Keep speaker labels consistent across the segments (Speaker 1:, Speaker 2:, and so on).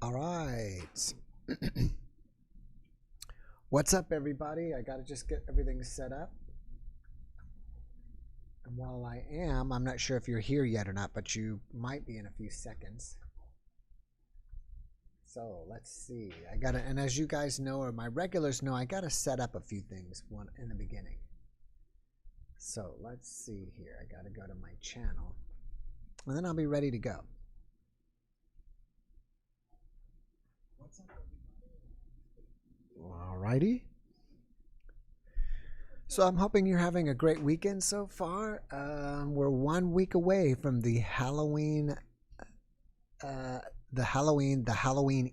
Speaker 1: All right. What's up, everybody? I got to just get everything set up. And while I am, I'm not sure if you're here yet or not, but you might be in a few seconds. So let's see. I got to, and as you guys know, or my regulars know, I got to set up a few things one in the beginning. So let's see here. I got to go to my channel, and then I'll be ready to go. What's up, everybody? All righty. So I'm hoping you're having a great weekend so far. We're 1 week away from the Halloween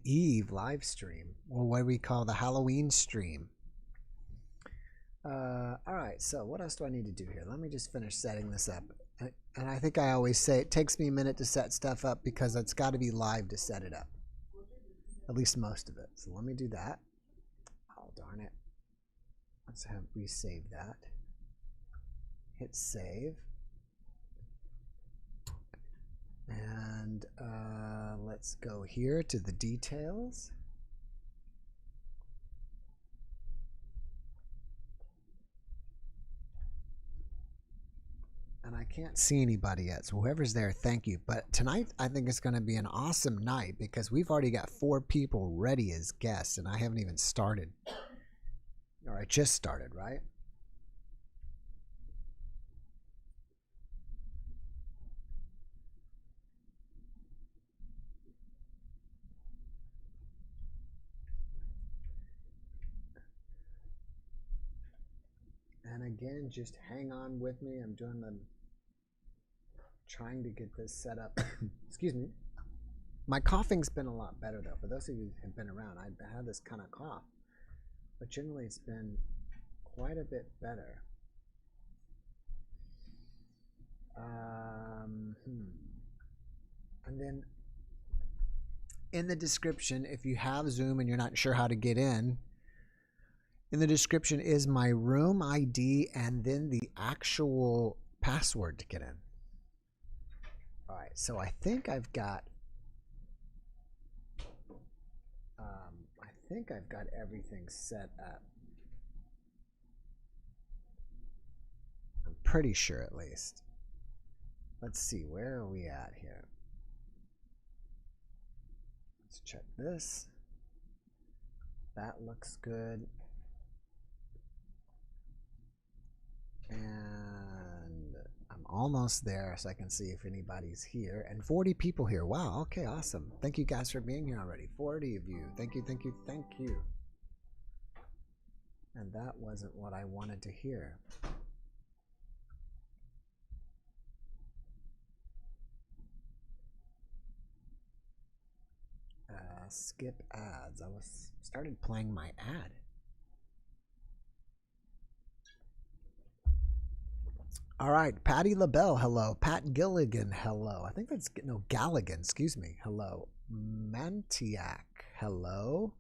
Speaker 1: Eve live stream, or what we call the Halloween stream. All right, so what else do I need to do here? Let me just finish setting this up. And I think I always say it takes me a minute to set stuff up because it's got to be live to set it up, at least most of it. So let me do that. Oh, darn it. Let's have we save that. Hit save. And let's go here to the details. And I can't see anybody yet, so whoever's there, thank you. But tonight, I think it's going to be an awesome night because we've already got 4 people ready as guests, and I haven't even started. Or I just started, right? And again, just hang on with me. I'm trying to get this set up. Excuse me. My coughing's been a lot better though. For those of you who have been around, I've had this kind of cough, but generally it's been quite a bit better. And then in the description, if you have Zoom and you're not sure how to get in the description is my room ID and then the actual password to get in. All right, so I think I've got everything set up. I'm pretty sure, at least. Let's see, where are we at here? Let's check this. That looks good. And I'm almost there, so I can see if anybody's here. And 40 people here. Wow, okay, awesome. Thank you guys for being here already. 40 of you. Thank you, thank you, thank you. And that wasn't what I wanted to hear. Skip ads. I started playing my ad. All right, Patty LaBelle, hello. Pat Gilligan, hello. I think that's, no, Galligan, excuse me, hello. Mantiac, hello.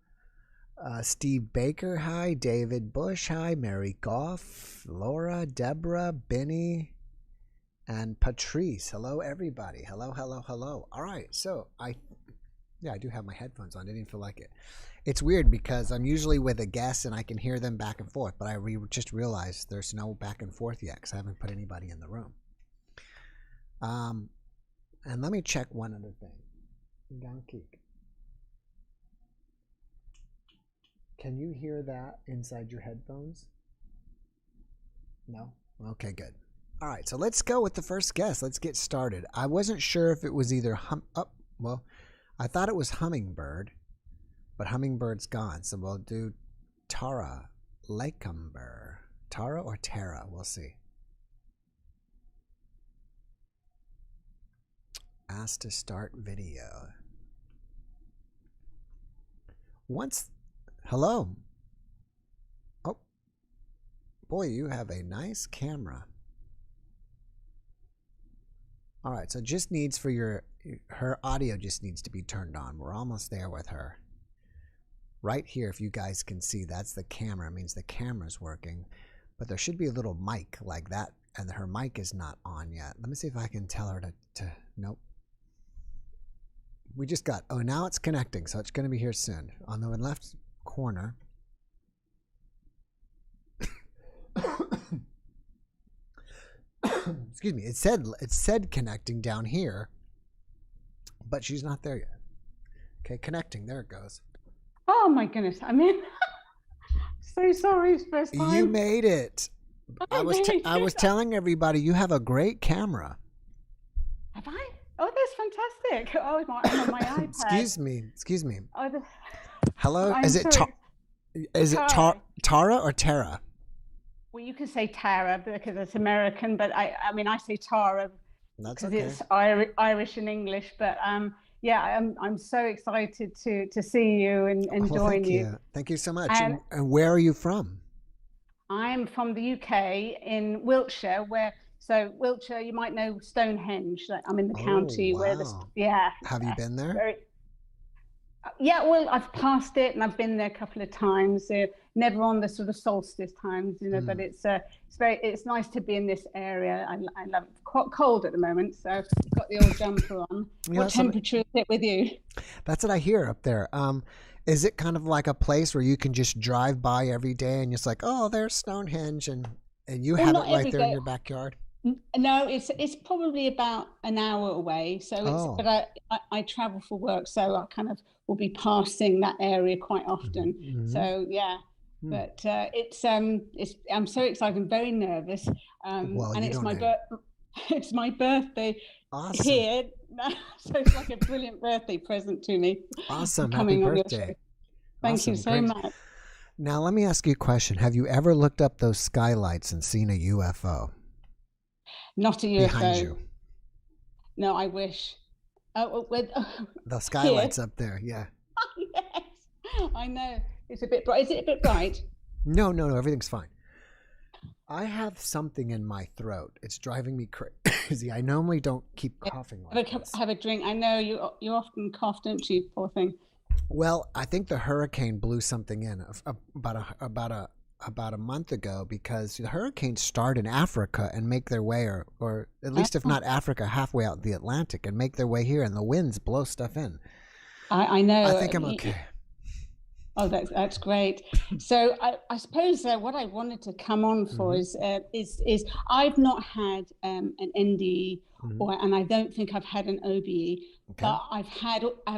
Speaker 1: Steve Baker, hi. David Bush, hi. Mary Goff, Laura, Deborah, Benny, and Patrice. Hello, everybody. Hello, hello, hello. All right, so I do have my headphones on. I didn't feel like it. It's weird because I'm usually with a guest and I can hear them back and forth, but I just realized there's no back and forth yet because I haven't put anybody in the room. And let me check one other thing. Can you hear that inside your headphones? No? Okay, good. All right, so let's go with the first guest. Let's get started. I wasn't sure if it was either I thought it was Hummingbird, but Hummingbird's gone. So we'll do Tara Lakeumber. Tara or Tara? We'll see. Ask to start video. Hello. Oh, boy, you have a nice camera. All right, so it just needs for her audio just needs to be turned on. We're almost there with her. Right here, if you guys can see, that's the camera. It means the camera's working. But there should be a little mic like that, and her mic is not on yet. Let me see if I can tell her to nope. We just got, oh, now it's connecting, so it's going to be here soon. On the left corner. Excuse me. It said connecting down here, but she's not there yet. Okay, connecting. There it goes.
Speaker 2: Oh my goodness! I'm in. So sorry, it's first time.
Speaker 1: You made it. I was telling everybody you have a great camera.
Speaker 2: Have I? Oh, that's fantastic. Oh, I'm on my iPad.
Speaker 1: Excuse me.
Speaker 2: Oh,
Speaker 1: hello. Is it Tara or Tara?
Speaker 2: Well, you can say Tara because it's American, but I mean I say Tara because it's Irish and English. But yeah, I'm so excited to see you and join you.
Speaker 1: Thank you so much. And where are you from?
Speaker 2: I'm from the UK in Wiltshire, so Wiltshire, you might know Stonehenge. I'm in the county where
Speaker 1: Have you been there?
Speaker 2: Yeah, well, I've passed it and I've been there a couple of times. Never on the sort of solstice times, but it's nice to be in this area. I love it. Quite cold at the moment, so I've got the old jumper on. What temperature is it with you?
Speaker 1: That's what I hear up there. Is it kind of like a place where you can just drive by every day and it's like, oh, there's Stonehenge, and you have it right there in your backyard?
Speaker 2: No, it's probably about an hour away. So but I travel for work, so I kind of will be passing that area quite often. Mm-hmm. So yeah. But I'm so excited. I'm very nervous. And it's my birthday here. So it's like a brilliant birthday present to me.
Speaker 1: Awesome. Happy birthday.
Speaker 2: Thank you so much.
Speaker 1: Now let me ask you a question. Have you ever looked up those skylights and seen a UFO?
Speaker 2: Not a UFO.
Speaker 1: Behind you.
Speaker 2: No, I wish.
Speaker 1: The skylights up there, yeah.
Speaker 2: Yes, I know. It's a bit bright. Is it a bit bright?
Speaker 1: No, everything's fine. I have something in my throat. It's driving me crazy. I normally don't keep coughing like this.
Speaker 2: Have a drink. I know you often cough, don't you, poor thing?
Speaker 1: Well, I think the hurricane blew something in about a month ago, because the hurricanes start in Africa and make their way, or at least if not Africa, halfway out the Atlantic, and make their way here, and the winds blow stuff in.
Speaker 2: I know.
Speaker 1: I think I'm okay.
Speaker 2: Oh, that's great. So I suppose what I wanted to come on for is I've not had an NDE, and I don't think I've had an OBE, but I've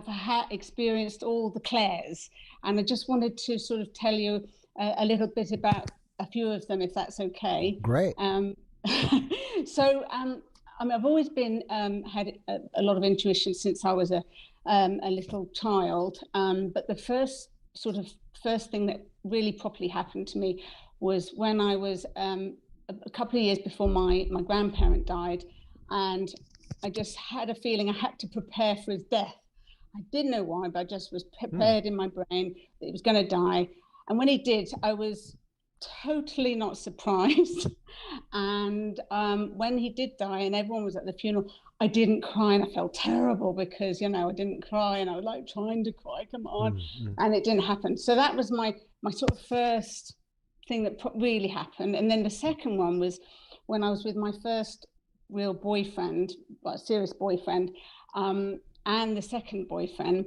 Speaker 2: had experienced all the Claires, and I just wanted to sort of tell you a little bit about a few of them, if that's okay.
Speaker 1: Great.
Speaker 2: So I've always been had a lot of intuition since I was a little child, but the first thing that really properly happened to me was when I was a couple of years before my grandparent died, and I just had a feeling I had to prepare for his death. I didn't know why, but I just was prepared in my brain that he was going to die. And when he did, I was totally not surprised. And when he did die and everyone was at the funeral, I didn't cry, and I felt terrible because, I didn't cry, and I was like trying to cry, come on, and it didn't happen. So that was my sort of first thing that really happened. And then the second one was when I was with my first real boyfriend, serious boyfriend, and the second boyfriend,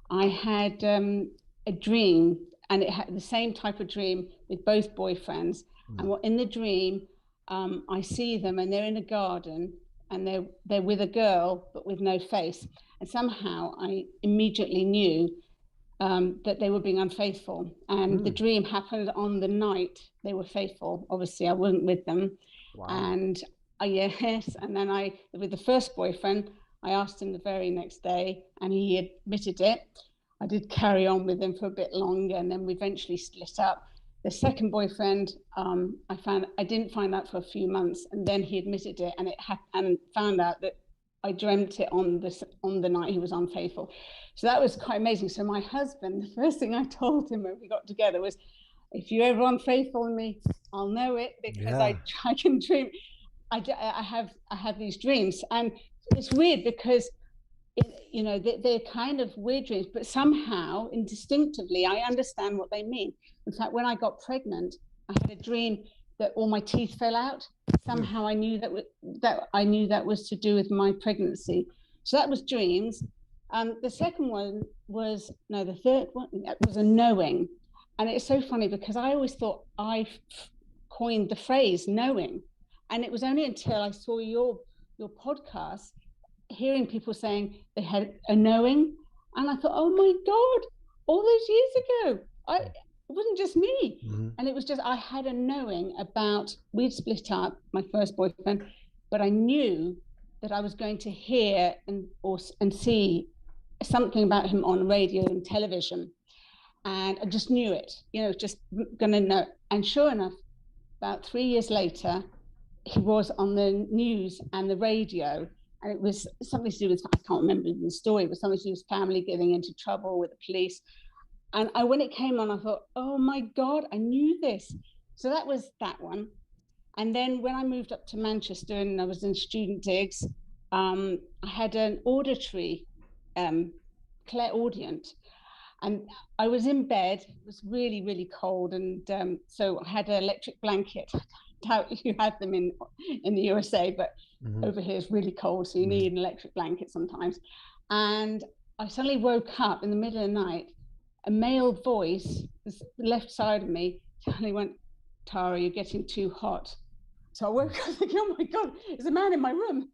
Speaker 2: I had a dream, and it had the same type of dream with both boyfriends. And in the dream, I see them, and they're in a garden, and they're with a girl but with no face. And somehow I immediately knew that they were being unfaithful. And the dream happened on the night they were faithful. Obviously, I wasn't with them. Wow. And yes, and then with the first boyfriend, I asked him the very next day, and he admitted it. I did carry on with him for a bit longer, and then we eventually split up. The second boyfriend, I didn't find out for a few months, and then he admitted it, and found out that I dreamt it on the night he was unfaithful. So that was quite amazing. So my husband, the first thing I told him when we got together was, if you're ever unfaithful to me, I'll know it, because I can dream. I have these dreams, and it's weird because they're kind of weird dreams, but somehow instinctively I understand what they mean. In fact, when I got pregnant, I had a dream that all my teeth fell out. Somehow I knew that was to do with my pregnancy. So that was dreams. The second one was, no, the third one was a knowing. And it's so funny because I always thought I coined the phrase knowing. And it was only until I saw your podcast, hearing people saying they had a knowing. And I thought, oh my God, all those years ago, it wasn't just me. Mm-hmm. And it was just, I had a knowing about, we'd split up, my first boyfriend, but I knew that I was going to hear and see something about him on radio and television. And I just knew it, just gonna know. And sure enough, about 3 years later, he was on the news and the radio. And it was something to do with, I can't remember the story, it was something to do with family getting into trouble with the police. And when it came on, I thought, oh my God, I knew this. So that was that one. And then when I moved up to Manchester and I was in student digs, I had an auditory clairaudient. And I was in bed, it was really, really cold. And so I had an electric blanket. I doubt you had them in the USA, but over here it's really cold. So you need an electric blanket sometimes. And I suddenly woke up in the middle of the night. A male voice, the left side of me, suddenly went, Tara, you're getting too hot. So I woke up thinking, oh my God, there's a man in my room.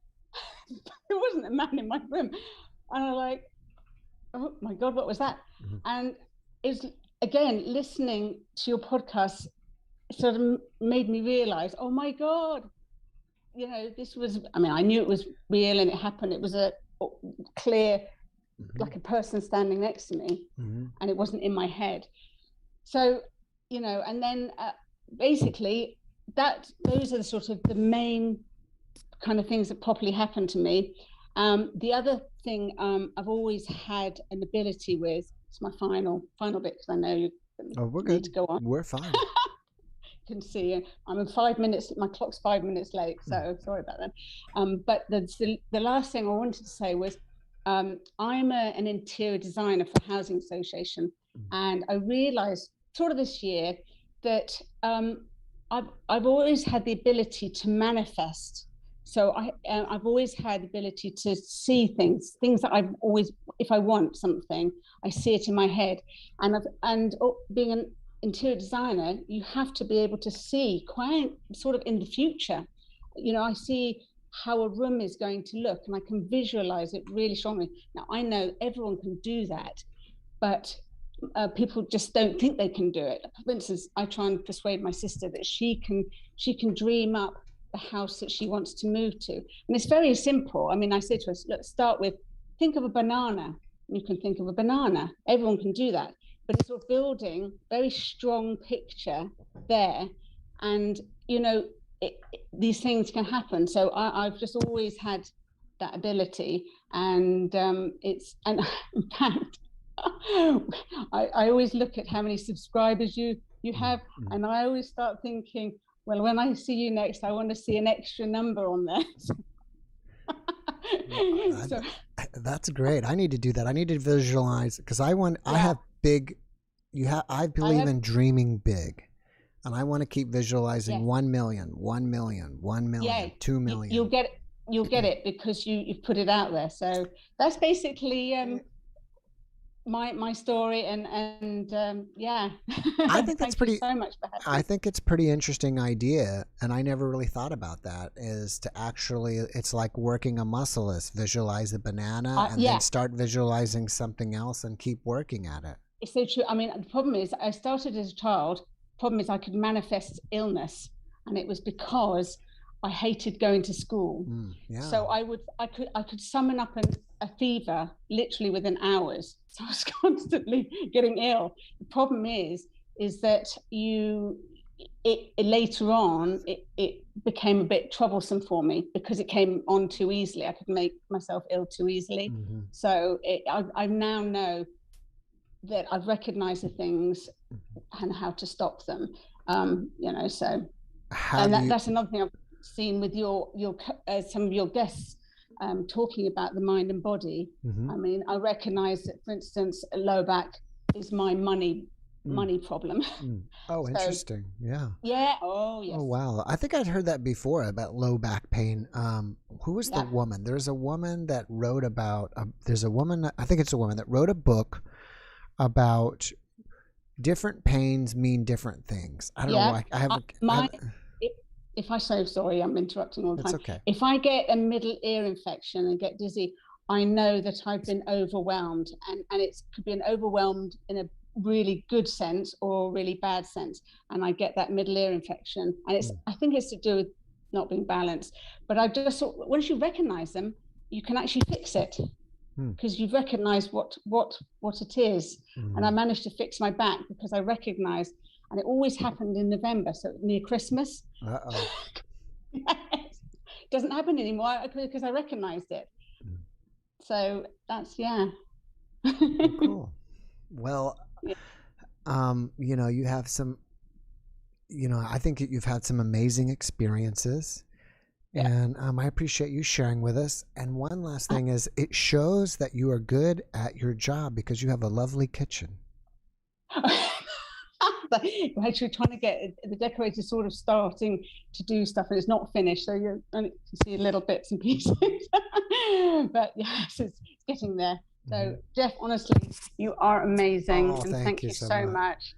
Speaker 2: There wasn't a man in my room. And I was like, oh my God, what was that? And it's, again, listening to your podcast sort of made me realize, oh my God, this was, I knew it was real and it happened. It was a clear, like a person standing next to me, and it wasn't in my head. So, and then basically those are the sort of the main kind of things that properly happened to me. The other thing I've always had an ability with, it's my final bit because I know you
Speaker 1: we're
Speaker 2: need
Speaker 1: good.
Speaker 2: to go on.
Speaker 1: We're fine.
Speaker 2: Can see I'm in 5 minutes, my clock's 5 minutes late, so sorry about that. But the last thing I wanted to say was I'm an interior designer for a housing association, and I realized sort of this year that I've always had the ability to manifest. So I've always had the ability to see things that I've always, if I want something, I see it in my head. And being an interior designer, you have to be able to see quite sort of in the future. I see how a room is going to look, and I can visualize it really strongly. Now, I know everyone can do that, but people just don't think they can do it. For instance, I try and persuade my sister that she can dream up the house that she wants to move to. And it's very simple. I say to her, let's start with, think of a banana. You can think of a banana. Everyone can do that. But it's sort of building very strong picture there. And, these things can happen. So I've just always had that ability. And and in fact, I always look at how many subscribers you have. And I always start thinking, well, when I see you next, I want to see an extra number on there. So,
Speaker 1: that's great. I need to do that. I need to visualize, because I have big, I believe in dreaming big, and I want to keep visualizing 1 million, 1 million, 1 million, 2 million.
Speaker 2: You'll get it because you've put it out there. So that's basically my story, and
Speaker 1: I think that's pretty.
Speaker 2: So much for
Speaker 1: I think it's pretty interesting idea, and I never really thought about that. Is to actually, it's like working a muscle. Is visualize a banana and then start visualizing something else and keep working at it.
Speaker 2: It's so true. The problem is, I started as a child. Problem is, I could manifest illness, and it was because I hated going to school. So I could summon up a fever literally within hours. So I was constantly getting ill. The problem is that later on it became a bit troublesome for me because it came on too easily. I could make myself ill too easily. So I now know that I've recognized the things and how to stop them. So that's another thing I've seen with your some of your guests talking about the mind and body. I recognize that, for instance, lower back is my money money problem.
Speaker 1: Oh,
Speaker 2: So
Speaker 1: interesting. Yeah.
Speaker 2: yeah, oh yes,
Speaker 1: Oh, wow. I think I'd heard that before about low back pain. Who was the
Speaker 2: yeah,
Speaker 1: woman? There's a woman that wrote about, there's a woman, I think it's a woman that wrote a book about different pains mean different things. I don't know
Speaker 2: yeah.
Speaker 1: why. I have,
Speaker 2: My if, if I so sorry, I'm interrupting all the
Speaker 1: it's
Speaker 2: time.
Speaker 1: okay.
Speaker 2: If I get a middle ear infection and get dizzy, I know that I've been overwhelmed, and it could be an overwhelmed in a really good sense or a really bad sense, and I get that middle ear infection, and I think it's to do with not being balanced. But I just thought once you recognize them, you can actually fix it because you've recognized what it is. And I managed to fix my back because I recognized, and it always happened in November, so near Christmas.
Speaker 1: Uh-oh.
Speaker 2: It doesn't happen anymore because I recognized it. So that's
Speaker 1: Oh, cool. Well,
Speaker 2: Yeah.
Speaker 1: you have some, I think you've had some amazing experiences.
Speaker 2: Yeah.
Speaker 1: And I appreciate you sharing with us. And one last thing is, it shows that you are good at your job because you have a lovely kitchen.
Speaker 2: We're actually trying to get the decorators sort of starting to do stuff, and it's not finished, so you only see little bits and pieces. But yes, it's getting there. So Jeff, honestly, you are amazing, and thank you so much.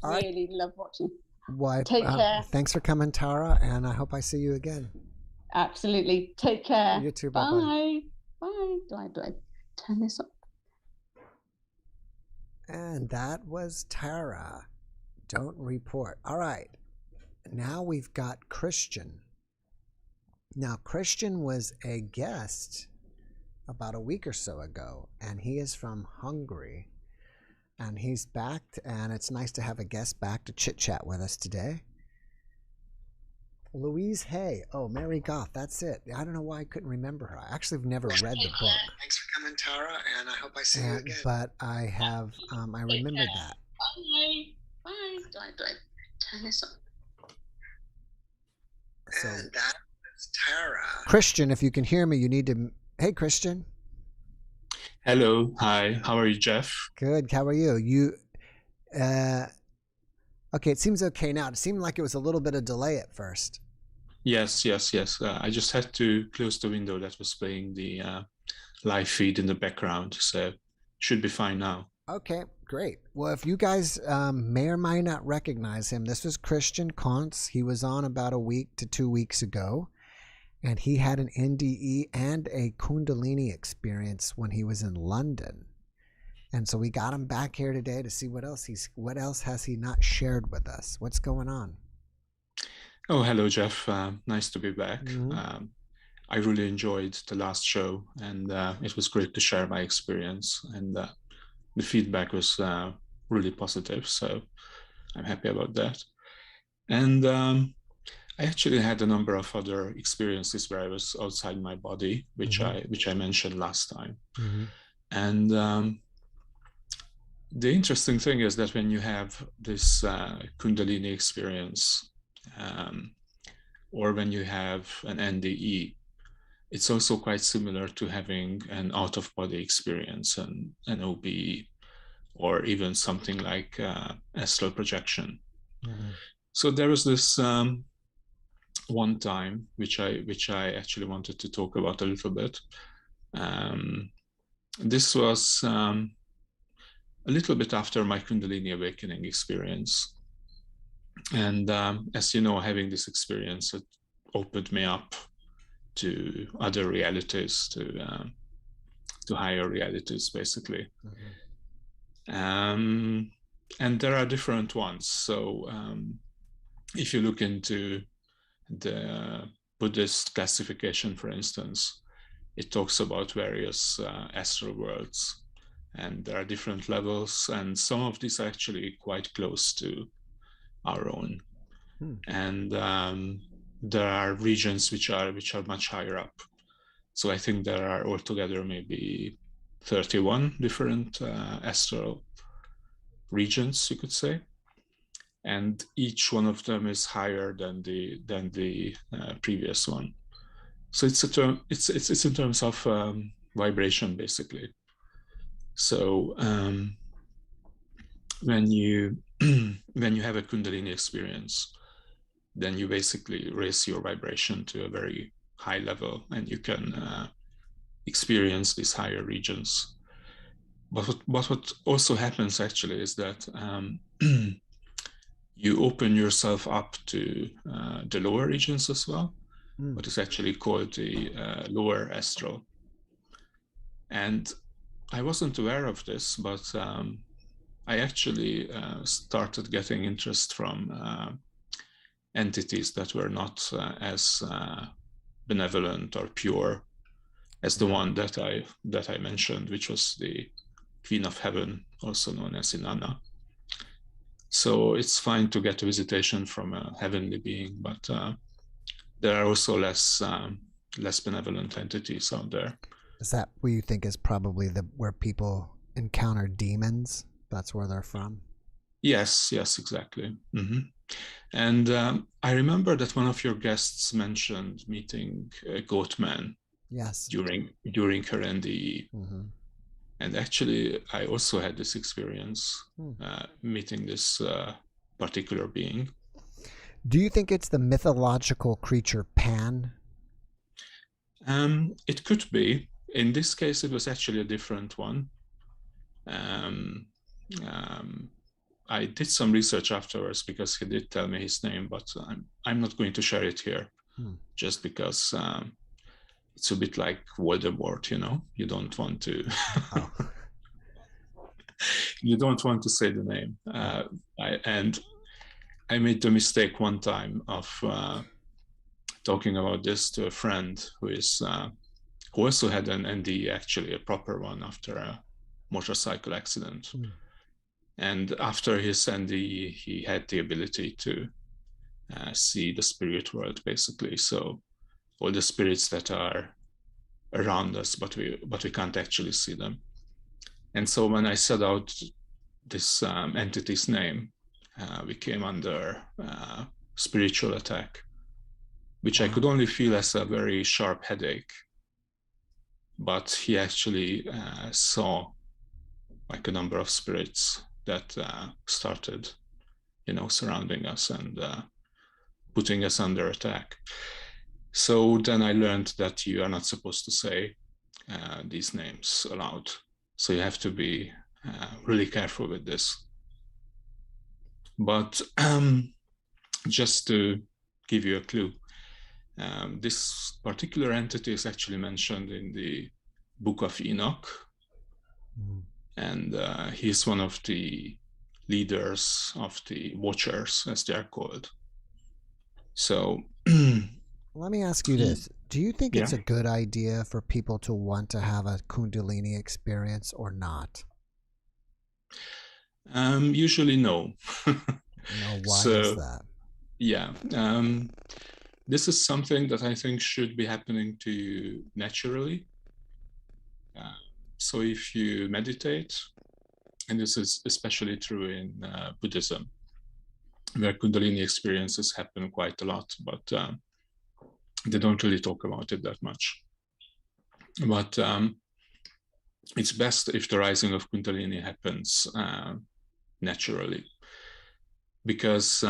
Speaker 1: All right.
Speaker 2: Really love watching.
Speaker 1: Well,
Speaker 2: Take care.
Speaker 1: Thanks for coming, Tara, and I hope I see you again.
Speaker 2: Absolutely. Take care.
Speaker 1: You too.
Speaker 2: Bye. Bye. Do I turn this off?
Speaker 1: And that was Tara. Don't report. All right. Now we've got Christian. Now, Christian was a guest about a week or so ago, and he is from Hungary. And he's back, and it's nice to have a guest back to chit-chat with us today. Louise Hay. Oh, Mary Goth. That's it. I don't know why I couldn't remember her. I actually have never read the book. Thanks for coming, Tara, and I hope I see you again. But I have, I remembered that.
Speaker 2: Bye. Bye. Do I turn this on?
Speaker 1: So, and that is Tara. Christian, if you can hear me, you need to. Hey, Christian.
Speaker 3: Hello. Hi. How are you, Jeff?
Speaker 1: Good. How are you? Okay, it seems okay now. It seemed like it was a little bit of delay at first.
Speaker 3: Yes. I just had to close the window that was playing the live feed in the background, so should be fine now.
Speaker 1: Okay, great. Well, if you guys may or may not recognize him, this was Christian Kontz. He was on about a week to 2 weeks ago, and he had an NDE and a Kundalini experience when he was in London. And so we got him back here today to see what else has he not shared with us. What's going on?
Speaker 3: Oh, hello, Jeff. Nice to be back. I really enjoyed the last show, and it was great to share my experience. And the feedback was really positive, so I'm happy about that. And I actually had a number of other experiences where I was outside my body, which I mentioned last time. And the interesting thing is that when you have this Kundalini experience, or when you have an NDE, it's also quite similar to having an out-of-body experience, an OBE, or even something like astral projection. So there was this one time which I actually wanted to talk about a little bit. This was a little bit after my Kundalini awakening experience. And as you know, having this experience, it opened me up to other realities, to higher realities, basically. And there are different ones. So if you look into the Buddhist classification, for instance, it talks about various astral worlds. And there are different levels, and some of these are actually quite close to our own. And there are regions which are much higher up. So I think there are altogether maybe 31 different astral regions, you could say, and each one of them is higher than the previous one. So it's in terms of vibration, basically. So when you when you have a Kundalini experience, then you basically raise your vibration to a very high level, and you can experience these higher regions. But what also happens actually is that you open yourself up to the lower regions as well, what is actually called the lower astral. And I wasn't aware of this, but I actually started getting interest from entities that were not as benevolent or pure as the one that I mentioned, which was the Queen of Heaven, also known as Inanna. So it's fine to get a visitation from a heavenly being, but there are also less benevolent entities out there.
Speaker 1: Is that what you think is probably where people encounter demons? That's where they're from?
Speaker 3: Yes, exactly. Mm-hmm. And I remember that one of your guests mentioned meeting a goat man.
Speaker 1: Yes.
Speaker 3: During her NDE. Mm-hmm. And actually, I also had this experience meeting this particular being.
Speaker 1: Do you think it's the mythological creature Pan?
Speaker 3: It could be. In this case, it was actually a different one. I did some research afterwards because he did tell me his name, but I'm not going to share it here, just because it's a bit like Voldemort, you know. You don't want to. You don't want to say the name. I made the mistake one time of talking about this to a friend who also had an NDE, actually a proper one, after a motorcycle accident. And after his NDE, he had the ability to see the spirit world, basically. So all the spirits that are around us, but we can't actually see them. And so when I said out this entity's name, we came under spiritual attack, which I could only feel as a very sharp headache. But he actually saw like a number of spirits that started, surrounding us and putting us under attack. So then I learned that you are not supposed to say these names aloud. So you have to be really careful with this. But just to give you a clue, this particular entity is actually mentioned in the Book of Enoch. And he's one of the leaders of the Watchers, as they are called. So
Speaker 1: let me ask you this. Do you think it's a good idea for people to want to have a Kundalini experience or not?
Speaker 3: Usually no.
Speaker 1: No, why is that?
Speaker 3: Yeah. This is something that I think should be happening to you naturally. So if you meditate, and this is especially true in Buddhism, where Kundalini experiences happen quite a lot, but they don't really talk about it that much. But it's best if the rising of Kundalini happens naturally, because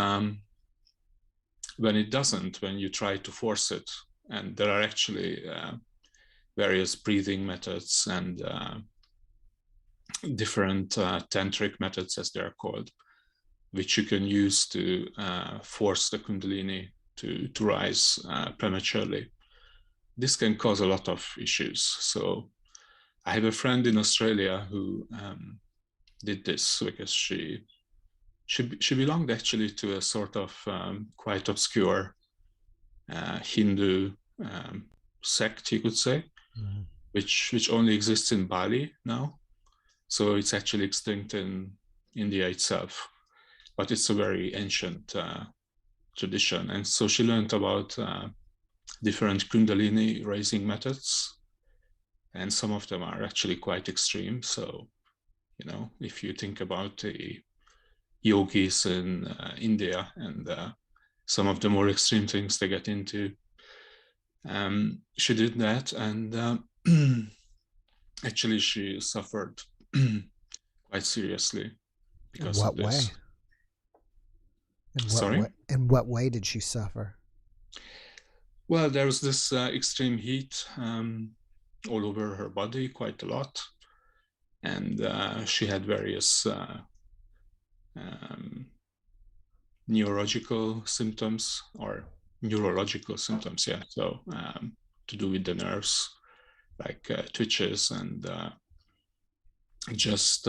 Speaker 3: when it doesn't, when you try to force it, and there are actually various breathing methods and different tantric methods, as they are called, which you can use to force the Kundalini to rise prematurely. This can cause a lot of issues. So I have a friend in Australia who did this because she belonged actually to a sort of quite obscure Hindu sect, you could say, which only exists in Bali now. So it's actually extinct in India itself, but it's a very ancient tradition. And so she learned about different Kundalini raising methods, and some of them are actually quite extreme. So, if you think about the yogis in India and some of the more extreme things they get into, she did that, and actually she suffered quite seriously because of this. Sorry?
Speaker 1: In what way did she suffer?
Speaker 3: Well, there was this extreme heat all over her body, quite a lot. And she had various neurological symptoms, yeah. So to do with the nerves, like twitches and just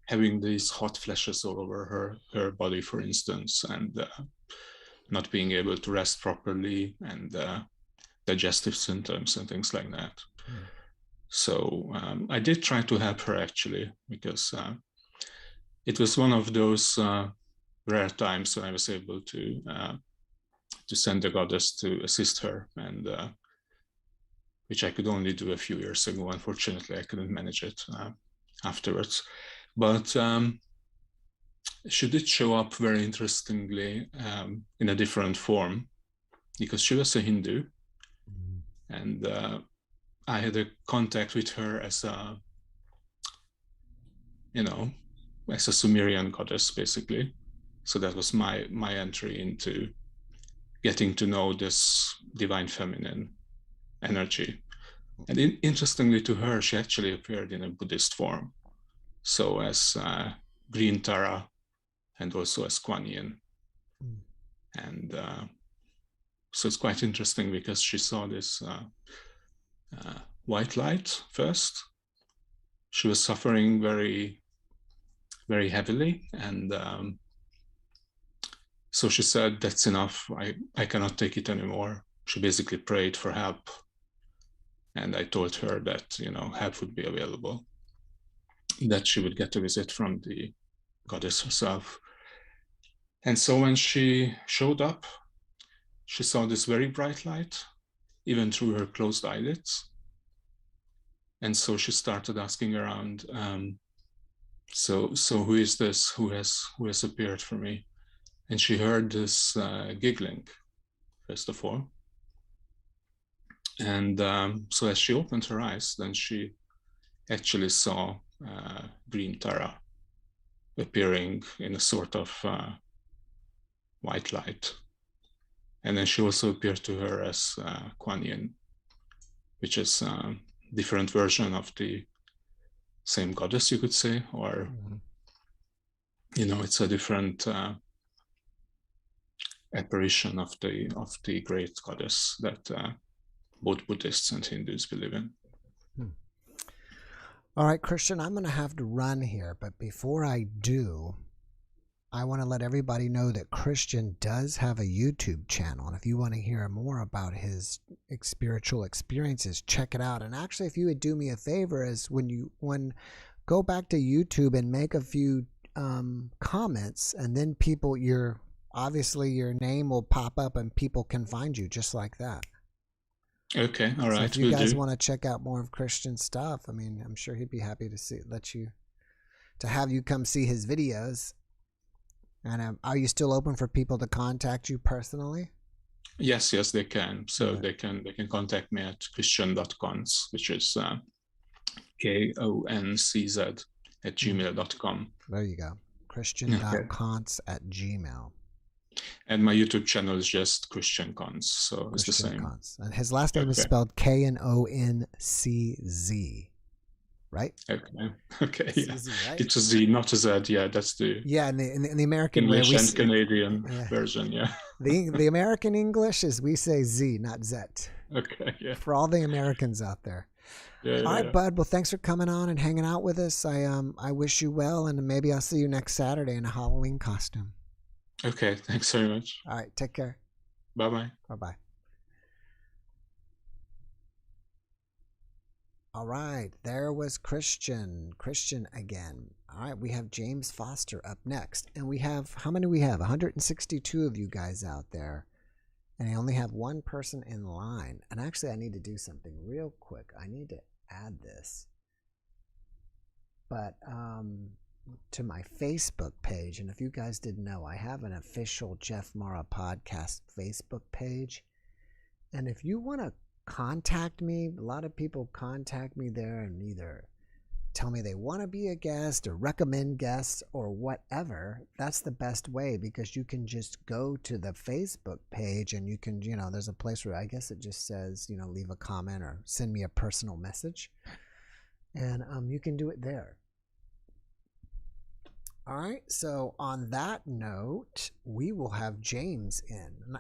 Speaker 3: having these hot flashes all over her body, for instance, and not being able to rest properly, and digestive symptoms and things like that. Mm. So I did try to help her, actually, because it was one of those rare times when I was able to send the goddess to assist her, and which I could only do a few years ago. Unfortunately, I couldn't manage it afterwards. But she did show up very interestingly in a different form, because she was a Hindu, and I had a contact with her as a, as a Sumerian goddess, basically. So that was my entry into getting to know this divine feminine energy. And interestingly to her, she actually appeared in a Buddhist form. So as Green Tara, and also as Kuan Yin. And so it's quite interesting, because she saw this white light first. She was suffering very, very heavily. And so she said, that's enough. I cannot take it anymore. She basically prayed for help. And I told her that, help would be available, that she would get a visit from the goddess herself. And so when she showed up, she saw this very bright light, even through her closed eyelids. And so she started asking around, so who is this? Who has appeared for me? And she heard this giggling, first of all. And so as she opened her eyes, then she actually saw Green Tara appearing in a sort of white light. And then she also appeared to her as Kuan Yin, which is a different version of the same goddess, you could say, or, it's a different apparition of the great goddess that both Buddhists and Hindus believe in.
Speaker 1: All right, Christian, I'm going to have to run here, but before I do, I want to let everybody know that Christian does have a YouTube channel, and if you want to hear more about his spiritual experiences, check it out. And actually, if you would do me a favor, is when go back to YouTube and make a few comments, and then obviously your name will pop up and people can find you just like that.
Speaker 3: Okay, all right.
Speaker 1: So if you guys want to check out more of Christian's stuff, I mean, I'm sure he'd be happy to have you come see his videos. And are you still open for people to contact you personally?
Speaker 3: Yes, they can. So they can contact me at christian.cons, which is KONCZ@gmail.com.
Speaker 1: There you go. Christian.cons@gmail.
Speaker 3: And my YouTube channel is just Christian Cons, so it's the same.
Speaker 1: Cons. And his last name is spelled KNONCZ, right?
Speaker 3: Okay, yeah.
Speaker 1: CZ, right?
Speaker 3: It's a Z, not a Z. Yeah, that's the
Speaker 1: in the American
Speaker 3: English and Canadian version. Yeah.
Speaker 1: The American English is we say Z, not Z.
Speaker 3: Okay, yeah.
Speaker 1: For all the Americans out there.
Speaker 3: Yeah,
Speaker 1: all right, bud. Well, thanks for coming on and hanging out with us. I wish you well, and maybe I'll see you next Saturday in a Halloween costume.
Speaker 3: Okay, thanks very much.
Speaker 1: All right, take care.
Speaker 3: Bye-bye.
Speaker 1: Bye-bye. All right, there was Christian again. All right, we have James Foster up next. And we have, how many we have? 162 of you guys out there. And I only have one person in line. And actually, I need to do something real quick. I need to add this. But to my Facebook page. And if you guys didn't know, I have an official JeffMara podcast Facebook page. And if you want to contact me, a lot of people contact me there and either tell me they want to be a guest or recommend guests or whatever, that's the best way, because you can just go to the Facebook page and you can, there's a place where I guess it just says, leave a comment or send me a personal message. And you can do it there. All right. So on that note, we will have James in.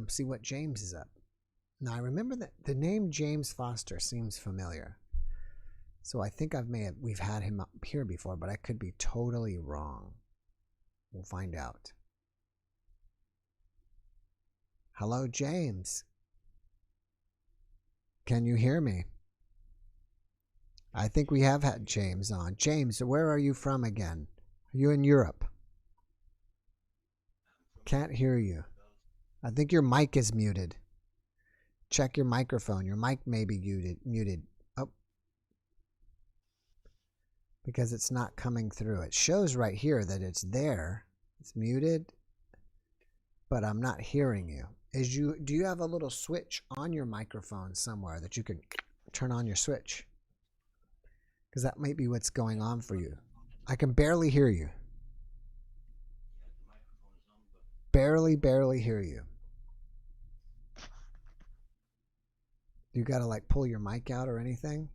Speaker 1: See what James is up. Now, I remember that the name James Foster seems familiar. So I think we've had him up here before, but I could be totally wrong. We'll find out. Hello, James. Can you hear me? I think we have had James on. James, where are you from again? Are you in Europe? Can't hear you. I think your mic is muted. Check your microphone. Your mic may be muted. Oh. Because it's not coming through. It shows right here that it's there. It's muted. But I'm not hearing you. Do you have a little switch on your microphone somewhere that you can turn on your switch? Because that might be what's going on for you. I can barely hear you. Barely hear you. You got to like pull your mic out or anything?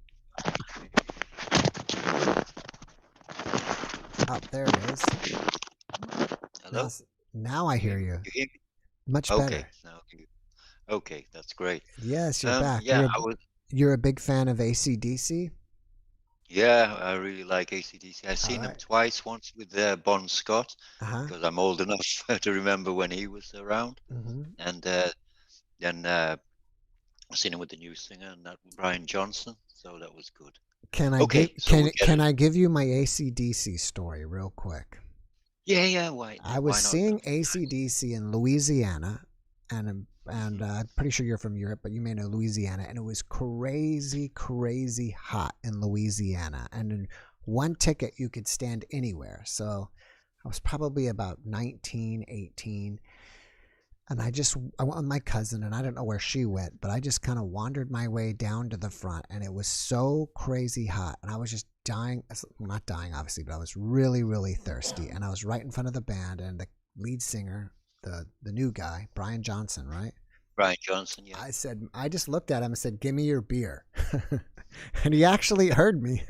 Speaker 1: Oh, there it is.
Speaker 4: Hello?
Speaker 1: Now I hear you.
Speaker 4: You hear me?
Speaker 1: Much
Speaker 4: Okay.
Speaker 1: better.
Speaker 4: Okay, that's great.
Speaker 1: Yes, you're back.
Speaker 4: Yeah,
Speaker 1: You're a big fan of AC/DC?
Speaker 4: Yeah, I really like AC/DC. I've seen them
Speaker 1: right.
Speaker 4: twice, once with Bon Scott,
Speaker 1: Uh-huh.
Speaker 4: because I'm old enough to remember when he was around.
Speaker 1: Mm-hmm.
Speaker 4: And then I've seen him with the new singer, and that Brian Johnson, so that was good.
Speaker 1: Can I give you my AC/DC story real quick?
Speaker 4: Yeah, why?
Speaker 1: I was seeing AC/DC in Louisiana, and I'm pretty sure you're from Europe, but you may know Louisiana, and it was crazy hot in Louisiana, and in one ticket you could stand anywhere. So I was probably about 19, 18, and I went with my cousin, and I don't know where she went, but I just kind of wandered my way down to the front, and it was so crazy hot, and I was just dying. Well, not dying, obviously, but I was really thirsty, and I was right in front of the band, and the lead singer, the new guy, Brian Johnson, right?
Speaker 4: Brian Johnson, yeah.
Speaker 1: I just looked at him and said, "Give me your beer." And he actually heard me,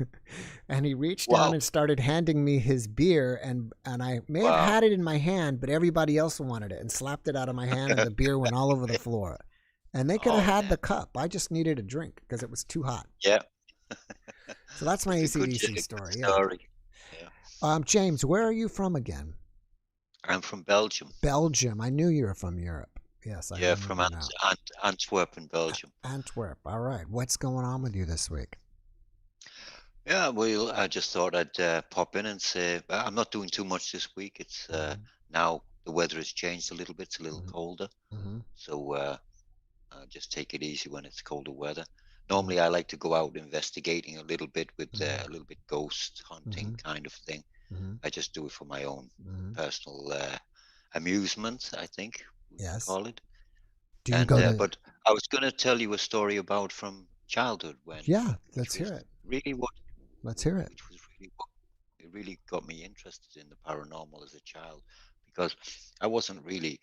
Speaker 1: and he reached down and started handing me his beer, and I may have had it in my hand, but everybody else wanted it and slapped it out of my hand, and the beer went all over the floor. And they could have had the cup. I just needed a drink because it was too hot.
Speaker 4: Yeah.
Speaker 1: So that's my AC/DC story.
Speaker 4: Yeah.
Speaker 1: James, where are you from again?
Speaker 4: I'm from Belgium.
Speaker 1: Belgium. I knew you were from Europe. Yes, I
Speaker 4: Yeah, from Antwerp in Belgium.
Speaker 1: Antwerp. All right. What's going on with you this week?
Speaker 4: Yeah, well, I just thought I'd pop in and say I'm not doing too much this week. It's now the weather has changed a little bit. It's a little colder.
Speaker 1: Mm-hmm.
Speaker 4: So just take it easy when it's colder weather. Normally, I like to go out investigating a little bit with a little bit ghost hunting kind of thing. I just do it for my own personal amusement, I think we could call it. But I was going to tell you a story about from childhood when.
Speaker 1: Yeah, let's hear it. Let's hear it.
Speaker 4: Which was it really got me interested in the paranormal as a child, because I wasn't really.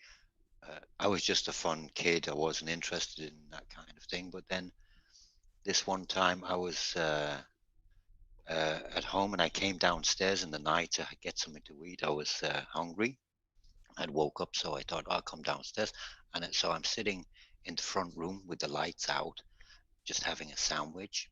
Speaker 4: I was just a fun kid. I wasn't interested in that kind of thing. But then this one time I was at home and I came downstairs in the night to get something to eat. I was hungry. I'd woke up, so I thought I'll come downstairs. And so I'm sitting in the front room with the lights out, just having a sandwich.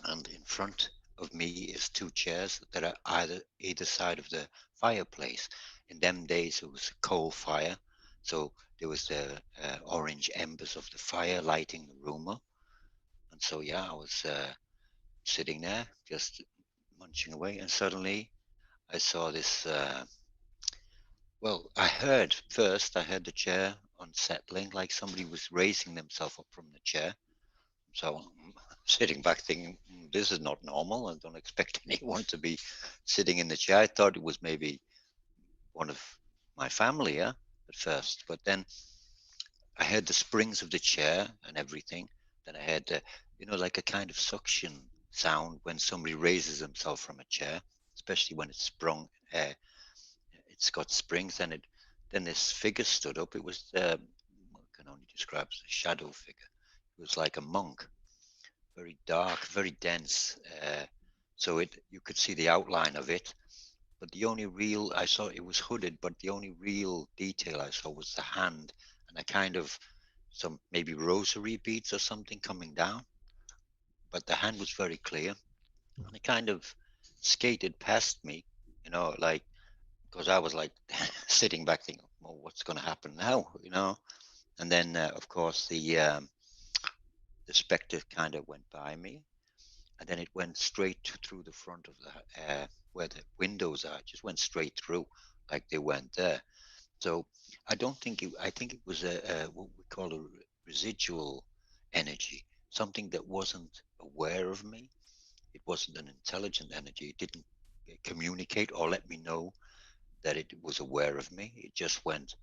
Speaker 4: And in front of me is two chairs that are either side of the fireplace. In them days, it was a coal fire. So there was the orange embers of the fire lighting the room up. And so, I was sitting there just munching away. And suddenly I saw this, I heard the chair unsettling, like somebody was raising themselves up from the chair. So I'm sitting back thinking, this is not normal. I don't expect anyone to be sitting in the chair. I thought it was maybe one of my family, at first. But then I heard the springs of the chair and everything. Then I heard, like a kind of suction sound when somebody raises themselves from a chair, especially when it's sprung. It's got springs, and then this figure stood up. It was I can only describe as a shadow figure. It was like a monk, very dark, very dense. So you could see the outline of it, but the only real I saw, it was hooded, but the only real detail I saw was the hand and a kind of some maybe rosary beads or something coming down. But the hand was very clear, and it kind of skated past me, like, because I was like sitting back thinking, well, what's going to happen now? And then, of course, the spectre kind of went by me, and then it went straight through the front of the where the windows are. It just went straight through, like they went there. So I think it was a what we call a residual energy, something that wasn't aware of me. It wasn't an intelligent energy. It didn't communicate or let me know that it was aware of me. It just went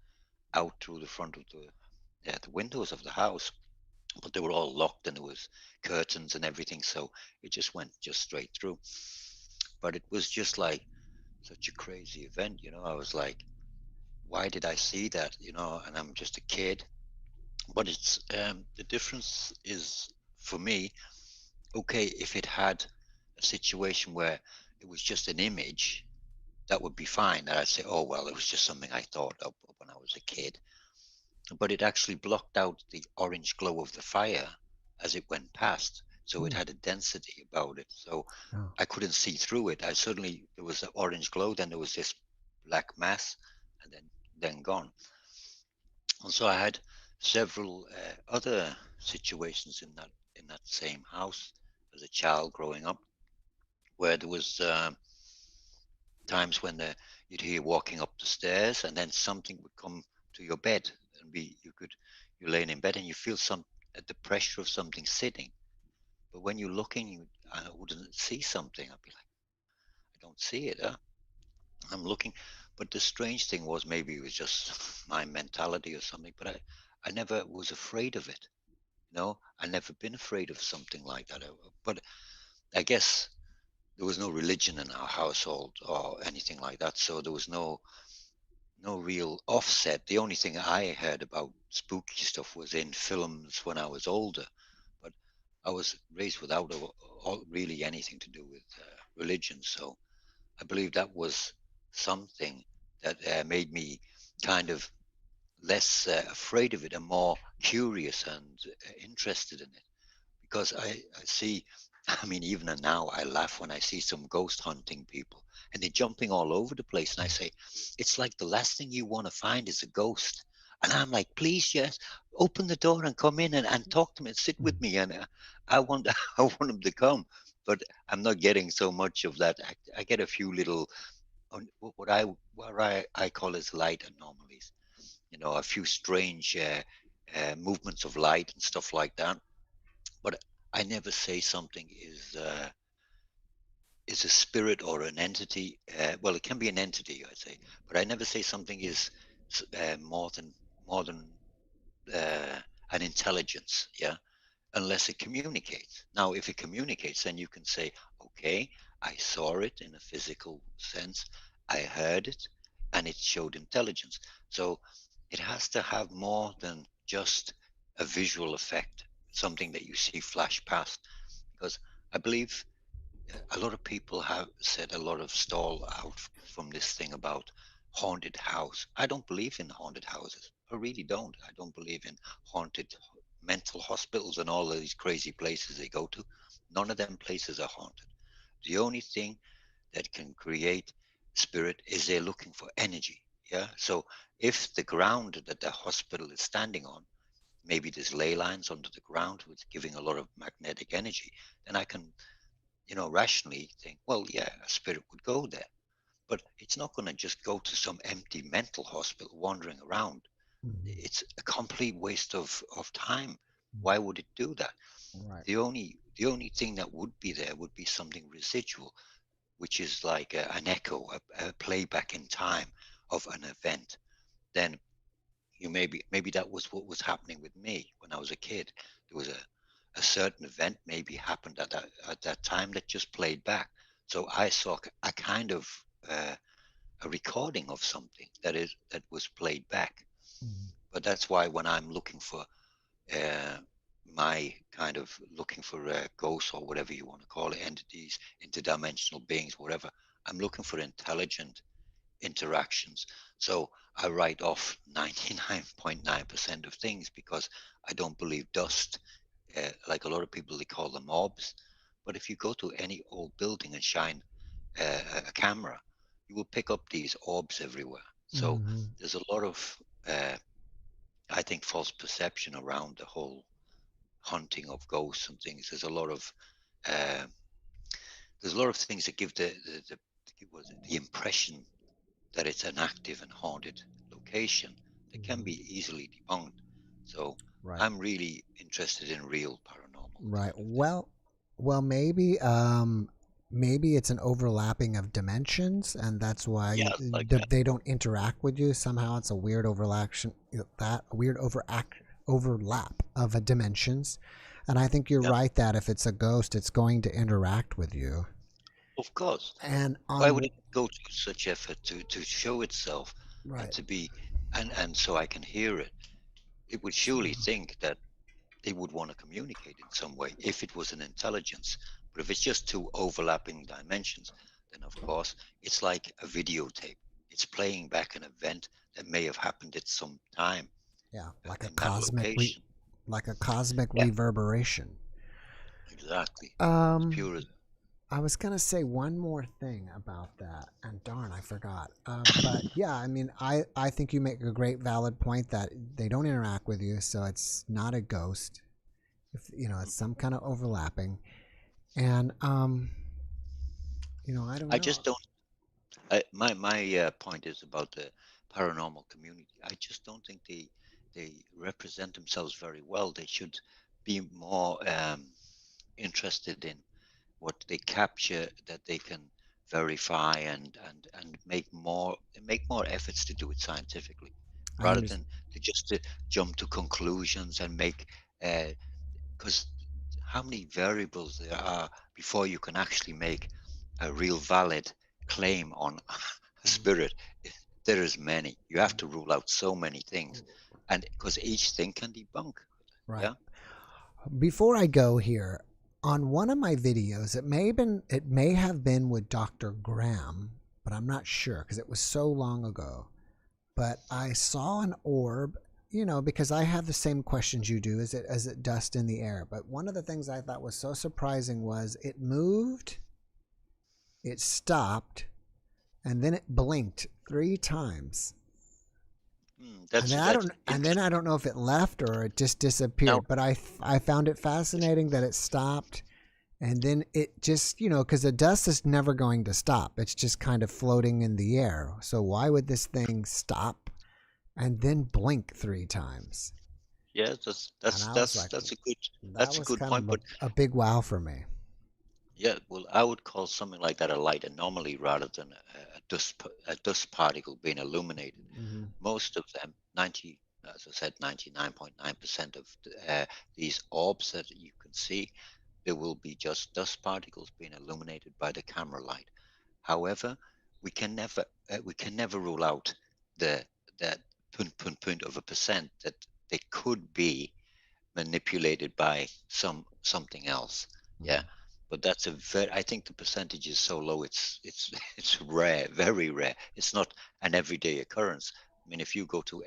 Speaker 4: out through the front of the windows of the house, but they were all locked and there was curtains and everything, so it just went just straight through. But it was just like such a crazy event. I was like, why did I see that? And I'm just a kid. But it's the difference is, for me, okay, if it had a situation where it was just an image, that would be fine. And I'd say, oh, well, it was just something I thought of when I was a kid. But it actually blocked out the orange glow of the fire as it went past. So it had a density about it. So I couldn't see through it. There was an orange glow, then there was this black mass, and then gone. And so I had several other situations in that same house as a child growing up, where there was times when you'd hear walking up the stairs, and then something would come to your bed, and you're laying in bed and you feel the pressure of something sitting. But when you're looking, I wouldn't see something. I'd be like, I don't see it. I'm looking, but the strange thing was, maybe it was just my mentality or something. But I never was afraid of it. I never been afraid of something like that. But I guess there was no religion in our household or anything like that, so there was no real offset. The only thing I heard about spooky stuff was in films when I was older, but I was raised without really anything to do with religion. So I believe that was something that made me kind of less afraid of it and more curious and interested in it. Because I see, I mean, even now I laugh when I see some ghost hunting people and they're jumping all over the place. And I say, it's like the last thing you want to find is a ghost. And I'm like, please, yes, open the door and come in and talk to me and sit with me. And I want I want them to come, but I'm not getting so much of that. I get a few little what I call as light anomalies. A few strange movements of light and stuff like that. But I never say something is a spirit or an entity. Well, it can be an entity, I'd say, but I never say something is more than an intelligence. Yeah, unless it communicates. Now, if it communicates, then you can say, okay, I saw it in a physical sense, I heard it, and it showed intelligence. So it has to have more than just a visual effect, something that you see flash past. Because I believe a lot of people have said a lot of stall out from this thing about haunted house. I don't believe in haunted houses. I really don't. I don't believe in haunted mental hospitals and all of these crazy places they go to. None of them places are haunted. The only thing that can create spirit is they're looking for energy. Yeah. So if the ground that the hospital is standing on, maybe there's ley lines under the ground with giving a lot of magnetic energy, then I can rationally think, well, yeah, a spirit would go there. But it's not going to just go to some empty mental hospital wandering around. It's a complete waste of time. Why would it do that?
Speaker 1: Right.
Speaker 4: The only thing that would be there would be something residual, which is like an echo, a playback in time of an event. Then maybe that was what was happening with me when I was a kid. There was a certain event maybe happened at that time that just played back. So I saw a kind of a recording of something that was played back.
Speaker 1: Mhm.
Speaker 4: But that's why when I'm looking for uh, looking for ghosts or whatever you want to call it, entities, interdimensional beings, whatever, I'm looking for intelligent interactions. So I write off 99.9% of things because I don't believe dust. Like a lot of people, they call them orbs. But if you go to any old building and shine a camera, you will pick up these orbs everywhere. So
Speaker 1: Mhm.
Speaker 4: there's a lot of, I think, false perception around the whole hunting of ghosts and things. Uh, there's a lot of things that give the impression that it's an active and haunted location that can
Speaker 1: Mhm.
Speaker 4: be easily debunked. So
Speaker 1: Right.
Speaker 4: I'm really interested in real paranormal
Speaker 1: Right.
Speaker 4: kind of things.
Speaker 1: Well, maybe it's an overlapping of dimensions, and that's why
Speaker 4: Yeah, like that.
Speaker 1: they don't interact with you. Somehow, it's a weird overlap of a dimensions, and I think you're
Speaker 4: Yeah,
Speaker 1: right that if it's a ghost, it's going to interact with you.
Speaker 4: of course.
Speaker 1: And
Speaker 4: Why would
Speaker 1: on
Speaker 4: it go to such effort to show itself and
Speaker 1: right,
Speaker 4: to be and so I can hear it? It would surely think that it would want to communicate in some way if it was an intelligence. But if it's just two overlapping dimensions, then of course it's like a videotape. It's playing back an event that may have happened at some time
Speaker 1: yeah,
Speaker 4: in that location.
Speaker 1: like a cosmic
Speaker 4: Yeah,
Speaker 1: reverberation.
Speaker 4: exactly. It's
Speaker 1: Um,
Speaker 4: pure as
Speaker 1: I was gonna say one more thing about that, and darn, I forgot. But yeah, I mean, I think you make a great valid point that they don't interact with you, so it's not a ghost. If you know, it's some kind of overlapping, and I don't
Speaker 4: I
Speaker 1: know.
Speaker 4: just don't. My point is about the paranormal community. I just don't think they represent themselves very well. They should be more interested in what they capture that they can verify and make more efforts to do it scientifically
Speaker 1: I
Speaker 4: rather
Speaker 1: understand.
Speaker 4: than to just to jump to conclusions and make because how many variables there are before you can actually make a real valid claim on a spirit. There is many. You have to rule out so many things, and because each thing can debunk.
Speaker 1: Right.
Speaker 4: Yeah.
Speaker 1: Before I go here, on one of my videos, it may have been with Dr. Graham, but I'm not sure because it was so long ago. But I saw an orb, because I have the same questions you do. Is it dust in the air? But one of the things I thought was so surprising was it moved, it stopped, and then it blinked 3 times. And then
Speaker 4: That's
Speaker 1: I
Speaker 4: interesting.
Speaker 1: don't know if it left or it just
Speaker 4: Now,
Speaker 1: disappeared. But I found it fascinating that it stopped, and then it just because the dust is never going to stop. It's just kind of floating in the air. So why would this thing stop and then blink 3 times?
Speaker 4: yeah,
Speaker 1: And I was like, that
Speaker 4: that's a
Speaker 1: was
Speaker 4: good
Speaker 1: kind
Speaker 4: point.
Speaker 1: of
Speaker 4: But
Speaker 1: a big wow for me.
Speaker 4: yeah, well, I would call something like that a light anomaly rather than a dust particle being illuminated.
Speaker 1: Hmm.
Speaker 4: Most of them, 90, as I said, 99.9% of these orbs that you can see, there will be just dust particles being illuminated by the camera light. However, we can never rule out the that point of a percent that they could be manipulated by something else. Yeah,
Speaker 1: Hmm.
Speaker 4: but that's a very. I think the percentage is so low. It's it's rare, very rare. It's not an everyday occurrence. I mean, if you go to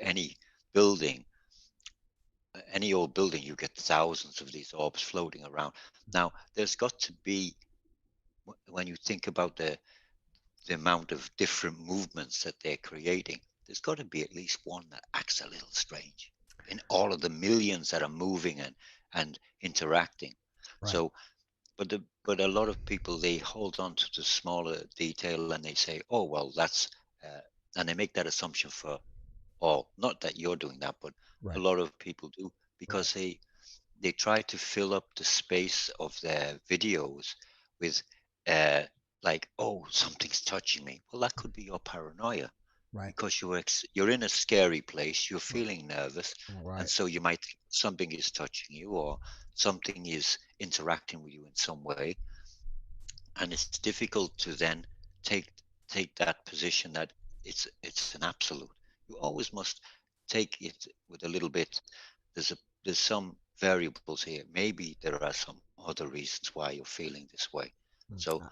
Speaker 4: building, any old building, you get thousands of these orbs floating around. Now, there's got to be when you think about the amount of different movements that they're creating, there's got to be at least one that acts a little strange in all of the millions that are moving and interacting.
Speaker 1: Right.
Speaker 4: So, but a lot of people, they hold on to the smaller detail and they say, oh well, that's and they make that assumption for all. Not that you're doing that, but a
Speaker 1: Right.
Speaker 4: lot of people do
Speaker 1: Right.
Speaker 4: because they try to fill up the space of their videos with uh like, oh, something's touching me. Well, that could be your paranoia.
Speaker 1: Right.
Speaker 4: because you're in a scary place, you're feeling nervous,
Speaker 1: Right.
Speaker 4: and so you might think something is touching you or something is interacting with you in some way, and it's difficult to then take that position that it's an absolute. You always must take it with a little bit. There's a there's some variables here. Maybe there are some other reasons why you're feeling this way. So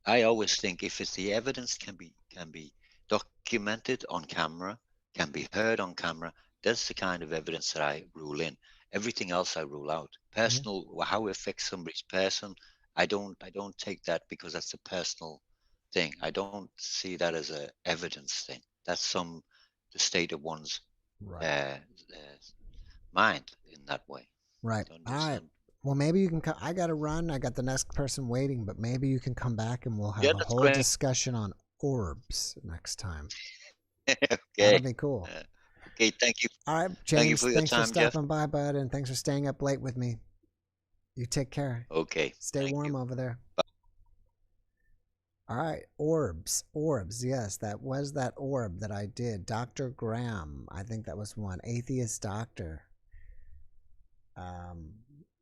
Speaker 4: I always think if it's the evidence can be documented on camera, can be heard on camera, that's the kind of evidence that I rule in. Everything else I rule out. Personal, how it affects somebody's person, I don't take that because that's a personal thing. I don't see that as a evidence thing. That's the state of one's mind in that way.
Speaker 1: Right. All right. Well, maybe you can come. I got to run. I got the next person waiting, but maybe you can come back and we'll have a whole discussion on orbs next time.
Speaker 4: Okay.
Speaker 1: That'll be cool.
Speaker 4: Okay. Thank you.
Speaker 1: All right, James.
Speaker 4: Thank you for your
Speaker 1: thanks
Speaker 4: time,
Speaker 1: for stopping
Speaker 4: Jeff.
Speaker 1: by, bud, and thanks for staying up late with me. You take care.
Speaker 4: Okay.
Speaker 1: Stay warm over there.
Speaker 4: Bye.
Speaker 1: All right, orbs. Yes, that was that orb that I did. Dr. Graham, I think that was one. Atheist Doctor.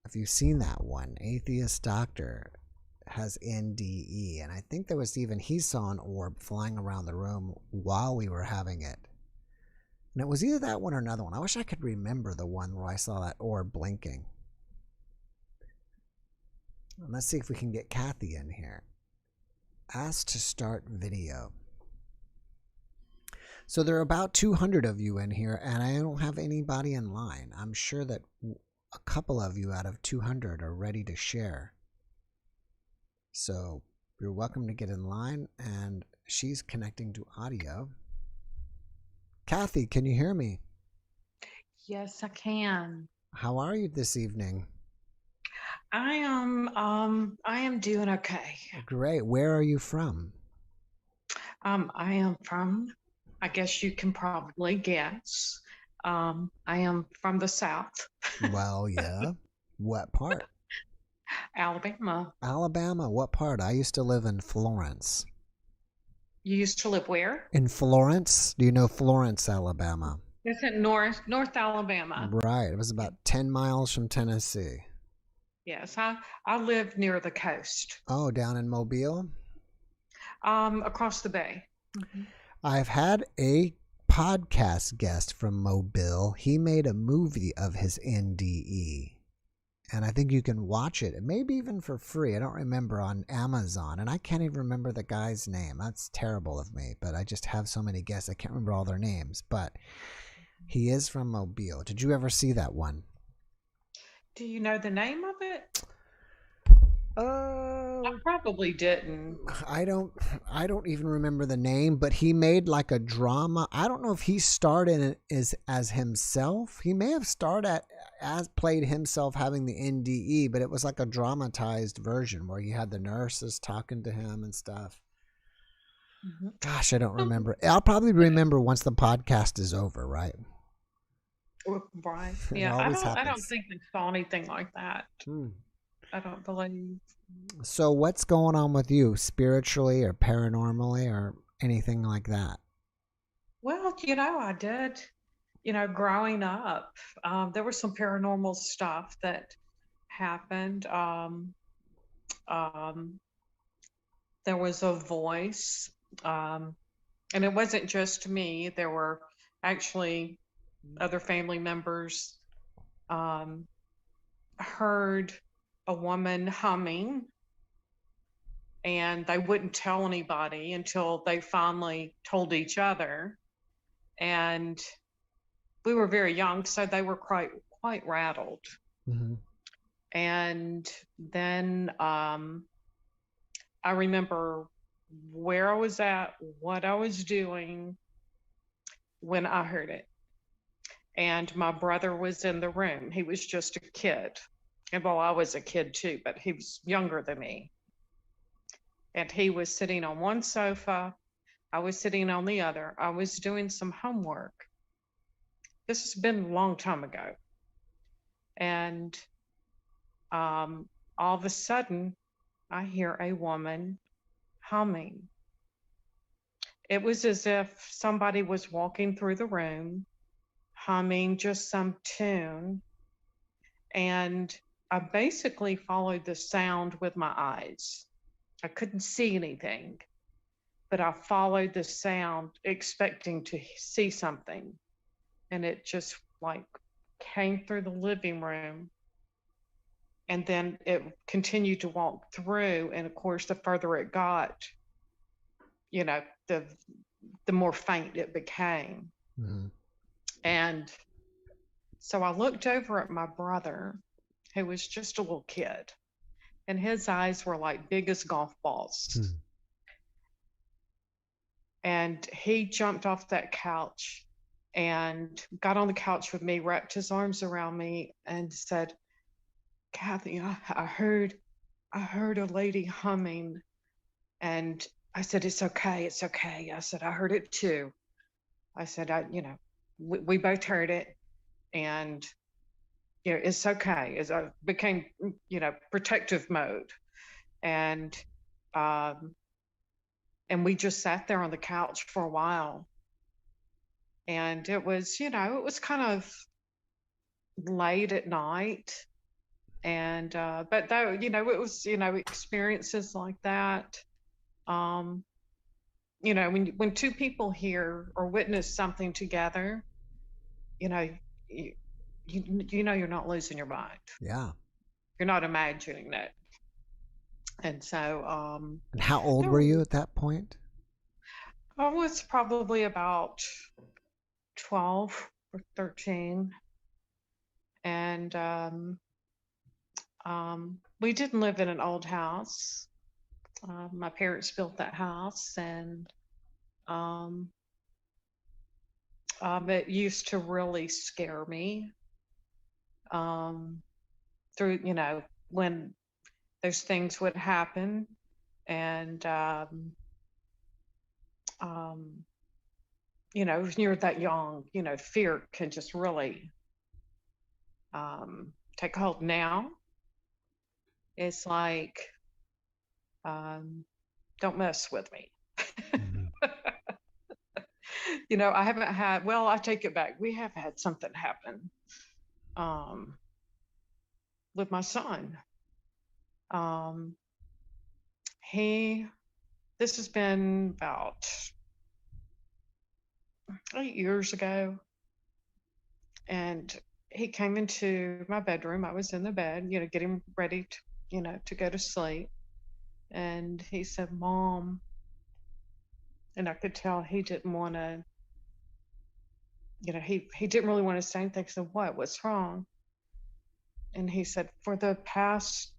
Speaker 1: If you've seen that one, Atheist Doctor has NDE, and I think there was even he saw an orb flying around the room while we were having it. And it was either that one or another one. I wish I could remember the one where I saw that orb blinking. And let's see if we can get Kathy in here. Ask to start video. So there are about 200 of you in here, and I don't have anybody in line. I'm sure that a couple of you out of 200 are ready to share. So you're welcome to get in line, and she's connecting to audio. Kathy, can you hear me?
Speaker 5: Yes, I can.
Speaker 1: How are you this evening?
Speaker 5: I am doing okay.
Speaker 1: Great. Where are you from?
Speaker 5: I am from, I guess you can probably guess. I am from the South.
Speaker 1: Well, yeah. What part?
Speaker 5: Alabama.
Speaker 1: Alabama. What part? I used to live in Florence.
Speaker 5: You used to live where?
Speaker 1: In Florence. Do you know Florence, Alabama?
Speaker 5: It's in North Alabama.
Speaker 1: Right. It was about 10 miles from Tennessee.
Speaker 5: Yes, I live near the coast.
Speaker 1: Oh, down in Mobile?
Speaker 5: Across the bay. Mm-hmm.
Speaker 1: I've had a podcast guest from Mobile. He made a movie of his NDE. And I think you can watch it, maybe even for free. I don't remember, on Amazon. And I can't even remember the guy's name. That's terrible of me. But I just have so many guests. I can't remember all their names. But he is from Mobile. Did you ever see that one?
Speaker 5: Do you know the name of it? I probably didn't.
Speaker 1: I don't even remember the name, but he made like a drama. I don't know if he started it as himself. He may have started as played himself having the NDE, but it was like a dramatized version where he had the nurses talking to him and stuff. Mm-hmm. Gosh, I don't remember. I'll probably remember once the podcast is over, right?
Speaker 5: Right. Yeah, I don't think they saw anything like that. I don't believe.
Speaker 1: So what's going on with you, spiritually or paranormally or anything like that?
Speaker 5: Well, I did, growing up, there was some paranormal stuff that happened. There was a voice, and it wasn't just me. There were actually other family members heard a woman humming, and they wouldn't tell anybody until they finally told each other. And we were very young, so they were quite rattled. Mm-hmm. And then I remember where I was at, what I was doing when I heard it. And my brother was in the room. He was just a kid. And well, I was a kid too, but he was younger than me. And he was sitting on one sofa. I was sitting on the other. I was doing some homework. This has been a long time ago. And all of a sudden, I hear a woman humming. It was as if somebody was walking through the room, humming just some tune. And I basically followed the sound with my eyes. I couldn't see anything, but I followed the sound expecting to see something. And it just like came through the living room. And then it continued to walk through. And of course, the further it got, you know, the more faint it became.
Speaker 1: Mm-hmm.
Speaker 5: And so I looked over at my brother, who was just a little kid, and his eyes were like big as golf balls.
Speaker 1: Mm-hmm.
Speaker 5: And he jumped off that couch and got on the couch with me, wrapped his arms around me, and said, "Kathy, I heard a lady humming." And I said, "It's okay, it's okay." I said, "I heard it too." I said, we both heard it, and it's okay. As I became, protective mode, and we just sat there on the couch for a while, and it was kind of late at night, and but though it was experiences like that. When two people hear or witness something together, you're not losing your mind.
Speaker 1: Yeah.
Speaker 5: You're not imagining it. And so
Speaker 1: and how old were you at that point?
Speaker 5: I was probably about 12 or 13. And we didn't live in an old house. My parents built that house, and it used to really scare me. Through, when those things would happen, and when you're that young, fear can just really take hold. Now it's like, don't mess with me.
Speaker 1: Mm-hmm.
Speaker 5: I haven't had, well, I take it back. We have had something happen with my son. This has been about 8 years ago. And he came into my bedroom. I was in the bed, getting ready to, to go to sleep. And he said, "Mom," and I could tell he didn't want to, he didn't really want to say anything. I said, "What's wrong?" And he said, "For the past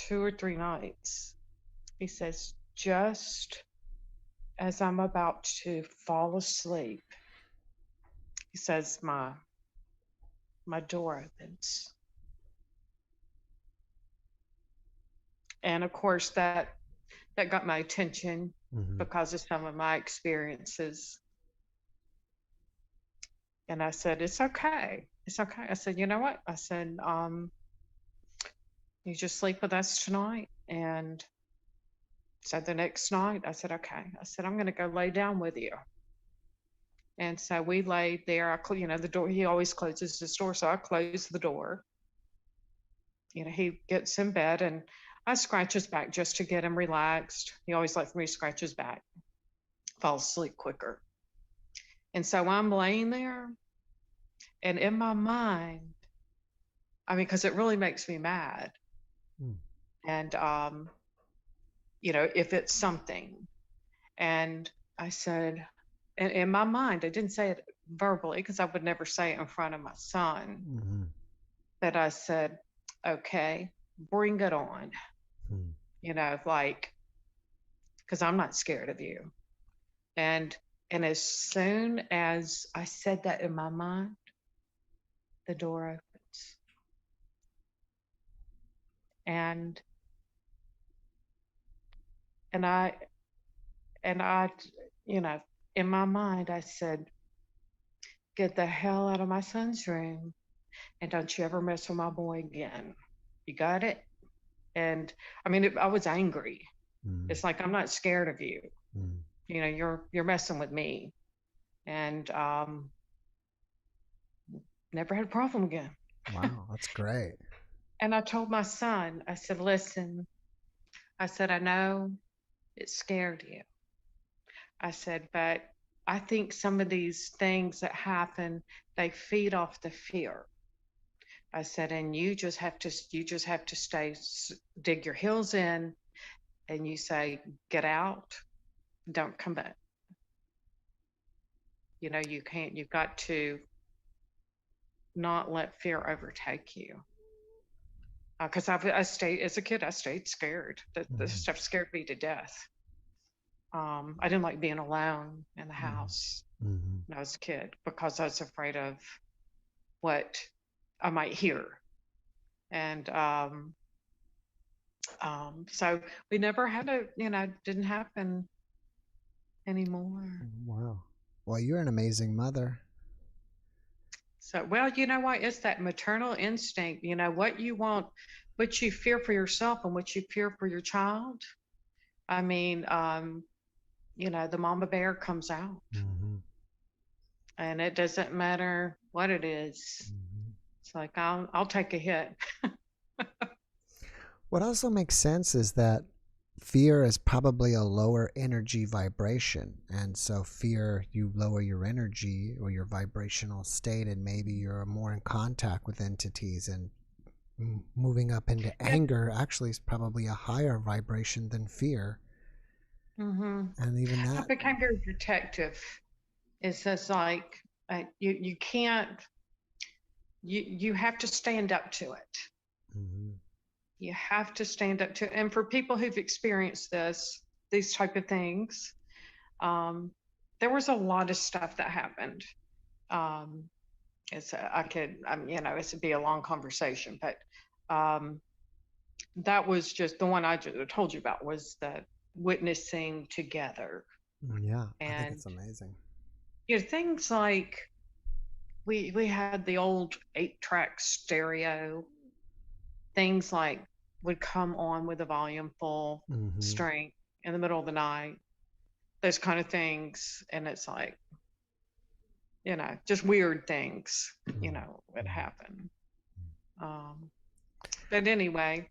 Speaker 5: 2 or 3 nights," he says, "just as I'm about to fall asleep," he says, my door opens." And of course that got my attention,
Speaker 1: Mm-hmm.
Speaker 5: because of some of my experiences. And I said, "It's okay. It's okay." I said, "You know what?" I said, "You just sleep with us tonight." And so the next night I said, "Okay." I said, "I'm going to go lay down with you." And so we laid there. The door, he always closes his door. So I closed the door. He gets in bed, and I scratch his back just to get him relaxed. He always lets me scratch his back, fall asleep quicker. And so I'm laying there, and in my mind, because it really makes me mad. And, if it's something. And I said, and in my mind, I didn't say it verbally, because I would never say it in front of my son.
Speaker 1: Mm-hmm.
Speaker 5: But I said, "Okay, bring it on." Because I'm not scared of you. And as soon as I said that in my mind, the door opens. And I, in my mind, I said, "Get the hell out of my son's room, and don't you ever mess with my boy again. You got it?" And I was angry. It's like, I'm not scared of you. you know, you're messing with me. And never had a problem again.
Speaker 1: Wow, that's great.
Speaker 5: And I told my son, I said, listen, I said, I know it scared you. I said, but I think some of these things that happen, they feed off the fear. I said, and you just have to dig your heels in, and you say, get out, don't come back. You know, you've got to not let fear overtake you. Because I stayed, as a kid, I stayed scared. This stuff scared me to death. I didn't like being alone in the house when I was a kid, because I was afraid of what I might hear. And so we never had didn't happen anymore.
Speaker 1: Wow. Well, you're an amazing mother.
Speaker 5: So, well, you know what? It's that maternal instinct, you know, what you want, what you fear for yourself and what you fear for your child. I mean, you know, the mama bear comes out. And it doesn't matter what it is. It's like, I'll take a hit.
Speaker 1: What also makes sense is that fear is probably a lower energy vibration. And so fear, you lower your energy or your vibrational state, and maybe you're more in contact with entities, and moving up into anger actually is probably a higher vibration than fear. And even that,
Speaker 5: I became very protective. It's just like, you can't, you have to stand up to it. You have to stand up to it. And for people who've experienced these type of things, there was a lot of stuff that happened. You know, it would be a long conversation, but that was just the one I just told you about, was the witnessing together.
Speaker 1: Yeah,
Speaker 5: and
Speaker 1: I think it's amazing.
Speaker 5: You know, things like we had the old 8-track stereo. Things like would come on with the volume full strength in the middle of the night, those kind of things. And it's like, you know, just weird things, you know, would happen. But anyway,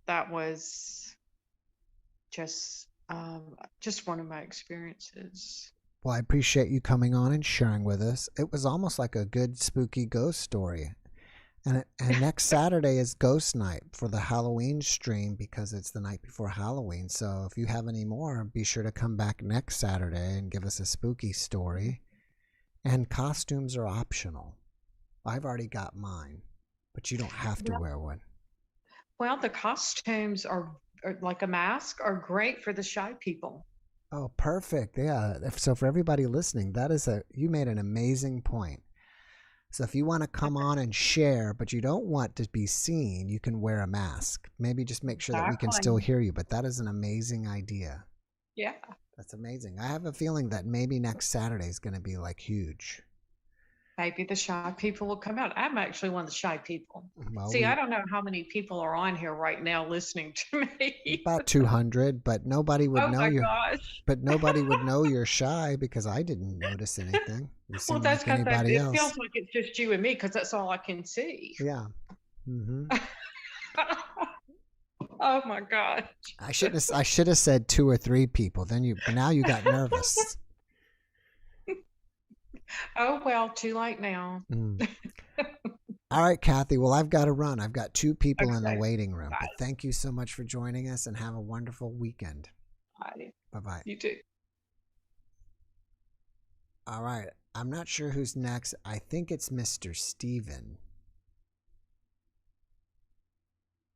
Speaker 5: that was just one of my experiences.
Speaker 1: Well, I appreciate you coming on and sharing with us. It was almost like a good spooky ghost story. And next Saturday is Ghost Night for the Halloween stream, because it's the night before Halloween. So if you have any more, be sure to come back next Saturday and give us a spooky story. And costumes are optional. I've already got mine, but you don't have to wear one.
Speaker 5: Well, the costumes are like a mask, are great for the shy people.
Speaker 1: Oh, perfect. Yeah. So for everybody listening, you made an amazing point. So if you want to come on and share, but you don't want to be seen, you can wear a mask. Maybe just make sure that we can still hear you. But that is an amazing idea.
Speaker 5: Yeah.
Speaker 1: That's amazing. I have a feeling that maybe next Saturday is going to be like huge.
Speaker 5: Maybe the shy people will come out. I'm actually one of the shy people.
Speaker 1: Well,
Speaker 5: see, I don't know how many people are on here right now listening to me.
Speaker 1: About 200, but nobody would know you.
Speaker 5: Gosh.
Speaker 1: But nobody would know you're shy, because I didn't notice anything.
Speaker 5: Well, that's because it feels like it's just you and me, because that's all I can see.
Speaker 1: Yeah.
Speaker 5: Oh my God.
Speaker 1: I should have said 2 or 3 people. But now you got nervous.
Speaker 5: Oh, well, too late now.
Speaker 1: All right, Kathy. Well, I've got to run. I've got 2 people in the waiting room. But thank you so much for joining us, and have a wonderful weekend. Bye-bye.
Speaker 5: You too.
Speaker 1: All right. I'm not sure who's next. I think it's Mr. Steven.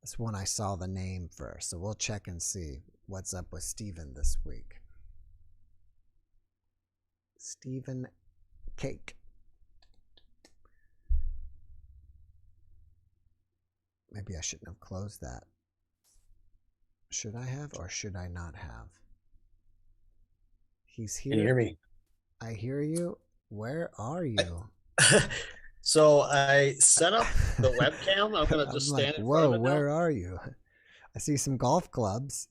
Speaker 1: That's when I saw the name first. So we'll check and see what's up with Steven this week. Steven Cake. Maybe I shouldn't have closed that. Should I have or should I not have? He's here.
Speaker 6: Can you hear me?
Speaker 1: I hear you. Where are you?
Speaker 6: So I set up the webcam. I'm going to just stand in front of it now.
Speaker 1: Where are you? I see some golf clubs.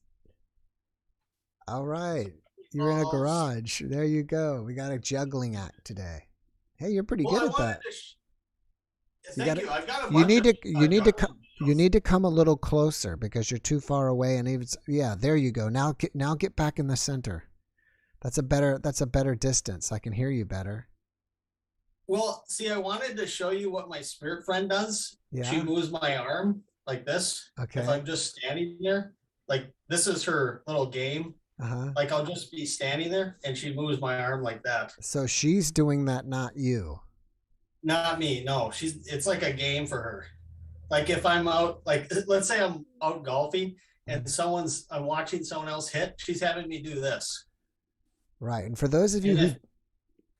Speaker 1: All right. You're in a garage. There you go. We got a juggling act today. Hey, you're pretty good at that.
Speaker 6: Thank you. I've got a
Speaker 1: you need to come a little closer because you're too far away. And even yeah, there you go. Now get back in the center. That's a better distance. I can hear you better.
Speaker 6: Well, see, I wanted to show you what my spirit friend does.
Speaker 1: Yeah.
Speaker 6: She moves my arm like this.
Speaker 1: Okay.
Speaker 6: If I'm just standing there, like this is her little game. Like I'll just be standing there and she moves my arm like that.
Speaker 1: So she's doing that, not you.
Speaker 6: Not me. No, it's like a game for her. Like if I'm out, like let's say I'm out golfing and I'm watching someone else hit, she's having me do this.
Speaker 1: Right. And for those of you who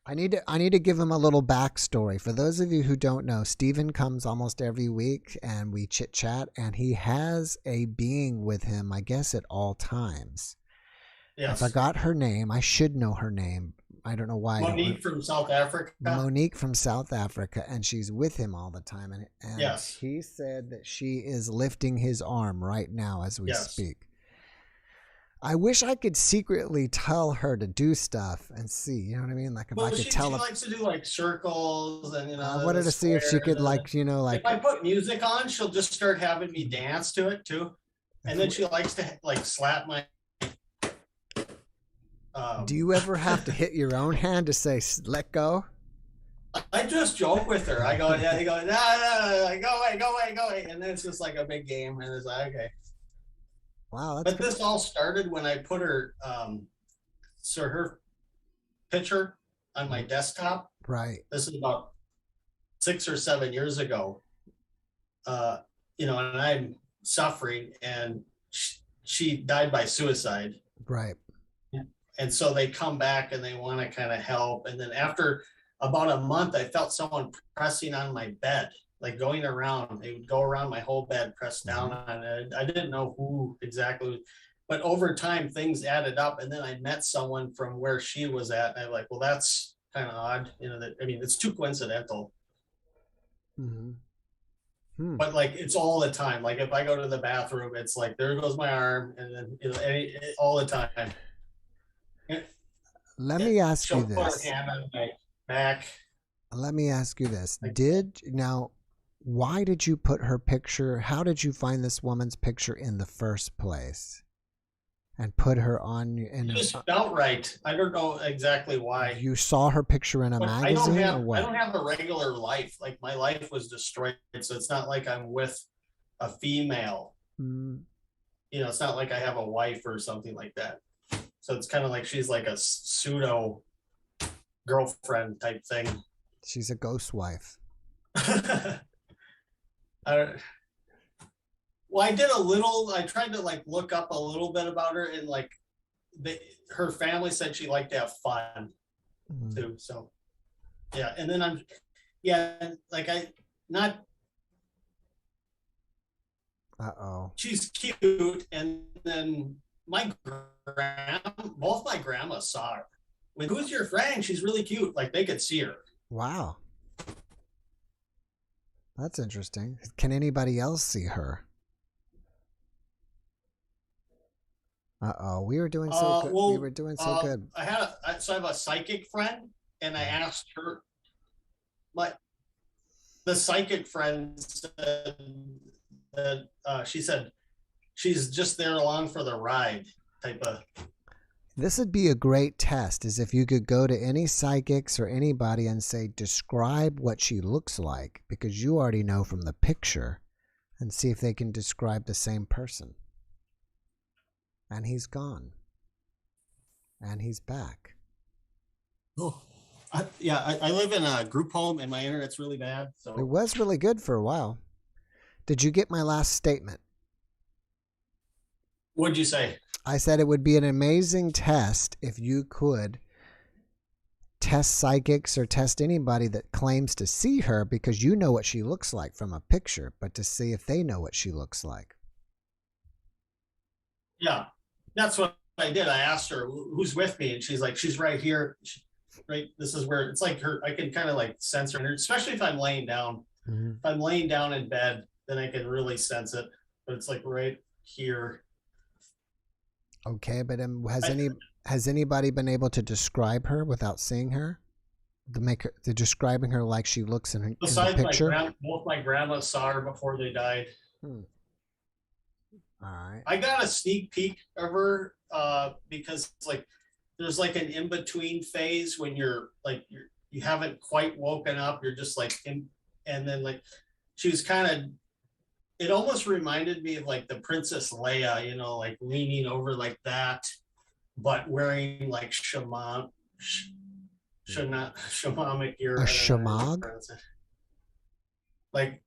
Speaker 1: I need to give him a little backstory. For those of you who don't know, Steven comes almost every week and we chit chat, and he has a being with him, I guess, at all times.
Speaker 6: Yes.
Speaker 1: I forgot her name. I should know her name. I don't know why.
Speaker 6: Monique from South Africa.
Speaker 1: Monique from South Africa, and she's with him all the time. And
Speaker 6: yes.
Speaker 1: He said that she is lifting his arm right now as we speak. I wish I could secretly tell her to do stuff and see. You know what I mean? Like if I could tell her.
Speaker 6: She likes to do like circles and
Speaker 1: I wanted to see if she could like
Speaker 6: if I put music on, she'll just start having me dance to it too, and then she likes to like slap my.
Speaker 1: Do you ever have to hit your own hand to say let go?
Speaker 6: I just joke with her. I go, yeah. He goes, no, go away, and then it's just like a big game, and it's like okay.
Speaker 1: Wow,
Speaker 6: but this all started when I put her, her picture on my desktop.
Speaker 1: Right.
Speaker 6: This is about 6 or 7 years ago. And I'm suffering, and she died by suicide.
Speaker 1: Right.
Speaker 6: And so they come back and they want to kind of help. And then after about a month, I felt someone pressing on my bed, like going around. They would go around my whole bed, press down on it. I didn't know who exactly, but over time things added up. And then I met someone from where she was at. And I'm like, well, that's kind of odd. It's too coincidental.
Speaker 1: Mm-hmm.
Speaker 6: But like, it's all the time. Like if I go to the bathroom, it's like, there goes my arm. And then all the time.
Speaker 1: Let me ask you this.
Speaker 6: Put her hand on my back.
Speaker 1: Let me ask you this. Why did you put her picture? How did you find this woman's picture in the first place? And put her on?
Speaker 6: It just felt right. I don't know exactly why.
Speaker 1: You saw her picture in a magazine or what?
Speaker 6: I don't have a regular life. Like my life was destroyed. So it's not like I'm with a female. It's not like I have a wife or something like that. So it's kind of like she's like a pseudo girlfriend type thing.
Speaker 1: She's a ghost wife.
Speaker 6: I tried to like look up a little bit about her, and like her family said she liked to have fun too. So yeah. And then she's cute. And then both my grandmas saw her. Who's your friend? She's really cute. Like they could see her.
Speaker 1: Wow. That's interesting. Can anybody else see her? We were doing so good. We were doing so good.
Speaker 6: I have a psychic friend, and I asked her, the psychic friend said that she said she's just there along for the ride type of.
Speaker 1: This would be a great test, is if you could go to any psychics or anybody and say, describe what she looks like, because you already know from the picture, and see if they can describe the same person. And he's gone. And he's back.
Speaker 6: Oh, I live in a group home and my internet's really bad. So
Speaker 1: it was really good for a while. Did you get my last statement?
Speaker 6: What'd you say?
Speaker 1: I said it would be an amazing test if you could test psychics or test anybody that claims to see her, because you know what she looks like from a picture, but to see if they know what she looks like.
Speaker 6: Yeah, that's what I did. I asked her, who's with me? And she's like, she's right here. Right. This is where it's like her. I can kind of like sense her, especially if I'm laying down.
Speaker 1: Mm-hmm.
Speaker 6: If I'm laying down in bed, then I can really sense it. But it's like right here.
Speaker 1: Okay, but has anybody been able to describe her without seeing her? They're describing her like she looks in
Speaker 6: Besides
Speaker 1: the picture.
Speaker 6: both my grandmas saw her before they died.
Speaker 1: All right.
Speaker 6: I got a sneak peek of her because like there's like an in between phase when you haven't quite woken up. You're just like and then like she was kind of. It almost reminded me of like the Princess Leia, you know, like leaning over like that, but wearing like shamanic gear.
Speaker 1: A shamag?
Speaker 6: Like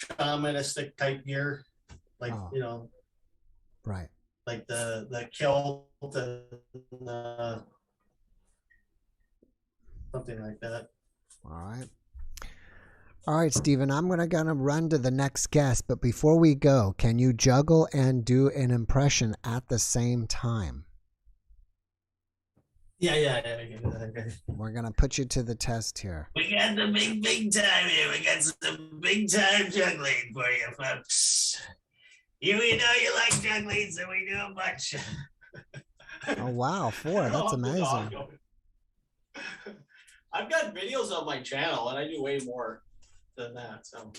Speaker 6: shamanistic type gear. Like, you know,
Speaker 1: right.
Speaker 6: Like the kilt and something like that.
Speaker 1: All right, Stephen, I'm gonna run to the next guest, but before we go, can you juggle and do an impression at the same time?
Speaker 6: Yeah.
Speaker 1: We're gonna put you to the test here.
Speaker 6: We got the big time here. We got some big time juggling for you, folks. We know you like juggling, so we do a bunch.
Speaker 1: Oh wow, 4. That's amazing.
Speaker 6: I've got videos on my channel, and I do way more than that. So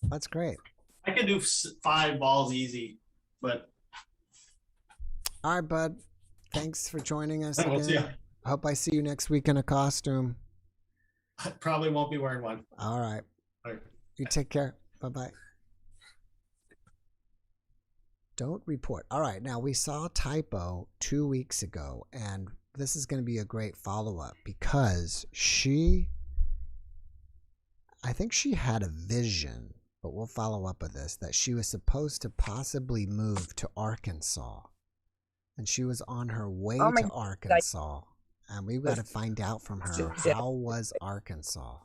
Speaker 1: that's great.
Speaker 6: I can do 5 balls easy, but
Speaker 1: all right, bud. Thanks for joining us again. I hope I see you next week in a costume.
Speaker 6: I probably won't be wearing one.
Speaker 1: All right.
Speaker 6: All right.
Speaker 1: You take care. Bye-bye. Don't report. All right. Now, we saw Typo 2 weeks ago, and this is going to be a great follow-up because I think she had a vision, but we'll follow up with this, that she was supposed to possibly move to Arkansas. And she was on her way to Arkansas. And we've got to find out from her, how was Arkansas?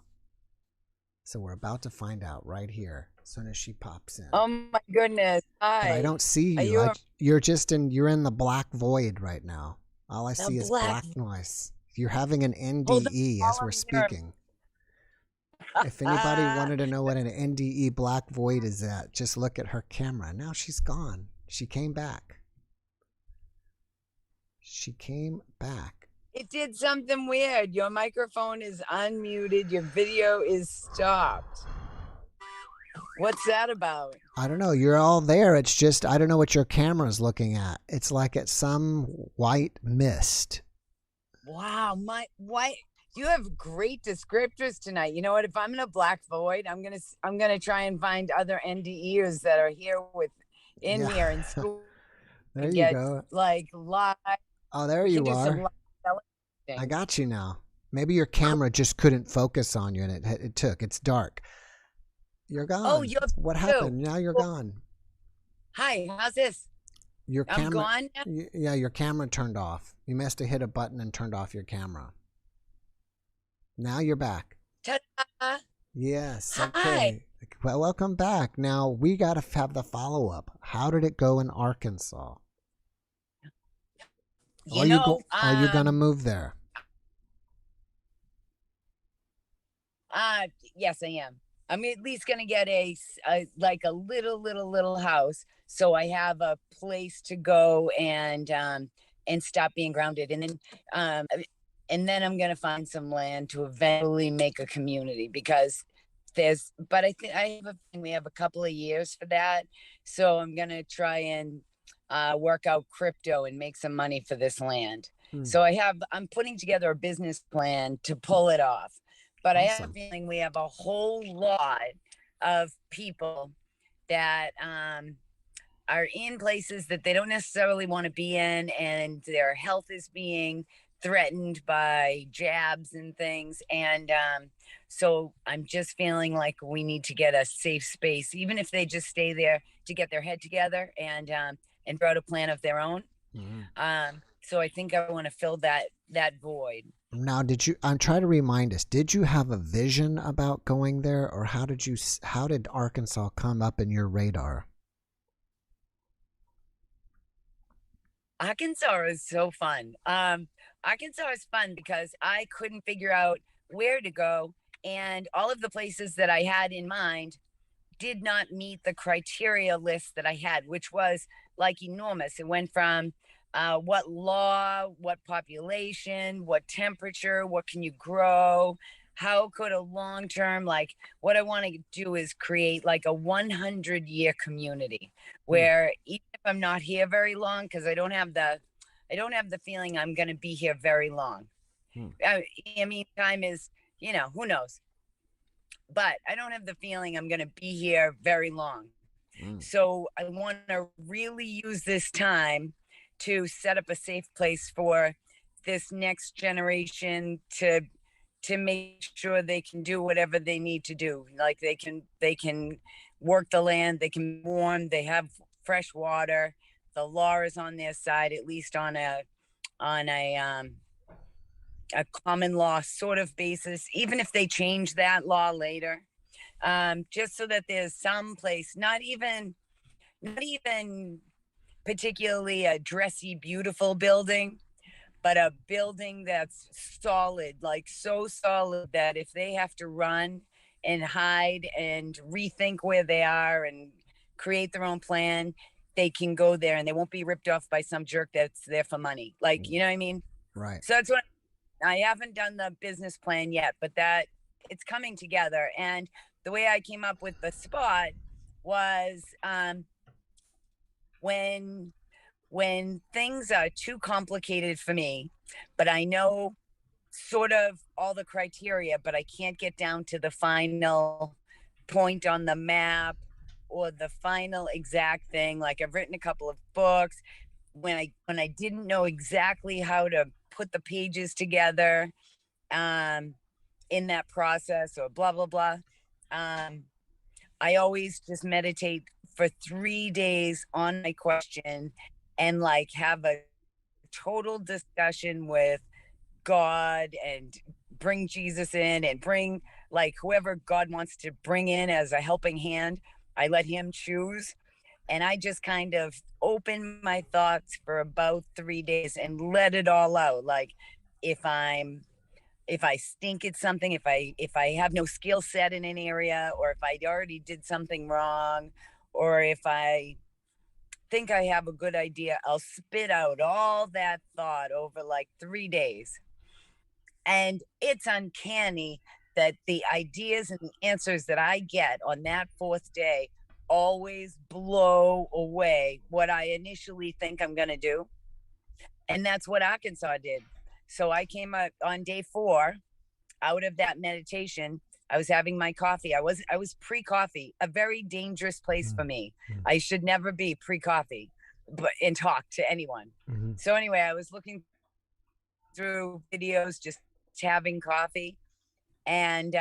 Speaker 1: So we're about to find out right here as soon as she pops in.
Speaker 7: Oh my goodness. Hi.
Speaker 1: But I don't see you. You're in the black void right now. All I see is black noise. You're having an NDE as we're speaking. If anybody wanted to know what an NDE black void is at, just look at her camera. Now she's gone. She came back. She came back.
Speaker 7: It did something weird. Your microphone is unmuted. Your video is stopped. What's that about?
Speaker 1: I don't know. You're all there. It's just, I don't know what your camera's looking at. It's like it's some white mist.
Speaker 7: Wow. You have great descriptors tonight. You know what? If I'm in a black void, I'm gonna try and find other NDEs that are here here in school.
Speaker 1: There you go.
Speaker 7: Like live.
Speaker 1: Oh, there you are. I got you now. Maybe your camera just couldn't focus on you, and it's dark. You're gone.
Speaker 7: Oh,
Speaker 1: what happened? Now you're gone.
Speaker 7: Hi, how's this?
Speaker 1: Your camera.
Speaker 7: I'm gone now?
Speaker 1: Yeah, your camera turned off. You must have hit a button and turned off your camera. Now you're back.
Speaker 7: Ta-da.
Speaker 1: Yes.
Speaker 7: Hi.
Speaker 1: Okay. Well, welcome back. Now we got to have the follow-up. How did it go in Arkansas? Are you going to move there?
Speaker 7: Yes, I am. I'm at least going to get a little house, so I have a place to go and stop being grounded. And then I'm going to find some land to eventually make a community, because I think we have a couple of years for that. So I'm going to try and work out crypto and make some money for this land. So I'm putting together a business plan to pull it off. But awesome. I have a feeling we have a whole lot of people that are in places that they don't necessarily want to be in, and their health is being threatened by jabs and things. And so I'm just feeling like we need to get a safe space, even if they just stay there to get their head together and draw out a plan of their own. So I think I want to fill that void.
Speaker 1: Now, I'm trying to remind us, did you have a vision about going there, or how did Arkansas come up in your radar?
Speaker 7: Arkansas is so fun. Arkansas is fun because I couldn't figure out where to go, and all of the places that I had in mind did not meet the criteria list that I had, which was like enormous. It went from what law, what population, what temperature, what can you grow, how could a long-term, like what I want to do is create like a 100-year community where even if I'm not here very long, because I don't have the feeling I'm going to be here very long. I mean, time is, who knows, but I don't have the feeling I'm going to be here very long. So I want to really use this time to set up a safe place for this next generation to make sure they can do whatever they need to do. Like they can work the land, they can warm, they have fresh water. The law is on their side, at least on a common law sort of basis, even if they change that law later. Just so that there's some place, not even particularly a dressy, beautiful building, but a building that's solid, like so solid that if they have to run and hide and rethink where they are and create their own plan, they can go there and they won't be ripped off by some jerk that's there for money. Like, you know what I mean?
Speaker 1: Right.
Speaker 7: So that's what I haven't done the business plan yet, but that it's coming together. And the way I came up with the spot was when things are too complicated for me, but I know sort of all the criteria, but I can't get down to the final point on the map or the final exact thing. Like I've written a couple of books when I didn't know exactly how to put the pages together in that process or blah, blah, blah. I always just meditate for 3 days on my question and like have a total discussion with God and bring Jesus in and bring like whoever God wants to bring in as a helping hand. I let him choose. And I just kind of open my thoughts for about 3 days and let it all out. Like if I stink at something, if I have no skill set in an area, or if I already did something wrong, or if I think I have a good idea, I'll spit out all that thought over like 3 days. And it's uncanny that the ideas and the answers that I get on that 4th day always blow away what I initially think I'm going to do. And that's what Arkansas did. So I came up on day 4 out of that meditation. I was having my coffee. I was pre-coffee, a very dangerous place for me. I should never be pre-coffee and talk to anyone. So anyway, I was looking through videos, just having coffee, and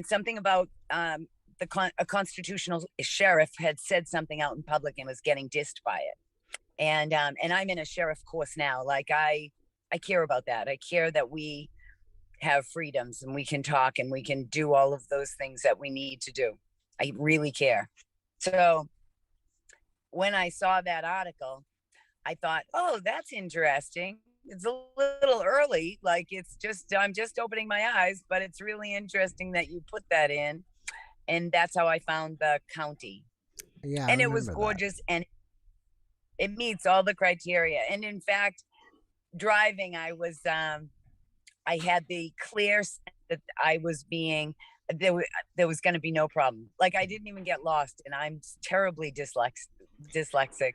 Speaker 7: something about a constitutional sheriff had said something out in public and was getting dissed by it. And I'm in a sheriff course now. Like I care about that. I care that we have freedoms and we can talk and we can do all of those things that we need to do. I really care. So when I saw that article, I thought, oh, that's interesting. It's a little early. Like I'm just opening my eyes, but it's really interesting that you put that in. And that's how I found the county.
Speaker 1: Yeah.
Speaker 7: And it was gorgeous and it meets all the criteria. And in fact, driving, I had the clear sense that there was going to be no problem. Like I didn't even get lost, and I'm terribly dyslexic.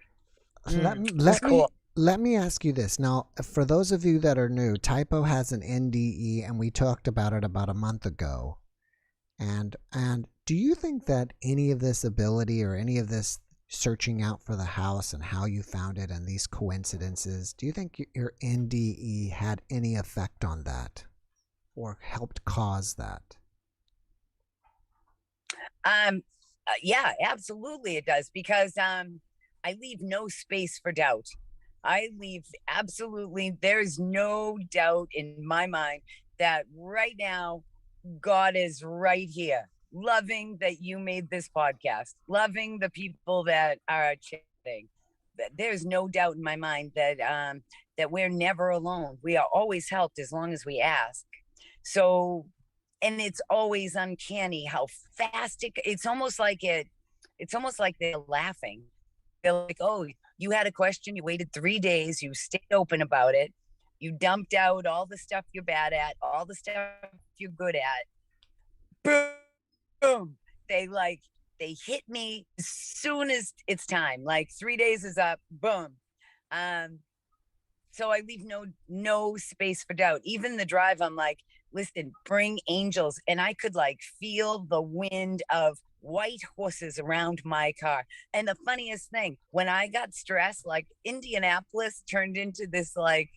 Speaker 1: Let me ask you this. Now, for those of you that are new, Typo has an NDE, and we talked about it about a month ago. And do you think that any of this ability or any of this searching out for the house and how you found it and these coincidences, do you think your NDE had any effect on that or helped cause that?
Speaker 7: Yeah, absolutely it does, because I leave no space for doubt. There's no doubt in my mind that right now God is right here, loving that you made this podcast, loving the people that are chatting. There's no doubt in my mind that that we're never alone. We are always helped as long as we ask. So, and it's always uncanny how fast it's almost like they're laughing. they're like, oh, you had a question, you waited 3 days, you stayed open about it, you dumped out all the stuff you're bad at, all the stuff you're good at. Boom, boom. They hit me as soon as it's time. Like 3 days is up, boom. So I leave no space for doubt. Even the drive, I'm like, listen, bring angels. And I could like feel the wind of white horses around my car. And the funniest thing, when I got stressed, like Indianapolis turned into this like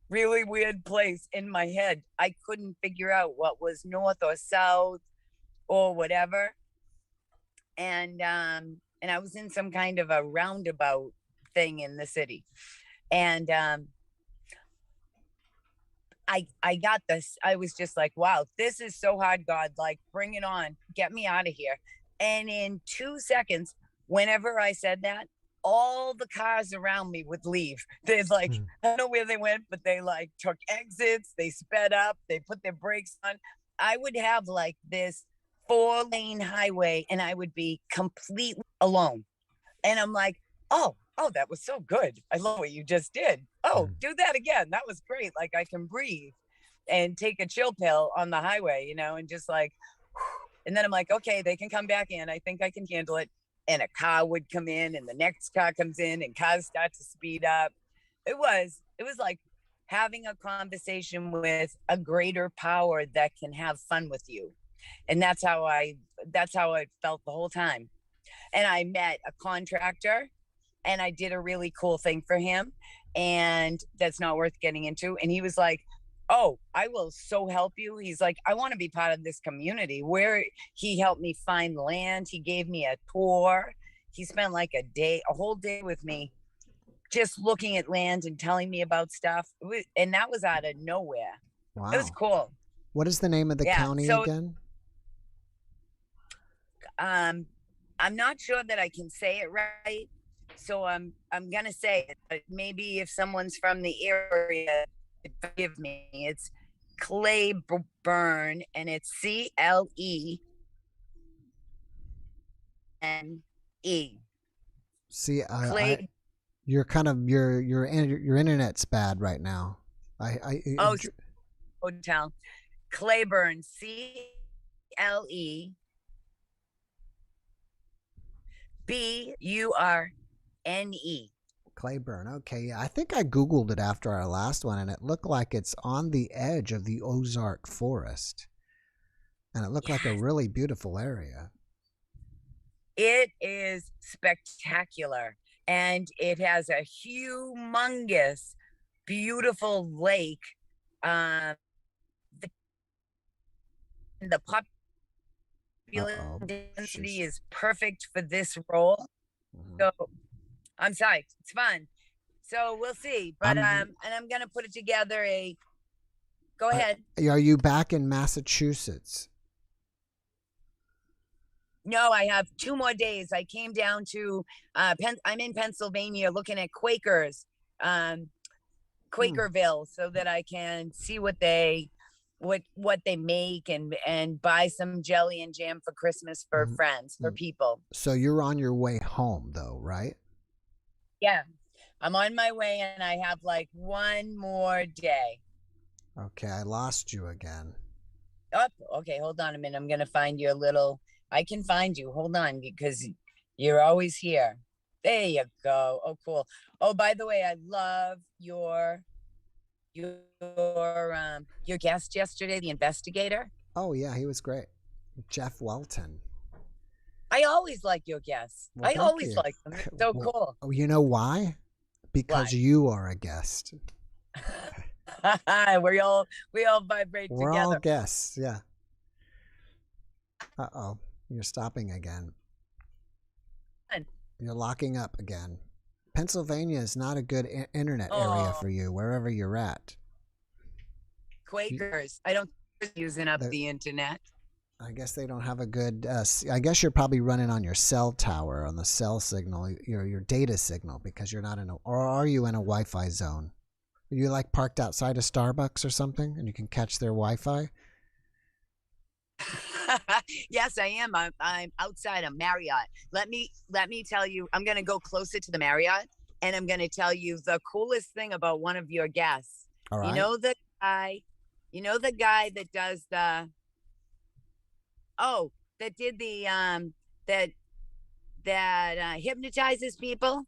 Speaker 7: really weird place in my head. I couldn't figure out what was north or south or whatever. And I was in some kind of a roundabout thing in the city. And I got this. I was just like, wow, this is so hard, God. Like, bring it on. Get me out of here. And in 2 seconds, whenever I said that, all the cars around me would leave. There's like, I don't know where they went, but they like took exits. They sped up. They put their brakes on. I would have like this 4-lane highway and I would be completely alone. And I'm like, oh, that was so good. I love what you just did. Oh, do that again. That was great. Like I can breathe and take a chill pill on the highway, you know, and just like, and then I'm like, okay, they can come back in. I think I can handle it. And a car would come in and the next car comes in and cars start to speed up. It was like having a conversation with a greater power that can have fun with you. And that's how I felt the whole time. And I met a contractor and I did a really cool thing for him. And that's not worth getting into. And he was like, oh, I will so help you. He's like, I want to be part of this community. Where he helped me find land. He gave me a tour. He spent like a whole day with me, just looking at land and telling me about stuff. And that was out of nowhere.
Speaker 1: Wow.
Speaker 7: It was cool.
Speaker 1: What is the name of the county again?
Speaker 7: I'm not sure that I can say it right. So I'm going to say it, but maybe if someone's from the area, forgive me. It's Clayburn, and it's CLENE.
Speaker 1: See, you're kind of your internet's bad right now.
Speaker 7: Hotel Clayburn, CLEBURNE.
Speaker 1: Clayburn. Okay, yeah. I think I Googled it after our last one, and it looked like it's on the edge of the Ozark Forest. And it looked like a really beautiful area.
Speaker 7: It is spectacular. And it has a humongous, beautiful lake. The population density is perfect for this role. So I'm psyched. It's fun. So we'll see. But and I'm gonna put it together go ahead.
Speaker 1: Are you back in Massachusetts?
Speaker 7: No, I have 2 more days. I came down to I'm in Pennsylvania looking at Quakers, Quakerville, so that I can see what they make and buy some jelly and jam for Christmas for friends, for people.
Speaker 1: So you're on your way home though, right?
Speaker 7: Yeah, I'm on my way and I have like 1 more day.
Speaker 1: Okay, I lost you again.
Speaker 7: Oh, okay, hold on a minute. I'm going to find your I can find you. Hold on, because you're always here. There you go. Oh, cool. Oh, by the way, I love your guest yesterday, the investigator.
Speaker 1: Oh, yeah, he was great. Jeff Welton.
Speaker 7: I always like your guests.
Speaker 1: Well,
Speaker 7: I always like them. It's so cool.
Speaker 1: Oh, you know why? Because you are a guest.
Speaker 7: we all vibrate
Speaker 1: We're
Speaker 7: together.
Speaker 1: We're all guests, yeah. Uh-oh, you're stopping again. You're locking up again. Pennsylvania is not a good internet area for you, wherever you're at.
Speaker 7: Quakers. I don't using up the internet.
Speaker 1: I guess they don't have a good, I guess you're probably running on your cell tower, on the cell signal, your data signal, because you're not or are you in a Wi-Fi zone? Are you like parked outside a Starbucks or something and you can catch their Wi-Fi?
Speaker 7: Yes, I am. I'm outside a Marriott. Let me tell you, I'm going to go closer to the Marriott, and I'm going to tell you the coolest thing about one of your guests.
Speaker 1: All right.
Speaker 7: You know the guy that does the that did the that hypnotizes people?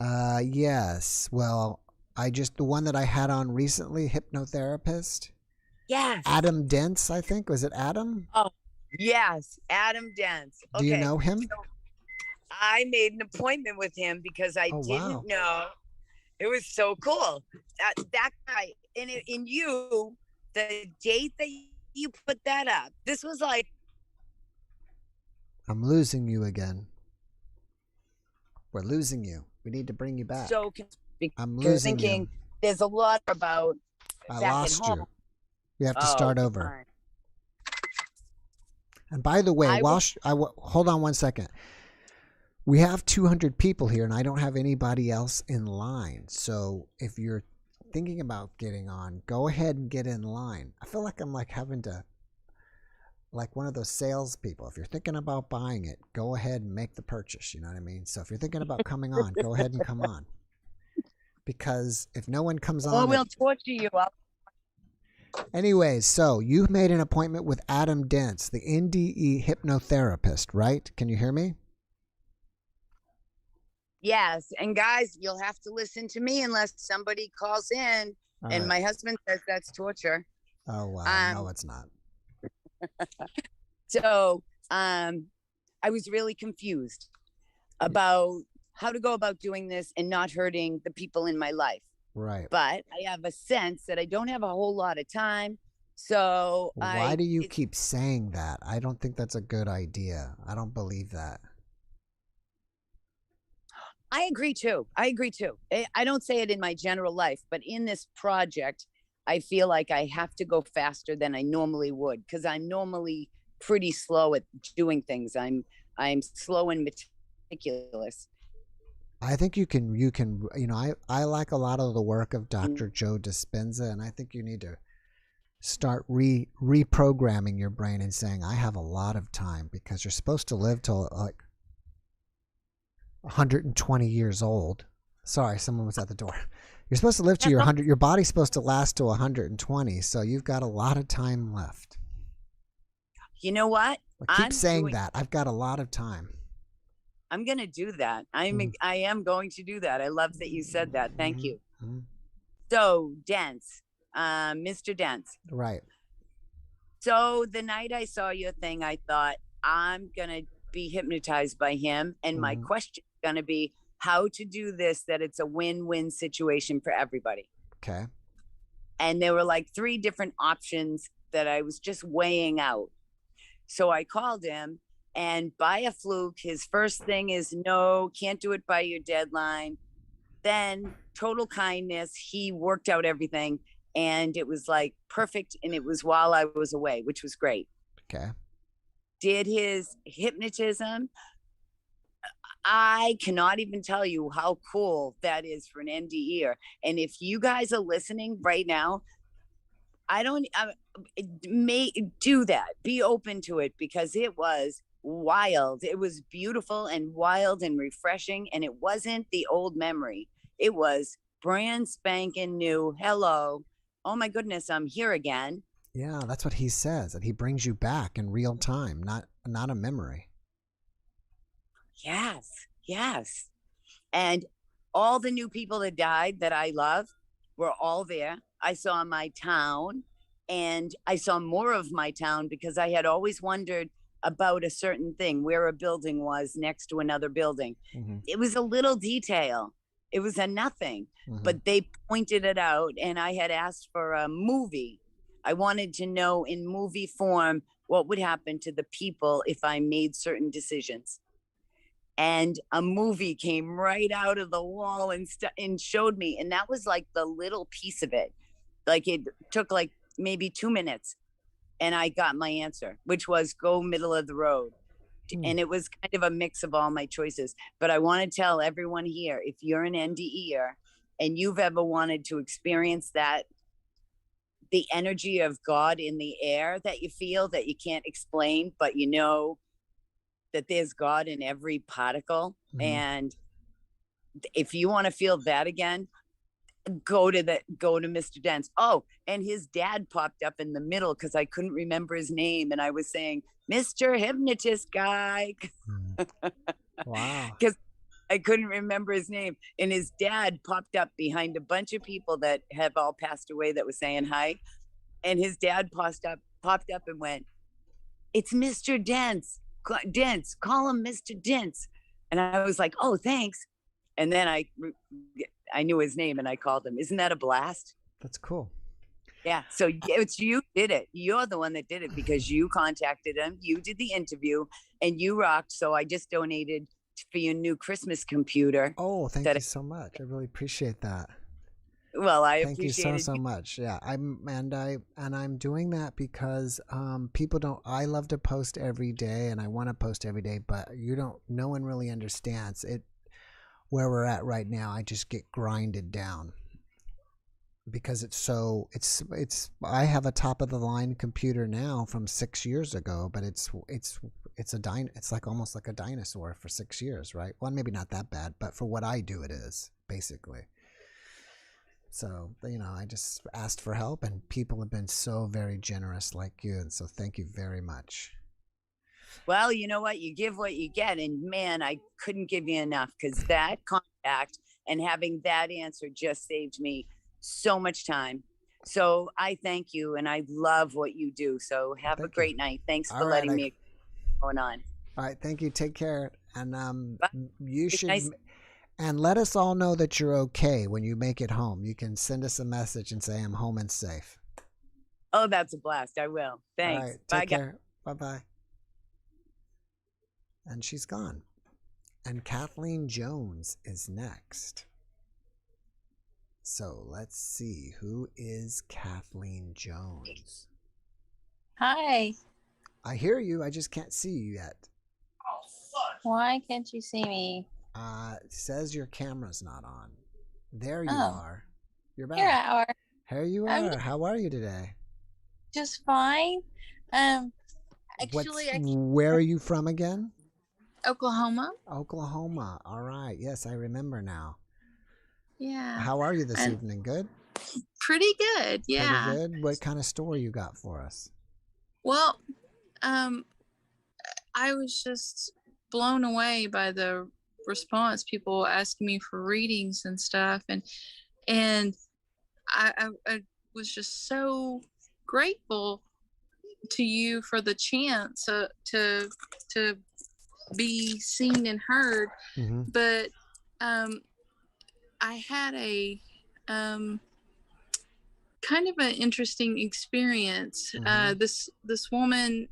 Speaker 1: Yes. Well, the one that I had on recently, hypnotherapist.
Speaker 7: Yes.
Speaker 1: Adam Dents, I think. Was it Adam?
Speaker 7: Oh, yes, Adam Dents.
Speaker 1: Do you know him?
Speaker 7: So I made an appointment with him because I didn't know. It was so cool. That guy, in you, the date that you put that up, this was like.
Speaker 1: I'm losing you again. We're losing you. We need to bring you back.
Speaker 7: So
Speaker 1: I'm losing you.
Speaker 7: There's a lot about.
Speaker 1: I lost you. We have to start over.
Speaker 7: Fine.
Speaker 1: And by the way, hold on one second. We have 200 people here, and I don't have anybody else in line. So if you're thinking about getting on, go ahead and get in line. I feel like I'm like having to, like one of those salespeople. If you're thinking about buying it, go ahead and make the purchase. You know what I mean? So if you're thinking about coming on, go ahead and come on. Because if no one comes on,
Speaker 7: we'll torture you up.
Speaker 1: Anyways, so you made an appointment with Adam Dents, the NDE hypnotherapist, right? Can you hear me?
Speaker 7: Yes. And guys, you'll have to listen to me unless somebody calls in. All and right. My husband says that's torture.
Speaker 1: Oh, wow. No, it's not.
Speaker 7: So I was really confused about how to go about doing this and not hurting the people in my life.
Speaker 1: Right.
Speaker 7: But I have a sense that I don't have a whole lot of time. So
Speaker 1: why do you keep saying that? I don't think that's a good idea. I don't believe that.
Speaker 7: I agree too. I don't say it in my general life, but in this project, I feel like I have to go faster than I normally would because I'm normally pretty slow at doing things. I'm slow and meticulous.
Speaker 1: I think you can, I like a lot of the work of Dr. Joe Dispenza, and I think you need to start reprogramming your brain and saying, I have a lot of time, because you're supposed to live till like 120 years old. Sorry, someone was at the door. You're supposed to live to your 100. Your body's supposed to last to 120, so you've got a lot of time left.
Speaker 7: You know what?
Speaker 1: I keep saying that. I've got a lot of time.
Speaker 7: I'm going to do that. I am going to do that. I love that you said that. Thank you. So, Dents, Mr. Dents.
Speaker 1: Right.
Speaker 7: So the night I saw your thing, I thought, I'm going to be hypnotized by him. And my question is going to be how to do this, that it's a win-win situation for everybody.
Speaker 1: Okay.
Speaker 7: And there were like 3 different options that I was just weighing out. So I called him. And by a fluke, his first thing is, no, can't do it by your deadline. Then total kindness, he worked out everything. And it was like perfect. And it was while I was away, which was great.
Speaker 1: Okay.
Speaker 7: Did his hypnotism. I cannot even tell you how cool that is for an NDE. And if you guys are listening right now, may do that. Be open to it, because it was wild. It was beautiful and wild and refreshing. And it wasn't the old memory. It was brand spanking new. Hello. Oh my goodness, I'm here again.
Speaker 1: Yeah, that's what he says, that he brings you back in real time, not a memory.
Speaker 7: Yes. And all the new people that died that I love were all there. I saw my town, and I saw more of my town because I had always wondered about a certain thing, where a building was next to another building. It was a little detail. It was a nothing, but they pointed it out, and I had asked for a movie. I wanted to know in movie form what would happen to the people if I made certain decisions. And a movie came right out of the wall and showed me. And that was like the little piece of it. Like it took like maybe 2 minutes. And I got my answer, which was go middle of the road. And it was kind of a mix of all my choices. But I want to tell everyone here, if you're an NDEer and you've ever wanted to experience that, the energy of God in the air that you feel that you can't explain, but you know that there's God in every particle. And if you want to feel that again, go to Mr. Dent's. Oh, and his dad popped up in the middle because I couldn't remember his name, and I was saying, Mr. Hypnotist guy.
Speaker 1: Wow.
Speaker 7: Because I couldn't remember his name, and his dad popped up behind a bunch of people that have all passed away that was saying hi, and his dad popped up and went, "It's Mr. Dent's. Call him Mr. Dent's." And I was like, "Oh, thanks." And then I knew his name and I called him. Isn't that a blast?
Speaker 1: That's cool.
Speaker 7: Yeah. So it's you did it. You're the one that did it because you contacted him. You did the interview and you rocked. So I just donated for your new Christmas computer.
Speaker 1: Oh, thank you so much. I really appreciate that.
Speaker 7: Well,
Speaker 1: thank you so much. Yeah, I'm doing that because people don't. I love to post every day, and I want to post every day, but no one really understands it. Where we're at right now, I just get grinded down because I have a top of the line computer now from 6 years ago, but it's like almost like a dinosaur for 6 years, right? Well, maybe not that bad, but for what I do, it is basically. So, I just asked for help, and people have been so very generous like you, and so thank you very much.
Speaker 7: Well, you know what? You give what you get, and man, I couldn't give you enough because that contact and having that answer just saved me so much time. So I thank you, and I love what you do. So have a great night. Thanks for letting me going on.
Speaker 1: All right, thank you. Take care, and
Speaker 7: Bye.
Speaker 1: You should. Nice. And let us all know that you're okay when you make it home. You can send us a message and say, I'm home and safe.
Speaker 7: Oh, that's a blast. I will. Thanks.
Speaker 1: All right, take care. Bye-bye. And she's gone. And Kathleen Jones is next. So let's see. Who is Kathleen Jones?
Speaker 8: Hi.
Speaker 1: I hear you. I just can't see you yet.
Speaker 8: Oh, fuck. Why can't you see me?
Speaker 1: It says your camera's not on. There you are. You're back.
Speaker 8: Here I are.
Speaker 1: Here you are. How are you today?
Speaker 8: Just fine. Actually,
Speaker 1: where are you from again?
Speaker 8: Oklahoma.
Speaker 1: Oklahoma. All right. Yes, I remember now.
Speaker 8: Yeah.
Speaker 1: How are you this evening? Good?
Speaker 8: Pretty good. Yeah.
Speaker 1: Pretty good. What kind of story you got for us?
Speaker 8: Well, I was just blown away by the response, people asking me for readings and stuff, and I was just so grateful to you for the chance to be seen and heard.
Speaker 1: Mm-hmm.
Speaker 8: But I had a kind of an interesting experience.
Speaker 1: Mm-hmm.
Speaker 8: This woman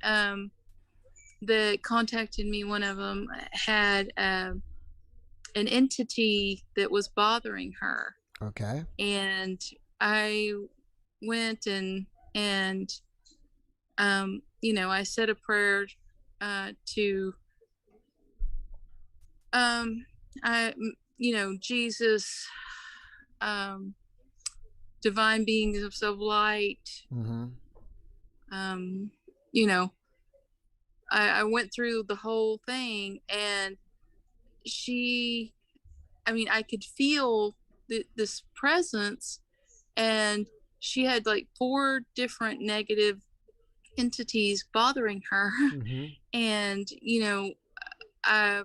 Speaker 8: that contacted me, one of them had an entity that was bothering her.
Speaker 1: Okay.
Speaker 8: And I went and I said a prayer to Jesus, divine beings of light.
Speaker 1: Mm-hmm.
Speaker 8: I went through the whole thing, and I could feel this presence, and she had like 4 different negative entities bothering her.
Speaker 1: Mm-hmm.
Speaker 8: And I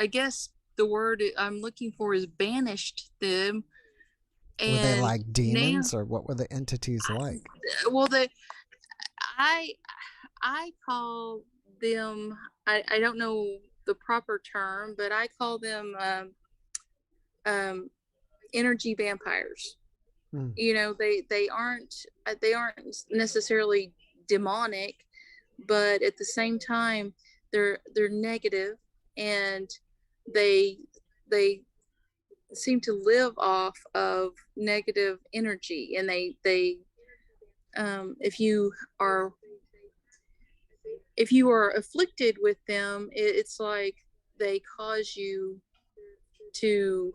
Speaker 8: guess the word I'm looking for is banished them. And
Speaker 1: were they like demons, or what were the entities like?
Speaker 8: Well, I call them, I don't know the proper term, but I call them energy vampires. They aren't necessarily demonic, but at the same time they're negative, and they seem to live off of negative energy, and they if you are afflicted with them, it's like they cause you to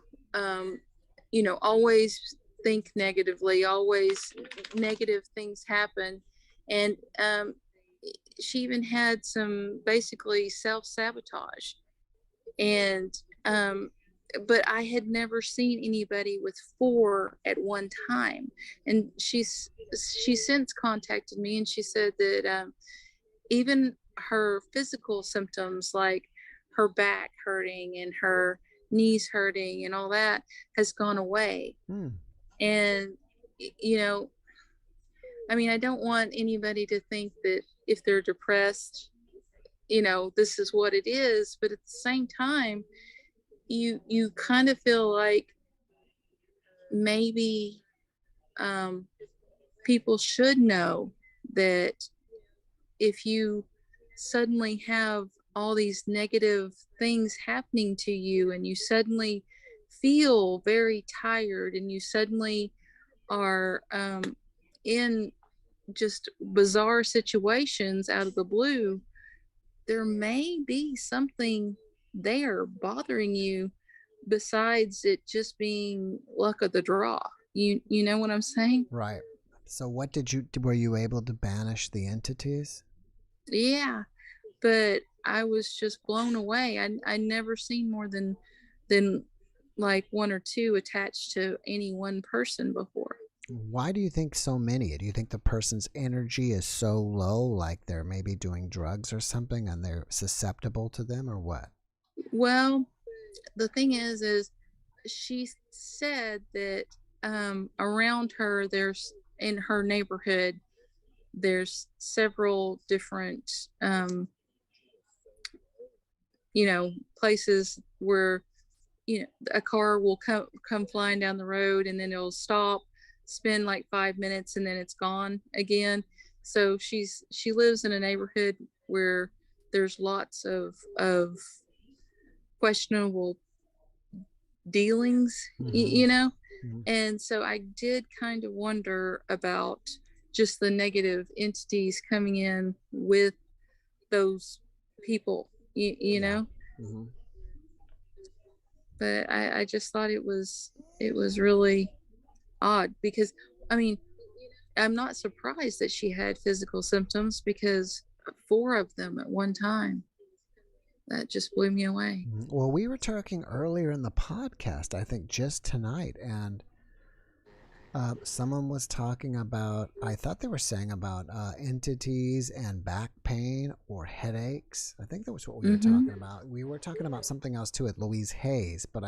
Speaker 8: always think negatively. Always negative things happen. And she even had some basically self-sabotage. And but I had never seen anybody with 4 at one time. And she since contacted me, and she said that even her physical symptoms, like her back hurting and her knees hurting and all that, has gone away. And you know, I mean, I don't want anybody to think that if they're depressed, you know, this is what it is. But at the same time, you kind of feel like maybe people should know that if you suddenly have all these negative things happening to you, and you suddenly feel very tired, and you suddenly are in just bizarre situations out of the blue, there may be something there bothering you besides it just being luck of the draw. You know what I'm saying?
Speaker 1: Right. So what were you able to banish the entities?
Speaker 8: Yeah, but I was just blown away. I never seen more than like 1 or 2 attached to any one person before.
Speaker 1: Why do you think so many? Do you think the person's energy is so low, like they're maybe doing drugs or something and they're susceptible to them, or what?
Speaker 8: Well, the thing is she said that around her, there's, in her neighborhood, there's several different you know, places where, you know, a car will come flying down the road, and then it'll stop, spend like 5 minutes, and then it's gone again. So she lives in a neighborhood where there's lots of questionable dealings, you know. And so I did kind of wonder about just the negative entities coming in with those people, you know. But I just thought it was really odd, because I mean, I'm not surprised that she had physical symptoms, because 4 of them at one time, that just blew me away.
Speaker 1: Well, we were talking earlier in the podcast, I think just tonight, and someone was talking about, I thought they were saying about entities and back pain or headaches. I think that was what we were talking about. We were talking about something else too at Louise Hayes, but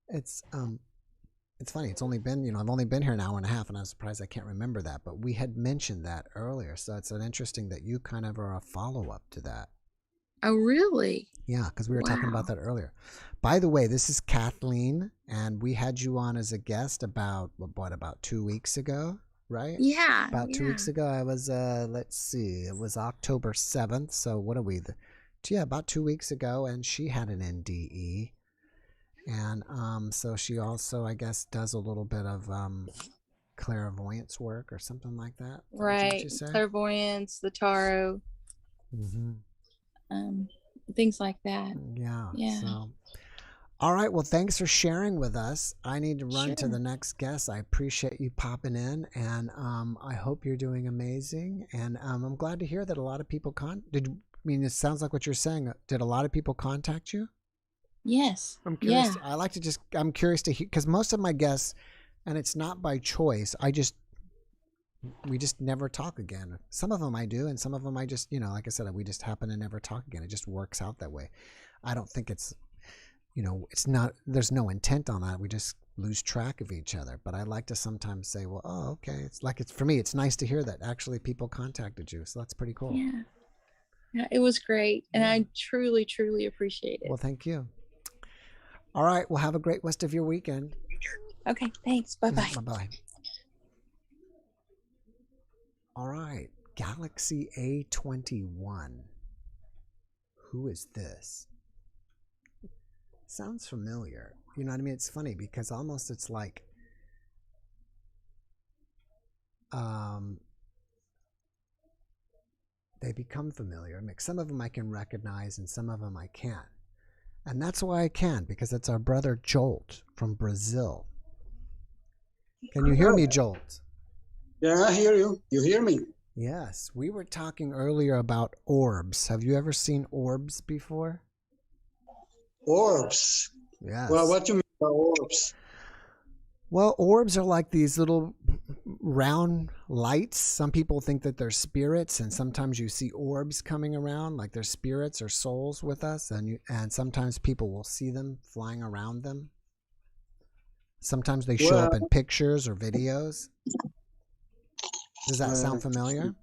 Speaker 1: it's funny. It's only been, I've only been here an hour and a half, and I was surprised I can't remember that, but we had mentioned that earlier. So it's an interesting that you kind of are a follow-up to that.
Speaker 8: Oh, really?
Speaker 1: Yeah, because we were talking about that earlier. By the way, this is Kathleen, and we had you on as a guest about 2 weeks ago, right?
Speaker 8: Yeah.
Speaker 1: About 2 weeks ago. I was, let's see, it was October 7th. So what are we? About 2 weeks ago, and she had an NDE. And so she also, I guess, does a little bit of clairvoyance work or something like that.
Speaker 8: Right. Clairvoyance, the tarot. Things like that.
Speaker 1: Yeah. So, all right. Well, thanks for sharing with us. I need to run to the next guest. I appreciate you popping in, and I hope you're doing amazing. And I'm glad to hear that a lot of people it sounds like what you're saying. Did a lot of people contact you?
Speaker 8: Yes.
Speaker 1: I'm curious. Yeah. I'm curious to hear, because most of my guests, and it's not by choice, we just never talk again. Some of them I do, and some of them I just, like I said, we just happen to never talk again. It just works out that way. I don't think it's, it's not, there's no intent on that. We just lose track of each other. But I like to sometimes say, well, oh, okay. It's like, for me, it's nice to hear that actually people contacted you. So that's pretty cool.
Speaker 8: Yeah. Yeah, it was great. And I truly, truly appreciate it.
Speaker 1: Well, thank you. All right. Well, have a great rest of your weekend.
Speaker 8: Okay. Thanks. Bye-bye.
Speaker 1: Bye-bye. All right, Galaxy A21. Who is this? Sounds familiar. You know what I mean? It's funny because almost it's like they become familiar. Some of them I can recognize and some of them I can't. And that's why I can, because it's our brother Jolt from Brazil. Can you hear me, Jolt?
Speaker 9: Yeah, I hear you. You hear me?
Speaker 1: Yes. We were talking earlier about orbs. Have you ever seen orbs before?
Speaker 9: Orbs.
Speaker 1: Yes.
Speaker 9: Well, what do you mean by orbs?
Speaker 1: Well, orbs are like these little round lights. Some people think that they're spirits, and sometimes you see orbs coming around like they're spirits or souls with us, and sometimes people will see them flying around them. Sometimes they show up in pictures or videos. Does that sound familiar?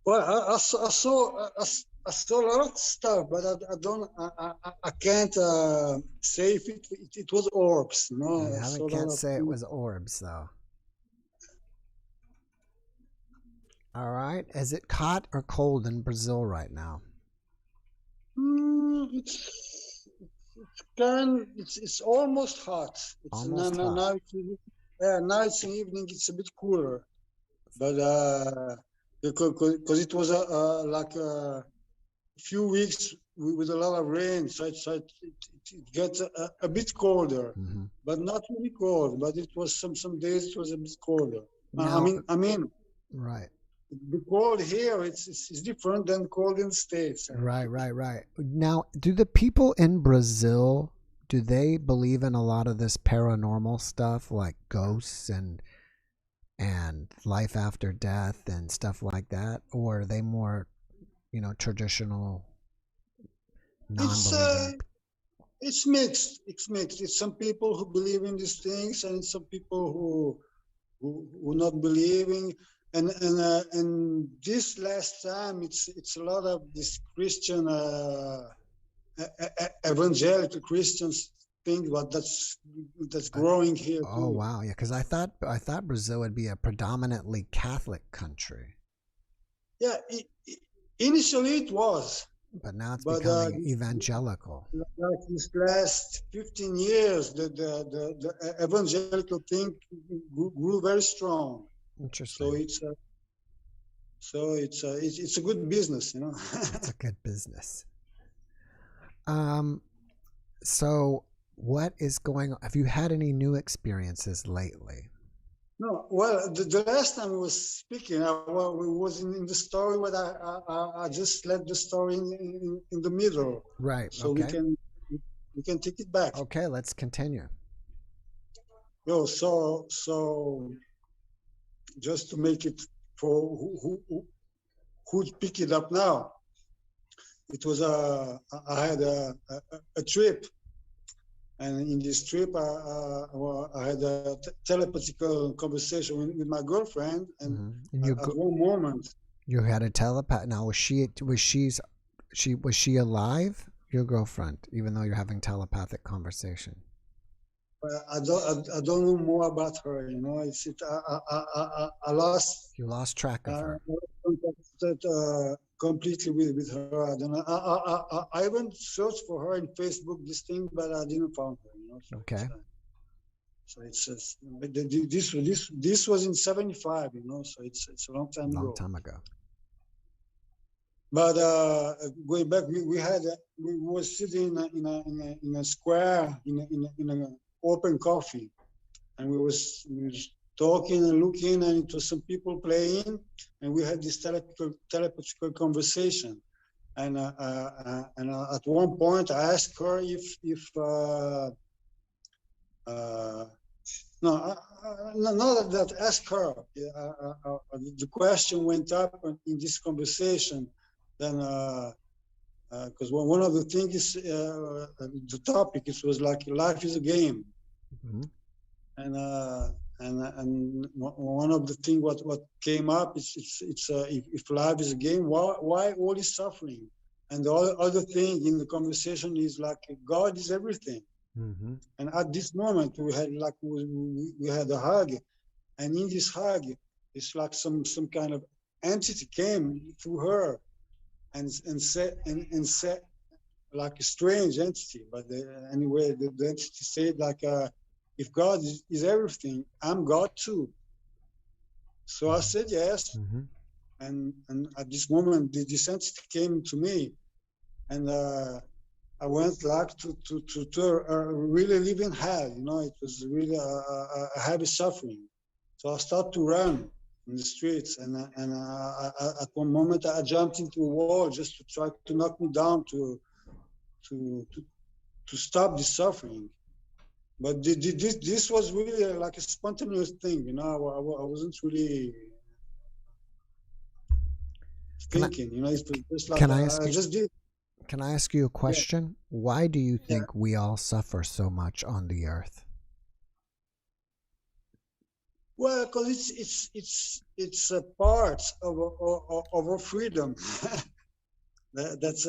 Speaker 9: Well, I saw a lot of stuff, but I can't say if it was orbs. No,
Speaker 1: You can't say it was orbs, though. All right. Is it hot or cold in Brazil right now?
Speaker 9: It's almost hot. It's
Speaker 1: almost hot.
Speaker 9: Now it's in evening. It's a bit cooler, but because it was like a few weeks with a lot of rain, so it gets a bit colder, but not really cold. But it was some days it was a bit colder.
Speaker 1: Now,
Speaker 9: I mean,
Speaker 1: right.
Speaker 9: The cold here it's different than cold in the States.
Speaker 1: Right. Now, do the people in Brazil, do they believe in a lot of this paranormal stuff like ghosts and life after death and stuff like that, or are they more, traditional, non-believing?
Speaker 9: It's mixed. It's some people who believe in these things, and some people who not believing. And this last time, it's a lot of this Christian evangelical Christians thing, but that's growing here too.
Speaker 1: Oh wow, yeah, because I thought Brazil would be a predominantly Catholic country.
Speaker 9: Yeah, initially it was.
Speaker 1: But now it's becoming evangelical.
Speaker 9: Like these last 15 years, the evangelical thing grew very strong.
Speaker 1: Interesting.
Speaker 9: So it's a good business,
Speaker 1: It's a good business. So what is going on? Have you had any new experiences lately?
Speaker 9: No. Well, the last time we was speaking, we was in the story, but I just let the story in the middle.
Speaker 1: Right.
Speaker 9: So
Speaker 1: okay.
Speaker 9: we can take it back.
Speaker 1: Okay, let's continue.
Speaker 9: So just to make it for who'd pick it up now. It was I had a trip, and in this trip I had a telepathical conversation with my girlfriend, and at one moment
Speaker 1: you had a telepath. Now was she alive? Your girlfriend, even though you're having telepathic conversation.
Speaker 9: I don't know more about her. I lost.
Speaker 1: You lost track of her.
Speaker 9: Completely with her. I don't know. I even searched for her in Facebook, this thing, but I didn't find her. So
Speaker 1: okay.
Speaker 9: So this was in '75. So it's a long time ago.
Speaker 1: Long time ago.
Speaker 9: But going back, we were sitting in a square in an open coffee, and we was talking and looking, and it was some people playing, and we had this telepathical conversation. And at one point, I asked her not that asked her. The question went up in this conversation. Then, because one of the things is the topic. It was like life is a game, and one of the things what came up is if life is a game, why all this suffering? And the other thing in the conversation is like God is everything. And at this moment we had a hug, and in this hug it's like some kind of entity came through her and said like a strange entity, but anyway the entity said like if God is everything, I'm God too. So I said yes. And at this moment, this entity came to me, and I went like to a really living hell. It was really a heavy suffering. So I started to run in the streets, and at one moment I jumped into a wall just to try to knock me down to stop the suffering. But this was really like a spontaneous thing. I wasn't really thinking. It was just like I just did.
Speaker 1: Can I ask you a question? Yeah. Why do you think we all suffer so much on the earth?
Speaker 9: Well, because it's a part of our freedom. That's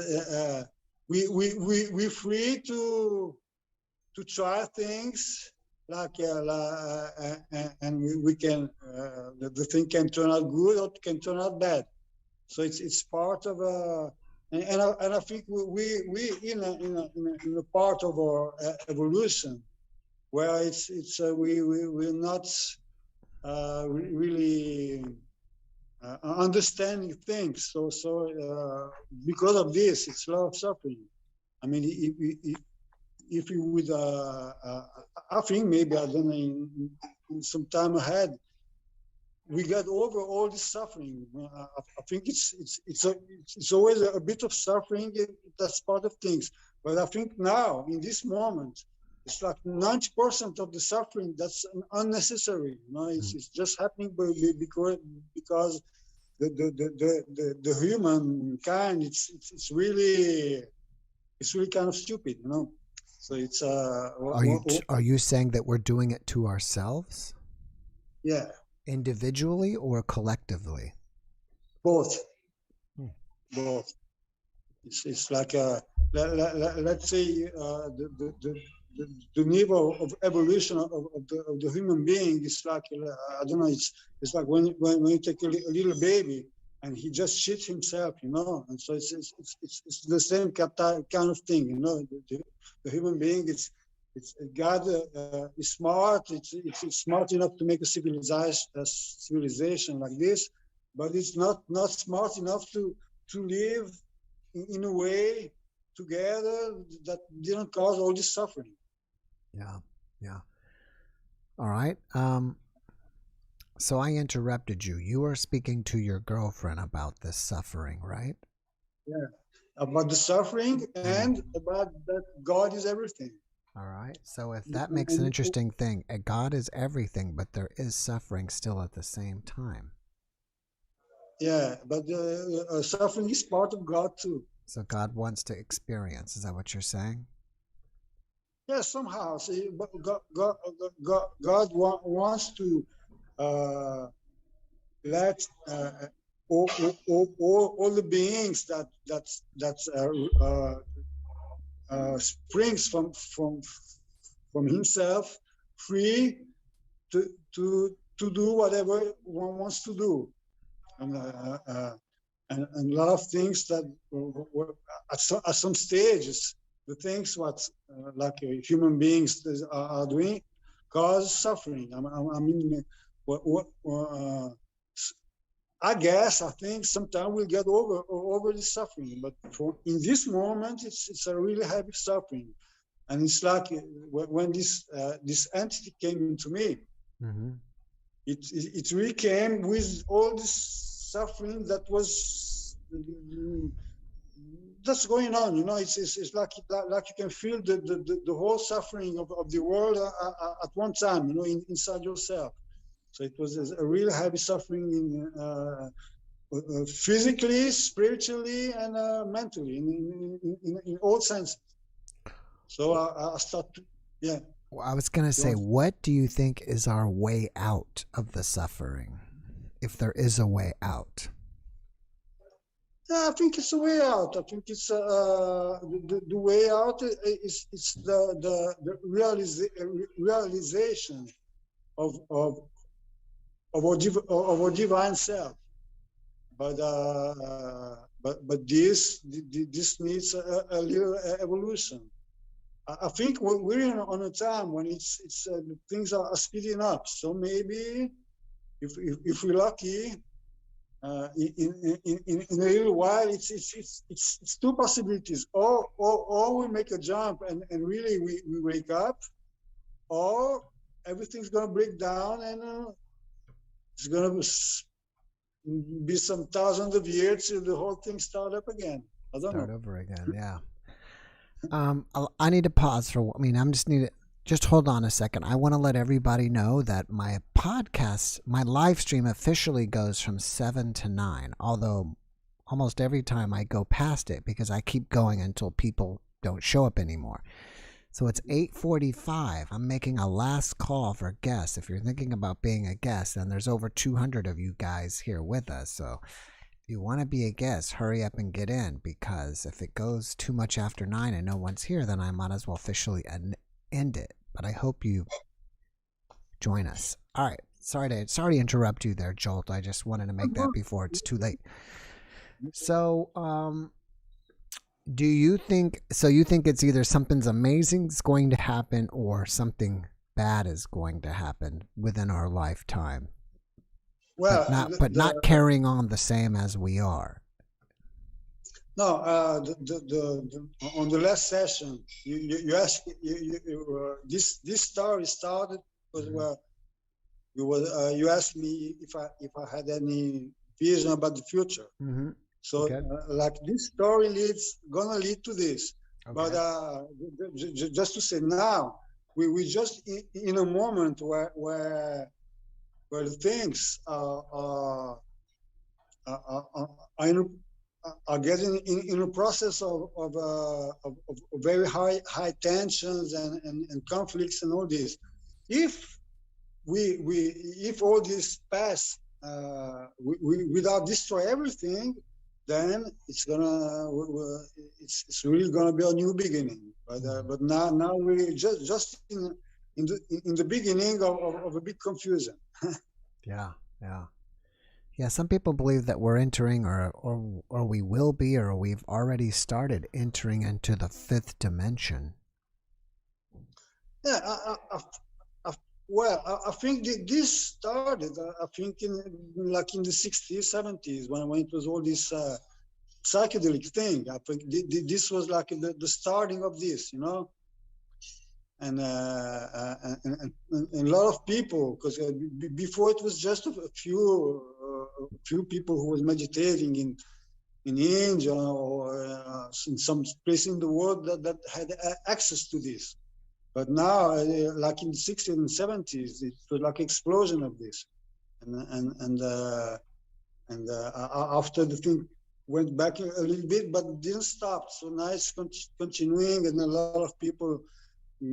Speaker 9: we're free to try things and we can the thing can turn out good or can turn out bad. So it's part of and I think we in a part of our evolution where we're not really understanding things. So because of this, it's a lot of suffering. I mean, if you would, I think maybe I don't know in some time ahead, we got over all this suffering. I think it's always a bit of suffering. That's part of things. But I think now in this moment, it's like 90% of the suffering that's unnecessary. It's just happening because the humankind it's really kind of stupid. So it's
Speaker 1: Are you saying that we're doing it to ourselves?
Speaker 9: Yeah.
Speaker 1: Individually or collectively?
Speaker 9: Both. Both. It's like let's say the level of evolution of the human being is like I don't know. It's like when you take a little baby and he just shits himself, and so it's the same kind of thing, The human being God is smart. It's smart enough to make a civilization like this, but it's not smart enough to live in a way together that didn't cause all this suffering.
Speaker 1: Yeah. All right. So I interrupted you. You were speaking to your girlfriend about this suffering, right?
Speaker 9: Yeah, about the suffering and about that God is everything.
Speaker 1: All right. So if that makes an interesting thing, God is everything, but there is suffering still at the same time.
Speaker 9: Yeah, but suffering is part of God too.
Speaker 1: So God wants to experience. Is that what you're saying?
Speaker 9: Yeah, somehow. See, but God wants to let all the beings that springs from Himself free to do whatever one wants to do, and a lot of things that at some stages, the things what like human beings are doing cause suffering. I mean, I think sometime we'll get over the suffering, but in this moment, it's a really heavy suffering, and it's like when this entity came into me, it really came with all this suffering that's going on. It's like you can feel the whole suffering of the world at one time, inside yourself. So it was a real heavy suffering physically, spiritually, and mentally, in all senses. So I started, yeah.
Speaker 1: Well, I was going to say, what do you think is our way out of the suffering, if there is a way out?
Speaker 9: Yeah, I think it's a way out. I think it's the way out is the realization of our divine self. But this needs a little evolution. I think we're on a time when it's things are speeding up. So maybe if we're lucky, in a little while, it's two possibilities. Or we make a jump and really we wake up, or everything's gonna break down and it's gonna be some thousands of years till the whole thing start up again. I don't know.
Speaker 1: Start over again, yeah. I need to pause for. I mean, just hold on a second. I want to let everybody know that my podcast, my live stream officially goes from 7 to 9, although almost every time I go past it because I keep going until people don't show up anymore. So it's 8:45. I'm making a last call for guests. If you're thinking about being a guest, and there's over 200 of you guys here with us, so if you want to be a guest, hurry up and get in, because if it goes too much after 9 and no one's here, then I might as well officially end it. But I hope you join us. All right. Sorry to interrupt you there, Jolt. I just wanted to make that before it's too late. So, do you think it's either something's amazing is going to happen or something bad is going to happen within our lifetime?
Speaker 9: Well,
Speaker 1: but not carrying on the same as we are.
Speaker 9: No, on the last session, you asked this story started because you asked me if I had any vision about the future.
Speaker 1: Mm-hmm.
Speaker 9: So
Speaker 1: okay.
Speaker 9: Like this story gonna lead to this. Okay. But just to say now, we just in a moment where things are getting in a process of very high tensions and conflicts and all this. If all this pass without destroy everything, then it's really gonna be a new beginning. But now we just in the beginning of a big confusion.
Speaker 1: Yeah. Some people believe that we're entering, or we will be, or we've already started entering into the fifth dimension.
Speaker 9: Yeah, I think this started. I think in the 60s, 70s, when it was all this psychedelic thing. I think this was like the starting of this, you know. And a lot of people, because before it was just a few people who was meditating in India or in some place in the world that had access to this. But now, like in the 60s and 70s, it was like explosion of this, and after the thing went back a little bit, but it didn't stop. So now it's continuing, and a lot of people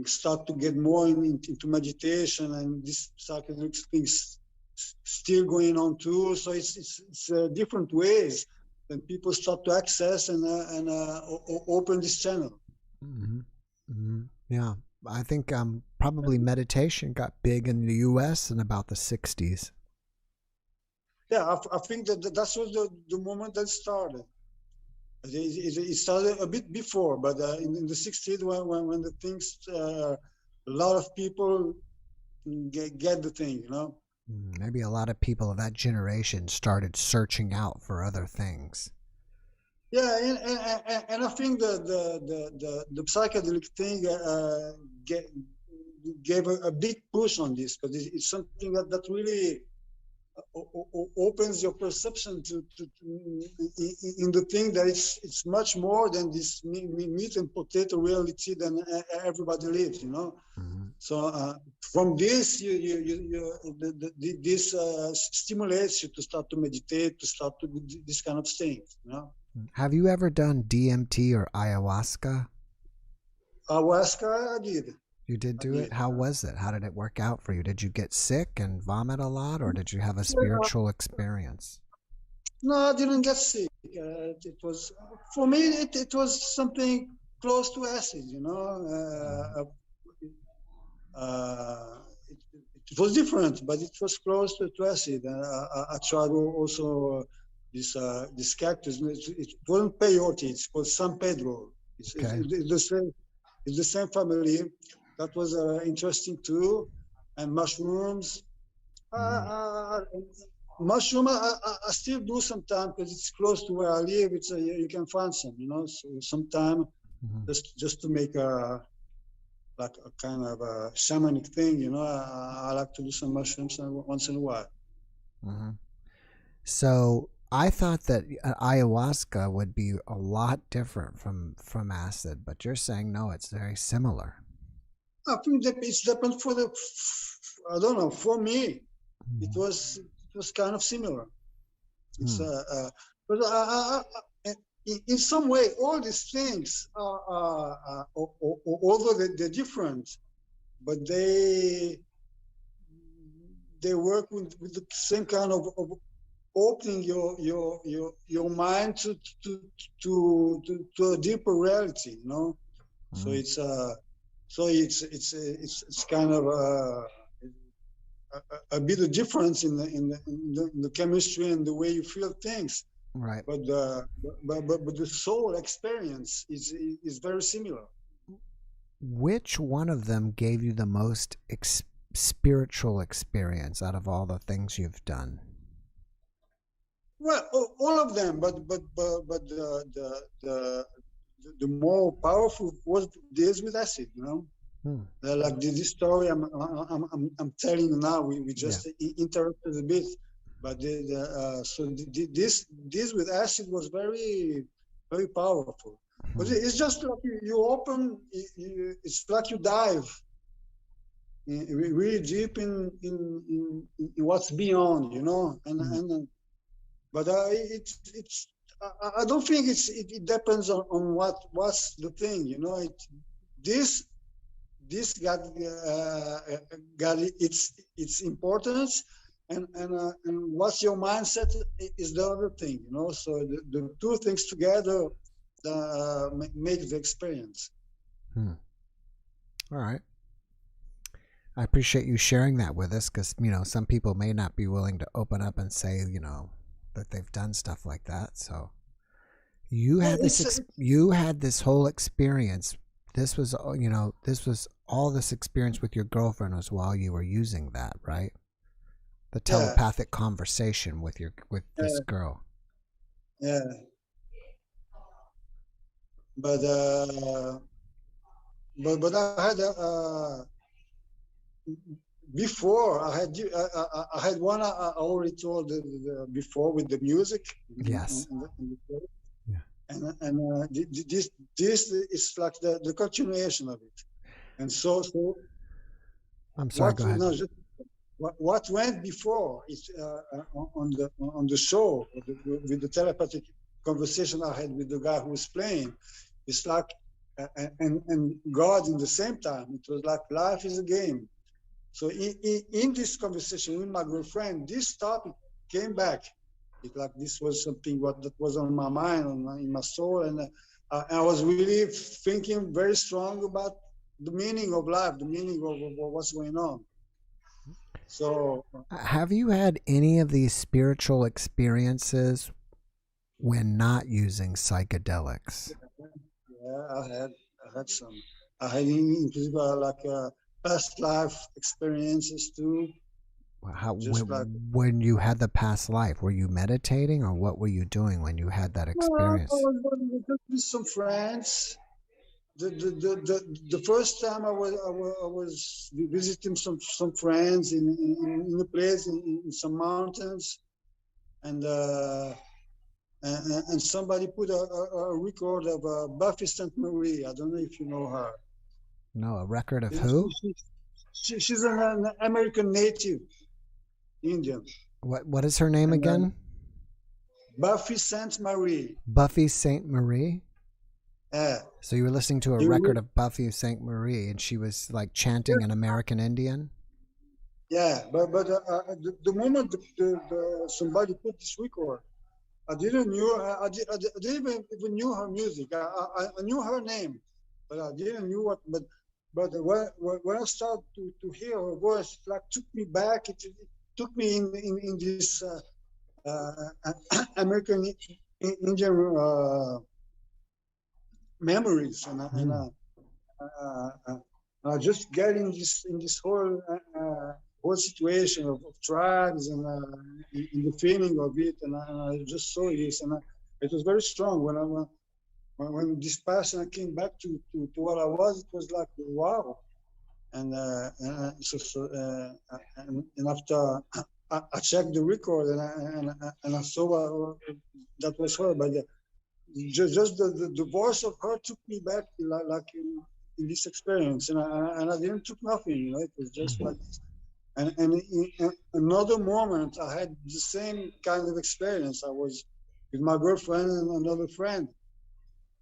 Speaker 9: start to get more into meditation, and this psychedelic things still going on too. So it's different ways that people start to access and open this channel.
Speaker 1: Mm-hmm. Mm-hmm. Yeah, I think probably meditation got big in the U.S. in about the 60s.
Speaker 9: Yeah, I think that was the moment that started. It started a bit before, but in the 60s when the things, a lot of people get the thing, you know.
Speaker 1: Maybe a lot of people of that generation started searching out for other things.
Speaker 9: Yeah, and I think the psychedelic thing gave a big push on this, because it's something that really opens your perception to in the thing that it's much more than this meat and potato reality than everybody lives, you know.
Speaker 1: Mm-hmm.
Speaker 9: So from this, this stimulates you to start to meditate, to start to do this kind of things, you know.
Speaker 1: Have you ever done DMT or ayahuasca?
Speaker 9: Ayahuasca, I did.
Speaker 1: You did do it? How was it? How did it work out for you? Did you get sick and vomit a lot, or did you have a spiritual experience?
Speaker 9: No, I didn't get sick. It was, for me, it was something close to acid, you know. It was different, but it was close to acid. I tried also this cactus. It wasn't peyote. It's called San Pedro. It's the same family. That was interesting too, and mushrooms. mushroom, I still do sometimes because it's close to where I live. It's you can find some, so sometime just to make like a kind of a shamanic thing, I like to do some mushrooms once in a while.
Speaker 1: So I thought that ayahuasca would be a lot different from acid, but you're saying no, it's very similar.
Speaker 9: I think that it's different I don't know, for me, it was kind of similar. It's but in some way, all these things are although they're different, but they work with the same kind of opening your mind to a deeper reality, So it's kind of a bit of difference in the chemistry and the way you feel things.
Speaker 1: Right.
Speaker 9: But the soul experience is very similar.
Speaker 1: Which one of them gave you the most spiritual experience out of all the things you've done?
Speaker 9: Well, all of them, but the more powerful was this with acid, Like this story I'm telling you now, we just interrupted a bit, but this with acid was very, very powerful. But it's just like you open, it's like you dive really deep in what's beyond, and but it's I don't think it depends on what's the thing, This got its importance, and what's your mindset is the other thing, So the two things together make the experience.
Speaker 1: All right. I appreciate you sharing that with us, because some people may not be willing to open up and say that they've done stuff like that. So you had you had this whole experience. This was all this experience with your girlfriend was while you were using that, right? The telepathic conversation with this girl.
Speaker 9: Yeah. But I had before I had one I already told before with the music.
Speaker 1: Yes.
Speaker 9: And this is like the continuation of it. And so
Speaker 1: I'm sorry, go ahead.
Speaker 9: What went before is on the show with the telepathic conversation I had with the guy who was playing. It's like and God in the same time. It was like life is a game. So in this conversation with my girlfriend, this topic came back. It like this was something that was on my mind, in my soul, and I was really thinking very strong about the meaning of life, the meaning of what's going on. So,
Speaker 1: have you had any of these spiritual experiences when not using psychedelics?
Speaker 9: Yeah, I had some. I had inclusive like past life experiences too.
Speaker 1: When you had the past life, were you meditating, or what were you doing when you had that experience?
Speaker 9: I was with some friends. The first time I was visiting some friends in a place in some mountains, and somebody put a record of Buffy St. Marie. I don't know if you know her.
Speaker 1: No, a record of who?
Speaker 9: She's an American native Indian.
Speaker 1: What is her name again?
Speaker 9: Buffy St. Marie.
Speaker 1: Buffy St. Marie?
Speaker 9: Yeah.
Speaker 1: So you were listening to a record of Buffy St. Marie, and she was like chanting an American Indian?
Speaker 9: Yeah, but the moment somebody put this record, I didn't even knew her music. I knew her name, but I didn't knew what. But when I started to hear her voice, it like took me back. It took me in this American Indian memories, and I just get in this whole situation of tribes and in the feeling of it, and I just saw this, and it was very strong. When this person came back to what I was, it was like wow. And after I checked the record and I saw that was her, but just the voice of her took me back like in this experience, and I didn't took nothing, you know. It was just like, and in another moment I had the same kind of experience. I was with my girlfriend and another friend,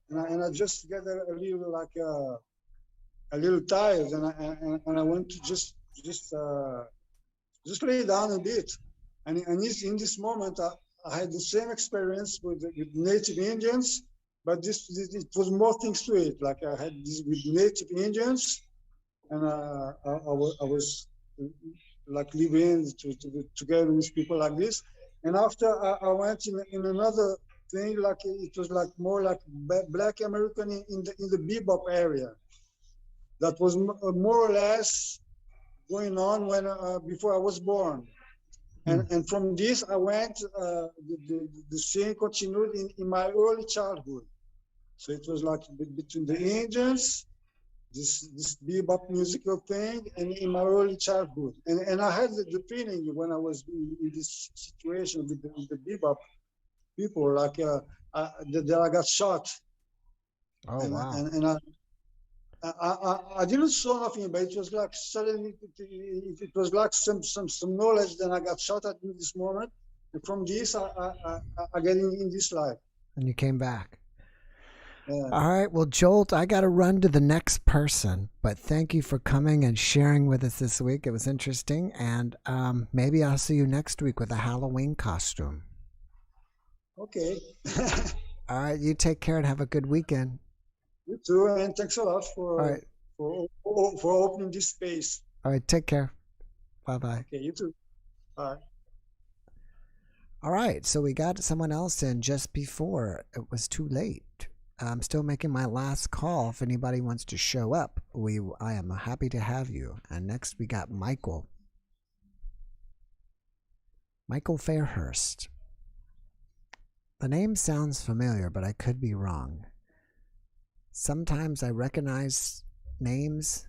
Speaker 9: and I just got a little like a little tired, and I went to just lay down a bit, and in this moment I had the same experience with native Indians, but this it was more things to it. Like I had this with native Indians, and I was like living together with people like this, and after I went in another thing, like it was like more like Black American in the bebop area. That was more or less going on when before I was born, and from this I went. The scene continued in my early childhood, so it was like between the Indians, this bebop musical thing, and in my early childhood, and I had the feeling when I was in this situation with the bebop people, like that I got shot.
Speaker 1: Oh, wow.
Speaker 9: And I didn't saw nothing, but it was like suddenly it was like some knowledge. Then I got shot at in this moment, and from this I get in this life.
Speaker 1: And you came back.
Speaker 9: Yeah.
Speaker 1: All right. Well, Jolt, I got to run to the next person, but thank you for coming and sharing with us this week. It was interesting, and maybe I'll see you next week with a Halloween costume.
Speaker 9: Okay.
Speaker 1: All right. You take care and have a good weekend.
Speaker 9: You too, and thanks a lot for opening this space.
Speaker 1: All right, take care. Bye-bye.
Speaker 9: Okay, you too. Bye.
Speaker 1: All right, so we got someone else in just before it was too late. I'm still making my last call. If anybody wants to show up, I am happy to have you. And next we got Michael. Michael Fairhurst. The name sounds familiar, but I could be wrong. Sometimes I recognize names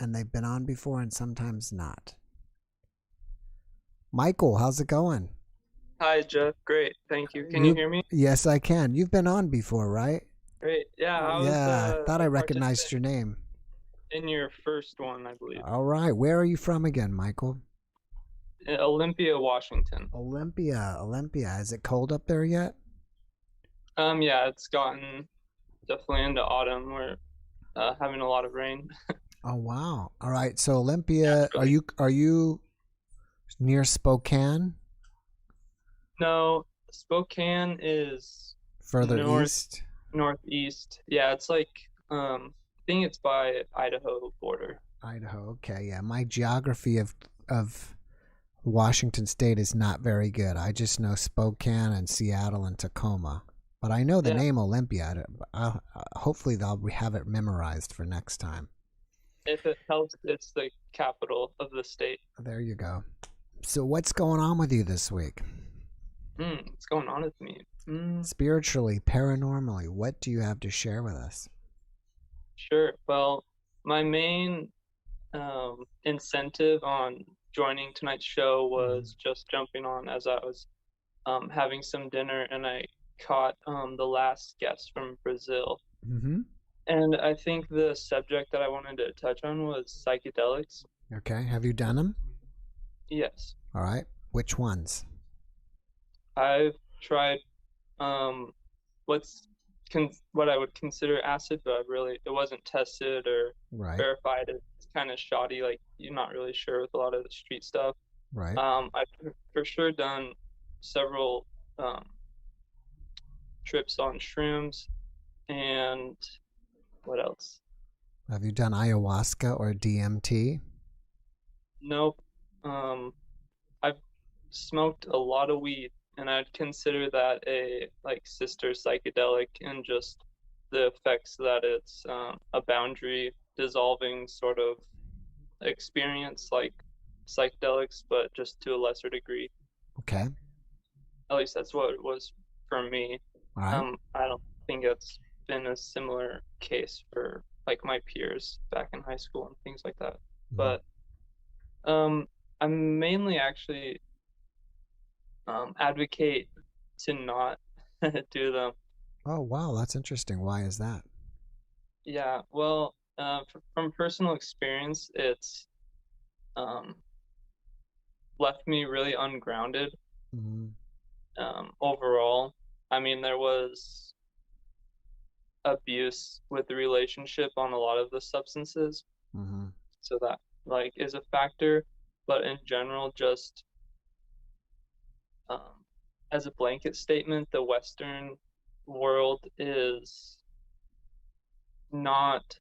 Speaker 1: and they've been on before, and sometimes not. Michael, how's it going?
Speaker 10: Hi, Jeff. Great. Thank you. Can you hear me?
Speaker 1: Yes, I can. You've been on before, right?
Speaker 10: Great. Yeah.
Speaker 1: I thought I recognized your name.
Speaker 10: In your first one, I believe.
Speaker 1: All right. Where are you from again, Michael?
Speaker 10: Olympia, Washington.
Speaker 1: Olympia. Is it cold up there yet?
Speaker 10: Yeah, it's gotten definitely into autumn. We're having a lot of rain.
Speaker 1: Oh, wow. All right. So Olympia, are you near Spokane?
Speaker 10: No, Spokane is
Speaker 1: further east.
Speaker 10: Northeast. Yeah, it's like I think it's by Idaho border.
Speaker 1: Idaho. Okay. Yeah, my geography of Washington State is not very good. I just know Spokane and Seattle and Tacoma. But I know the name Olympia. Hopefully they'll have it memorized for next time.
Speaker 10: If it helps, it's the capital of the state.
Speaker 1: There you go. So what's going on with you this week?
Speaker 10: What's going on with me?
Speaker 1: Spiritually, paranormally, what do you have to share with us?
Speaker 10: Sure. Well, my main incentive on joining tonight's show was just jumping on as I was having some dinner, and I caught the last guest from Brazil.
Speaker 1: Mm-hmm.
Speaker 10: And I think the subject that I wanted to touch on was psychedelics.
Speaker 1: Okay. Have you done them?
Speaker 10: Yes.
Speaker 1: All right. Which ones?
Speaker 10: I've tried what I would consider acid, but it wasn't tested or verified. It's kind of shoddy, like you're not really sure with a lot of the street stuff.
Speaker 1: Right.
Speaker 10: I've for sure done several trips on shrooms, and what else?
Speaker 1: Have you done ayahuasca or DMT?
Speaker 10: Nope. I've smoked a lot of weed, and I'd consider that a sister psychedelic, and just the effects that it's a boundary dissolving sort of experience like psychedelics, but just to a lesser degree.
Speaker 1: Okay.
Speaker 10: At least that's what it was for me.
Speaker 1: All right.
Speaker 10: I don't think it's been a similar case for like my peers back in high school and things like that. But I'm mainly actually advocate to not do them.
Speaker 1: Oh, wow. That's interesting. Why is that?
Speaker 10: Yeah, well, from personal experience, it's left me really ungrounded overall. I mean, there was abuse with the relationship on a lot of the substances, so that like is a factor. But in general, just as a blanket statement, the Western world is not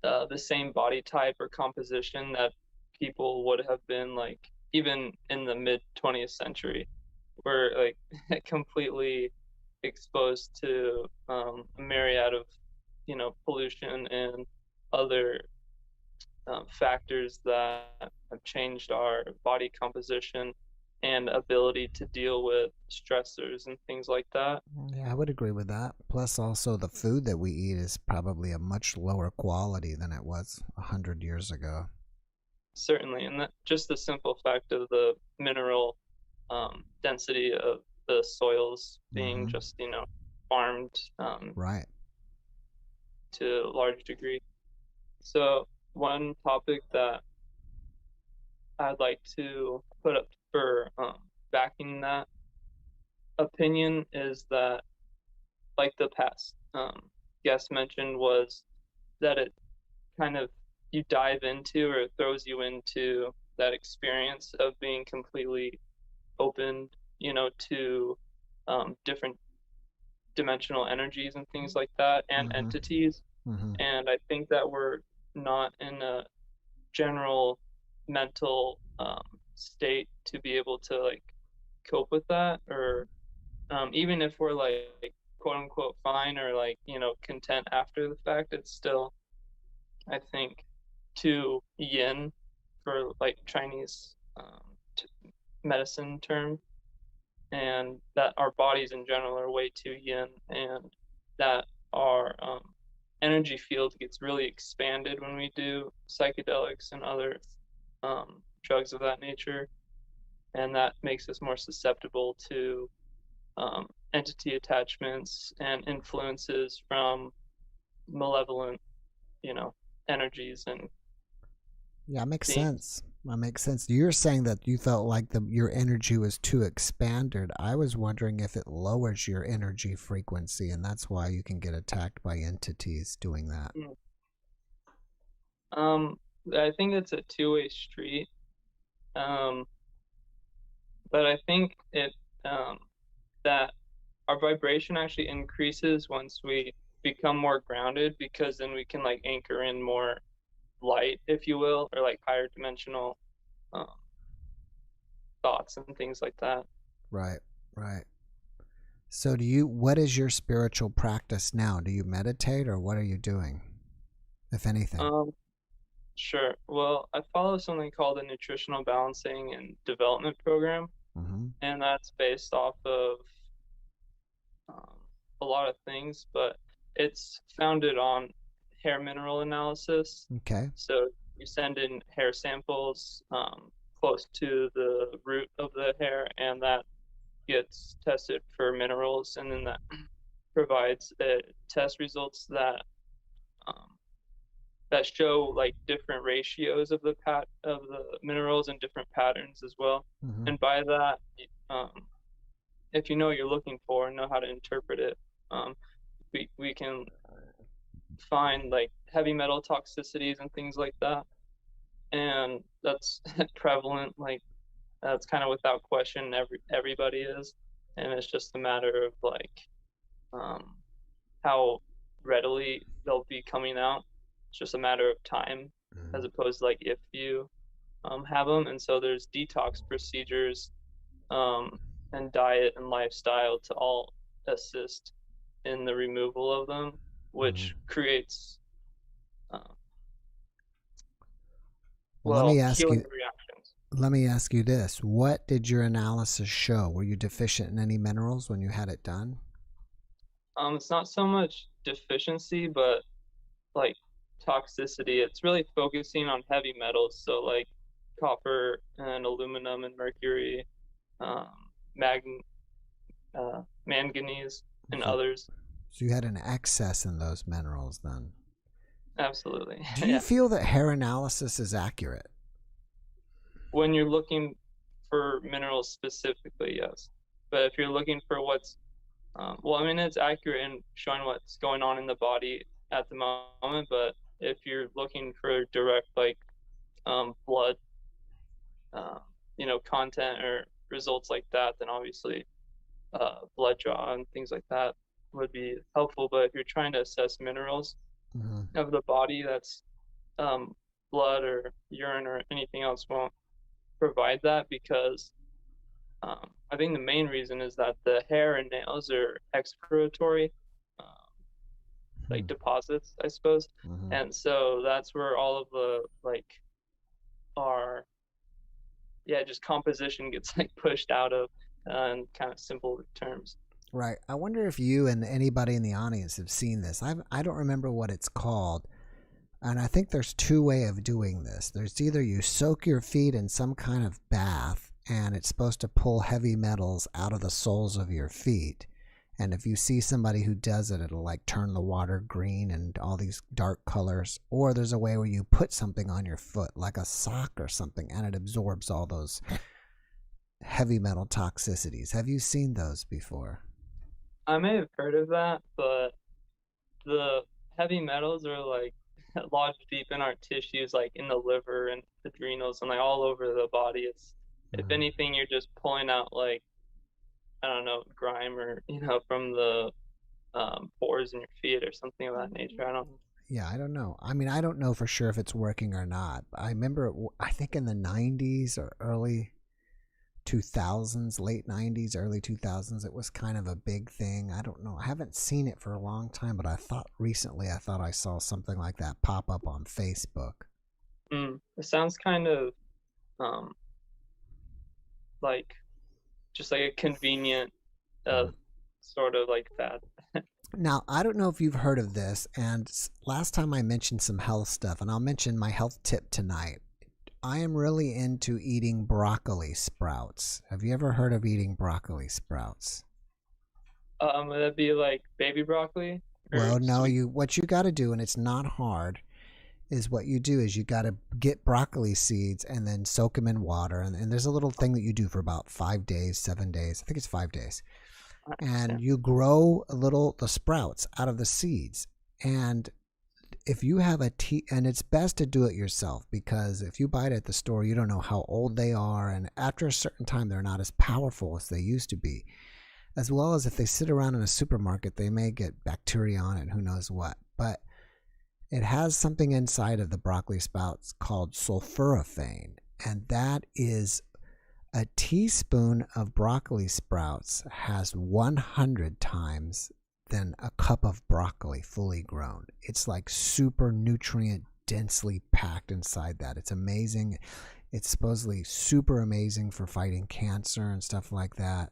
Speaker 10: the same body type or composition that people would have been like even in the mid 20th century. We're like completely exposed to a myriad of pollution and other factors that have changed our body composition and ability to deal with stressors and things like that.
Speaker 1: Yeah, I would agree with that. Plus, also the food that we eat is probably a much lower quality than it was 100 years ago.
Speaker 10: Certainly, and that just the simple fact of the mineral density of the soils being just farmed
Speaker 1: right
Speaker 10: to a large degree. So one topic that I'd like to put up for backing that opinion is that, like the past guest mentioned, was that it kind of you dive into or it throws you into that experience of being completely open, to different dimensional energies and things like that and entities. And I think that we're not in a general mental state to be able to like cope with that, or even if we're like quote unquote fine or like content after the fact, it's still, I think, too yin for like Chinese medicine term, and that our bodies in general are way too yin, and that our energy field gets really expanded when we do psychedelics and other drugs of that nature, and that makes us more susceptible to entity attachments and influences from malevolent, energies and
Speaker 1: yeah, it makes
Speaker 10: beings.
Speaker 1: sense. That makes sense. You're saying that you felt like your energy was too expanded. I was wondering if it lowers your energy frequency, and that's why you can get attacked by entities doing that.
Speaker 10: I think it's a two-way street. But I think it that our vibration actually increases once we become more grounded, because then we can like anchor in more light, if you will, or like higher dimensional thoughts and things like that.
Speaker 1: Right. So what is your spiritual practice now? Do you meditate, or what are you doing, if anything?
Speaker 10: Sure. Well, I follow something called the Nutritional Balancing and Development Program, and that's based off of a lot of things, but it's founded on hair mineral analysis.
Speaker 1: Okay.
Speaker 10: So you send in hair samples close to the root of the hair, and that gets tested for minerals, and then that provides test results that that show like different ratios of the minerals and different patterns as well. And by that, if you know what you're looking for and know how to interpret it, we can find like heavy metal toxicities and things like that, and that's prevalent. Like that's kind of without question, everybody is, and it's just a matter of like how readily they'll be coming out. It's just a matter of time, as opposed to like if you have them. And so there's detox procedures and diet and lifestyle to all assist in the removal of them, which creates
Speaker 1: let me ask
Speaker 10: healing
Speaker 1: you.
Speaker 10: reactions.
Speaker 1: let me ask you this. What did your analysis show? Were you deficient in any minerals when you had it done?
Speaker 10: It's not so much deficiency, but like toxicity. It's really focusing on heavy metals, so like copper and aluminum and mercury, um, manganese, and others.
Speaker 1: So you had an excess in those minerals then?
Speaker 10: Absolutely.
Speaker 1: Do you feel that hair analysis is accurate?
Speaker 10: When you're looking for minerals specifically, yes. But if you're looking for what's, well, I mean, it's accurate in showing what's going on in the body at the moment. But if you're looking for direct, like, blood, content or results like that, then obviously blood draw and things like that would be helpful. But if you're trying to assess minerals of the body, that's blood or urine or anything else won't provide that, because I think the main reason is that the hair and nails are exploratory like deposits, I suppose. And so that's where all of the our just composition gets like pushed out of in kind of simple terms.
Speaker 1: Right. I wonder if you and anybody in the audience have seen this. I don't remember what it's called. And I think there's two ways of doing this. There's either you soak your feet in some kind of bath, and it's supposed to pull heavy metals out of the soles of your feet. And if you see somebody who does it, it'll like turn the water green and all these dark colors. Or there's a way where you put something on your foot, like a sock or something, and it absorbs all those heavy metal toxicities. Have you seen those before?
Speaker 10: I may have heard of that, but the heavy metals are like lodged deep in our tissues, like in the liver and adrenals and like all over the body. It's if anything, you're just pulling out like, I don't know, grime or from the pores in your feet or something of that nature. I don't know.
Speaker 1: Yeah, I don't know. I mean, I don't know for sure if it's working or not. I remember, I think in the 90s or early 2000s, late 90s, early 2000s, it was kind of a big thing. I don't know. I haven't seen it for a long time, but I thought I saw something like that pop up on Facebook.
Speaker 10: It sounds kind of like just like a convenient sort of like fad.
Speaker 1: Now, I don't know if you've heard of this, and last time I mentioned some health stuff, and I'll mention my health tip tonight. I am really into eating broccoli sprouts. Have you ever heard of eating broccoli sprouts?
Speaker 10: Would that be like baby broccoli?
Speaker 1: Well, no, what you got to do, and it's not hard, is what you do is you got to get broccoli seeds and then soak them in water. And there's a little thing that you do for about 5 days, 7 days. I think it's 5 days. And you grow the sprouts out of the seeds. And if you have and it's best to do it yourself, because if you buy it at the store, you don't know how old they are. And after a certain time, they're not as powerful as they used to be. As well as if they sit around in a supermarket, they may get bacteria on it, who knows what. But it has something inside of the broccoli sprouts called sulforaphane. And that is a teaspoon of broccoli sprouts has 100 times than a cup of broccoli fully grown. It's like super nutrient densely packed inside that. It's amazing. It's supposedly super amazing for fighting cancer and stuff like that.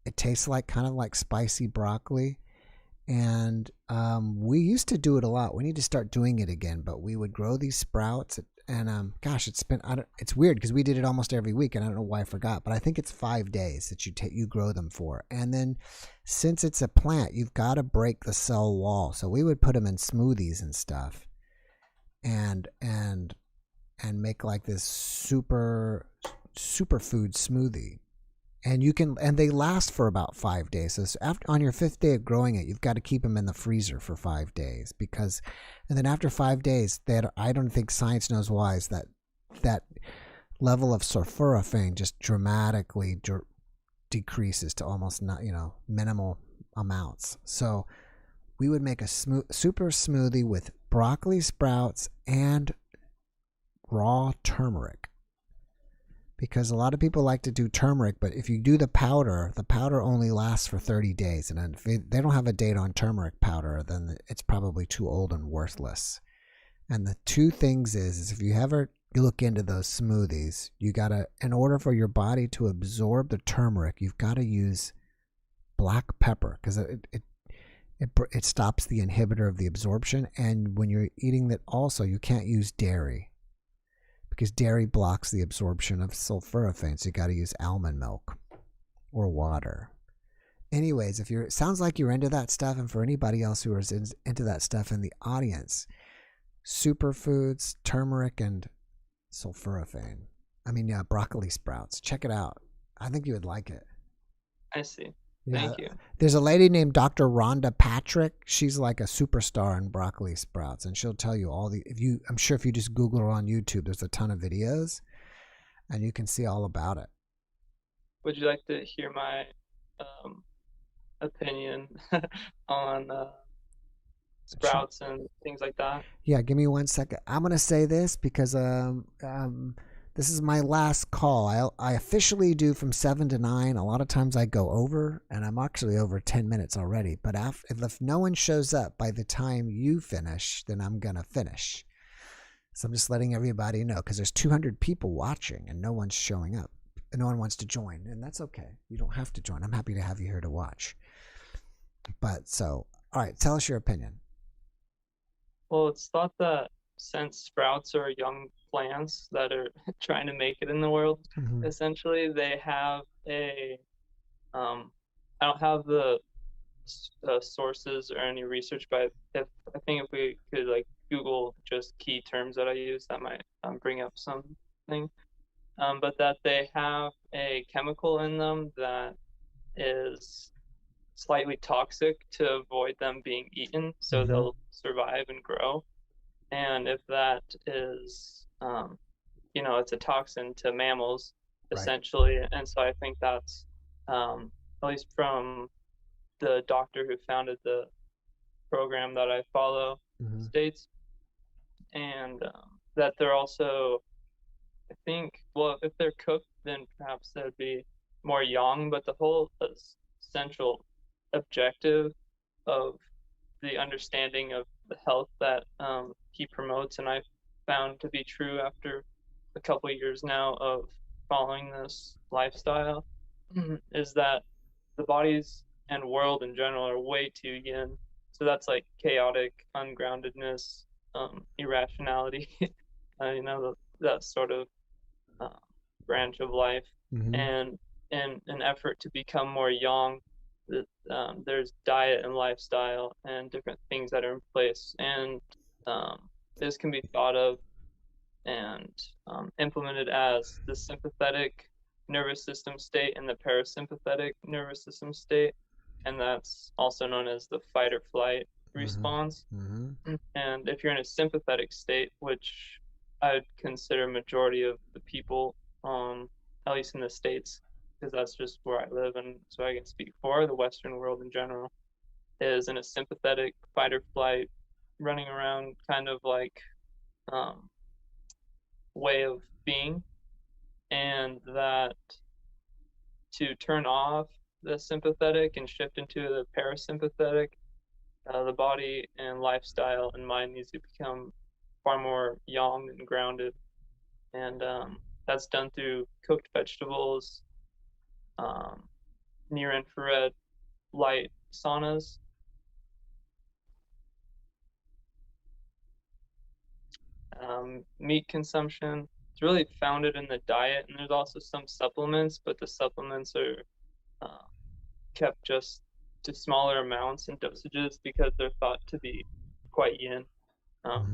Speaker 1: It tastes like kind of like spicy broccoli. And we used to do it a lot. We need to start doing it again. But we would grow these sprouts, and gosh, it's weird because we did it almost every week, and I don't know why I forgot. But I think it's 5 days that you grow them for. And then, since it's a plant, you've got to break the cell wall. So we would put them in smoothies and stuff, and make like this superfood smoothie. And they last for about 5 days. So on your 5th day of growing it, you've got to keep them in the freezer for 5 days, and then after 5 days, I don't think science knows why, is that level of sulforaphane just dramatically decreases to almost not, minimal amounts. So we would make a super smoothie with broccoli sprouts and raw turmeric. Because a lot of people like to do turmeric, but if you do the powder only lasts for 30 days. And if they don't have a date on turmeric powder, then it's probably too old and worthless. And the two things is if you ever you look into those smoothies, you gotta, in order for your body to absorb the turmeric, you've got to use black pepper, because it stops the inhibitor of the absorption. And when you're eating that, also you can't use dairy, because dairy blocks the absorption of sulforaphane. So you got to use almond milk or water. Anyways, if you're, it sounds like you're into that stuff, and for anybody else who is into that stuff in the audience, superfoods, turmeric, and sulforaphane. I mean, yeah, broccoli sprouts. Check it out. I think you would like it.
Speaker 10: I see.
Speaker 1: Yeah.
Speaker 10: Thank you.
Speaker 1: There's a lady named Dr. Rhonda Patrick. She's like a superstar in broccoli sprouts, and she'll tell you all the, I'm sure if you just Google her on YouTube, there's a ton of videos and you can see all about it.
Speaker 10: Would you like to hear my opinion on sprouts and things like that?
Speaker 1: Yeah, give me 1 second. I'm going to say this because this is my last call. I officially do from 7 to 9. A lot of times I go over, and I'm actually over 10 minutes already. But if no one shows up by the time you finish, then I'm going to finish. So I'm just letting everybody know, because there's 200 people watching and no one's showing up. And no one wants to join, and that's okay. You don't have to join. I'm happy to have you here to watch. But so, all right, tell us your opinion.
Speaker 10: Well, it's thought that since sprouts are young plants that are trying to make it in the world, essentially they have a I don't have the sources or any research, but I think if we could like Google just key terms that I use, that might bring up something. But that they have a chemical in them that is slightly toxic to avoid them being eaten, so they'll survive and grow. And if that is, it's a toxin to mammals, essentially. Right. And so I think that's, at least from the doctor who founded the program that I follow, states, and that they're also, I think, well, if they're cooked, then perhaps they'd be more yang, but the whole essential objective of the understanding of the health that he promotes, and I found to be true after a couple of years now of following this lifestyle, is that the bodies and world in general are way too yin. So that's like chaotic, ungroundedness, irrationality, that sort of branch of life. And in an effort to become more yang, there's diet and lifestyle and different things that are in place, and this can be thought of and implemented as the sympathetic nervous system state and the parasympathetic nervous system state, and that's also known as the fight or flight response. And if you're in a sympathetic state, which I'd consider majority of the people, at least in the States, because that's just where I live, and so I can speak for the Western world in general, is in a sympathetic fight or flight, running around kind of like way of being, and that to turn off the sympathetic and shift into the parasympathetic, the body and lifestyle and mind needs to become far more yang and grounded, and that's done through cooked vegetables, near infrared light saunas, meat consumption. It's really founded in the diet, and there's also some supplements, but the supplements are kept just to smaller amounts and dosages because they're thought to be quite yin.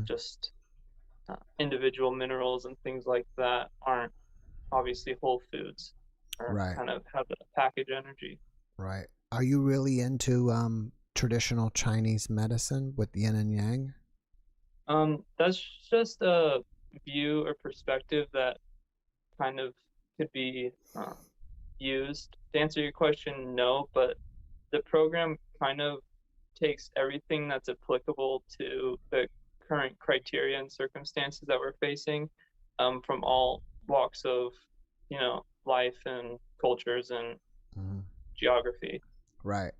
Speaker 10: Just individual minerals and things like that aren't obviously whole foods, or kind of have a package energy.
Speaker 1: Right. Are you really into traditional Chinese medicine with yin and yang?
Speaker 10: That's just a view or perspective that kind of could be used. To answer your question, no, but the program kind of takes everything that's applicable to the current criteria and circumstances that we're facing, from all walks of, life and cultures and geography.
Speaker 1: Right.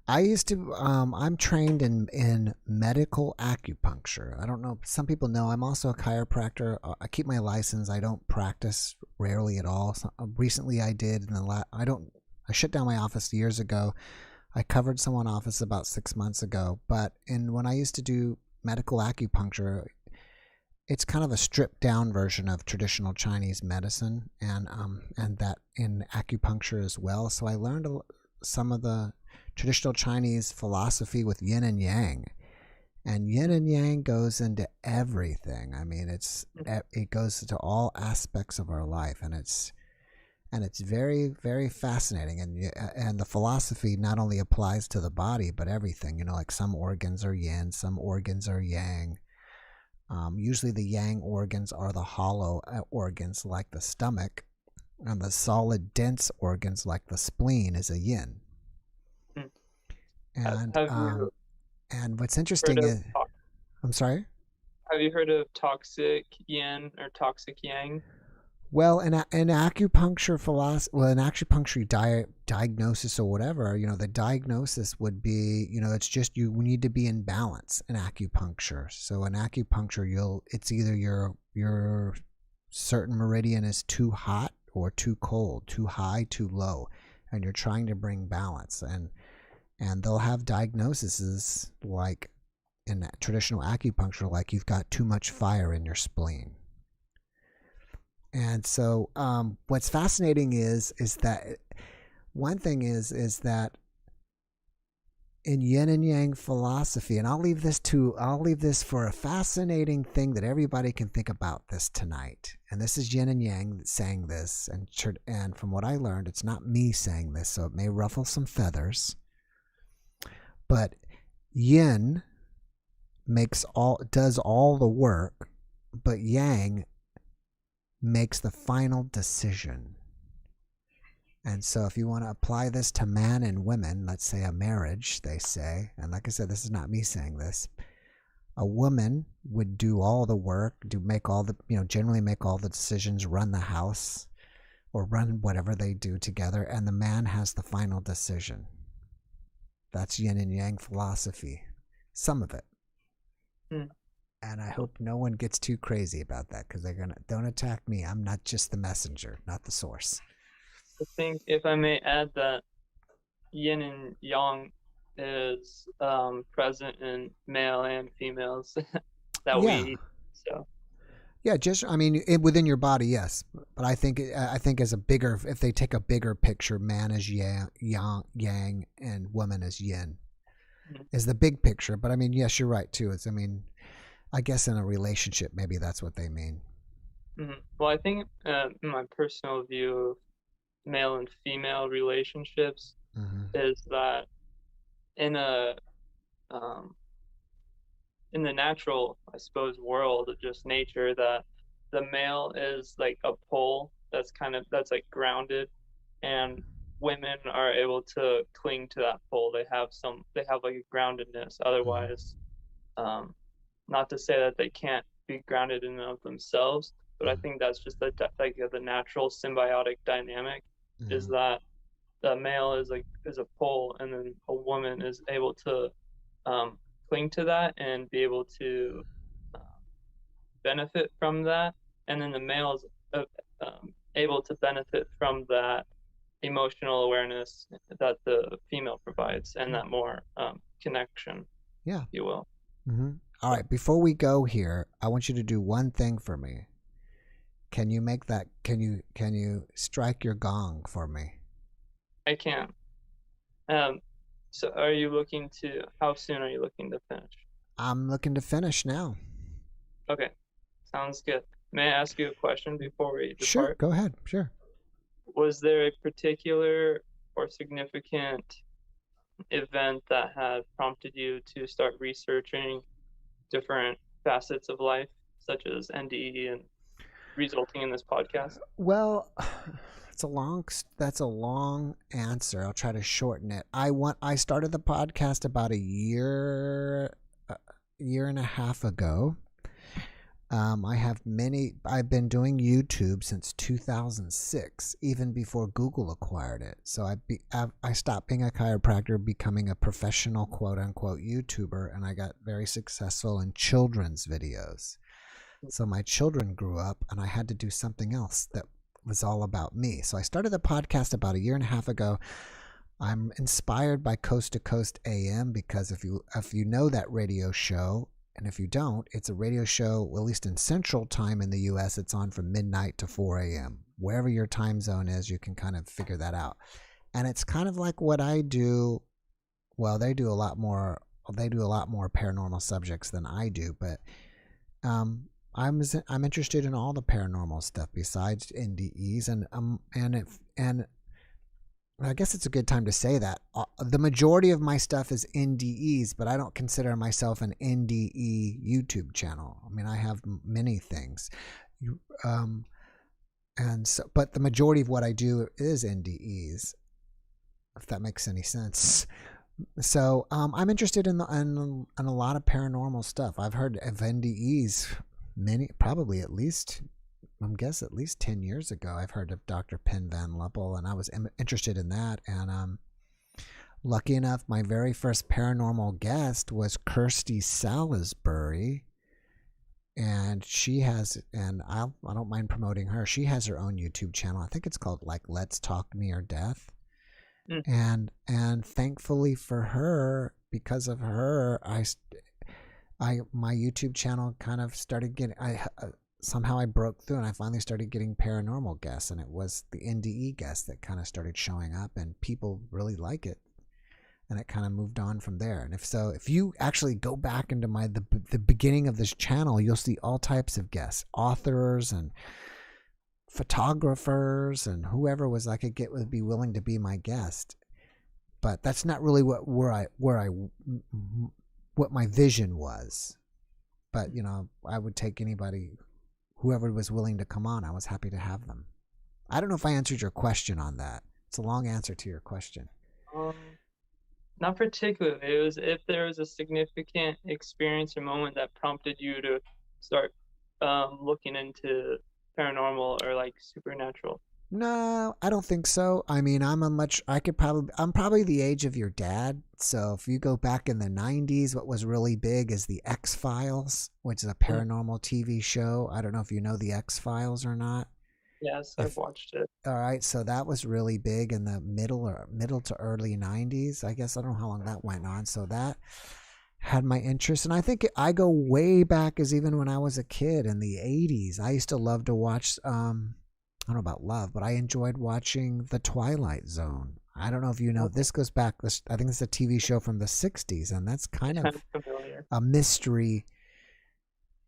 Speaker 1: I used to. I'm trained in medical acupuncture. I don't know. Some people know. I'm also a chiropractor. I keep my license. I don't practice rarely at all. So, recently, I did. I shut down my office years ago. I covered someone's office about 6 months ago. But when I used to do medical acupuncture, it's kind of a stripped down version of traditional Chinese medicine, and that in acupuncture as well. So I learned some of the traditional Chinese philosophy with yin and yang, and yin and yang goes into everything. I mean, it goes into all aspects of our life, and it's very, very fascinating. And the philosophy not only applies to the body but everything. Like some organs are yin, some organs are yang. Usually the yang organs are the hollow organs like the stomach, and the solid dense organs like the spleen is a yin. And what's interesting is, I'm sorry?
Speaker 10: Have you heard of toxic yin or toxic yang?
Speaker 1: Well, in acupuncture philosophy, in acupuncture diagnosis or whatever, the diagnosis would be, it's just we need to be in balance in acupuncture. So in acupuncture, it's either your certain meridian is too hot or too cold, too high, too low, and you're trying to bring balance. And they'll have diagnoses like in traditional acupuncture, like you've got too much fire in your spleen. And so what's fascinating is that one thing is that in yin and yang philosophy, and I'll leave this for a fascinating thing that everybody can think about this tonight. And this is yin and yang saying this, and from what I learned, it's not me saying this, so it may ruffle some feathers. But yin does all the work, but yang makes the final decision. And so if you want to apply this to man and women, let's say a marriage, they say, and like I said, this is not me saying this, a woman would do all the work, generally make all the decisions, run the house or run whatever they do together, and the man has the final decision. That's yin and yang philosophy, some of it. And I hope no one gets too crazy about that, because don't attack me. I'm not just the messenger, not the source.
Speaker 10: I think, if I may add, that yin and yang is present in male and females we eat. So
Speaker 1: yeah, within your body, yes. But I think if they take a bigger picture, man is yang and woman is yin, is the big picture. But yes, you're right too. I guess in a relationship, maybe that's what they mean.
Speaker 10: Well, I think my personal view of male and female relationships is that in the natural, I suppose, world of just nature, that the male is like a pole that's like grounded, and women are able to cling to that pole. They have like a groundedness. Otherwise, not to say that they can't be grounded in and of themselves, but I think that's just the natural symbiotic dynamic, is that the male is a pole, and then a woman is able to cling to that and be able to benefit from that, and then the male is able to benefit from that emotional awareness that the female provides, and that more connection, if you will.
Speaker 1: All right, before we go here, I want you to do one thing for me. Can you make that? Can you strike your gong for me?
Speaker 10: I can. So how soon are you looking to finish?
Speaker 1: I'm looking to finish now.
Speaker 10: Okay, sounds good. May I ask you a question before we depart?
Speaker 1: Sure, go ahead. Sure.
Speaker 10: Was there a particular or significant event that had prompted you to start researching different facets of life, such as NDE, and resulting in this podcast?
Speaker 1: Well, that's a long answer. I'll try to shorten it. I started the podcast about a year and a half ago. I've been doing YouTube since 2006, even before Google acquired it. So I stopped being a chiropractor, becoming a professional quote unquote YouTuber, and I got very successful in children's videos. So my children grew up and I had to do something else that was all about me. So I started the podcast about a year and a half ago. I'm inspired by Coast to Coast AM because if you know that radio show, and if you don't, it's a radio show, well, at least in Central Time in the U.S., it's on from midnight to 4 a.m. Wherever your time zone is, you can kind of figure that out. And it's kind of like what I do. Well, they do a lot more paranormal subjects than I do, but I'm interested in all the paranormal stuff besides NDEs, and I guess it's a good time to say that the majority of my stuff is NDEs, but I don't consider myself an NDE YouTube channel. I mean, I have many things, but the majority of what I do is NDEs, if that makes any sense. So I'm interested in a lot of paranormal stuff. I've heard of NDEs probably at least 10 years ago. I've heard of Dr. Penn Van Luppel, and I was interested in that. And lucky enough, my very first paranormal guest was Kirsty Salisbury, and I don't mind promoting her. She has her own YouTube channel. I think it's called like Let's Talk Near Death. And thankfully for her, because of her, my YouTube channel kind of started getting somehow I broke through and I finally started getting paranormal guests, and it was the NDE guests that kind of started showing up, and people really like it, and it kind of moved on from there. And if you actually go back into the beginning of this channel, you'll see all types of guests, authors and photographers and whoever was I could get would be willing to be my guest. But that's not really what my vision was. But I would take anybody, whoever was willing to come on. I was happy to have them. I don't know if I answered your question on that. It's a long answer to your question.
Speaker 10: Not particularly. It was if there was a significant experience or moment that prompted you to start looking into paranormal or like supernatural.
Speaker 1: No, I don't think so. I mean, I'm probably the age of your dad. So if you go back in the 90s, what was really big is the X-Files, which is a paranormal TV show. I don't know if you know the X-Files or not.
Speaker 10: Yes, I've watched it.
Speaker 1: All right, so that was really big in the middle to early 90s. I guess I don't know how long that went on. So that had my interest, and I think I go way back as even when I was a kid in the 80s. I used to love to watch I don't know about love, but I enjoyed watching The Twilight Zone. I don't know if you know, this goes back, I think it's a TV show from the 60s, and that's kind of a mystery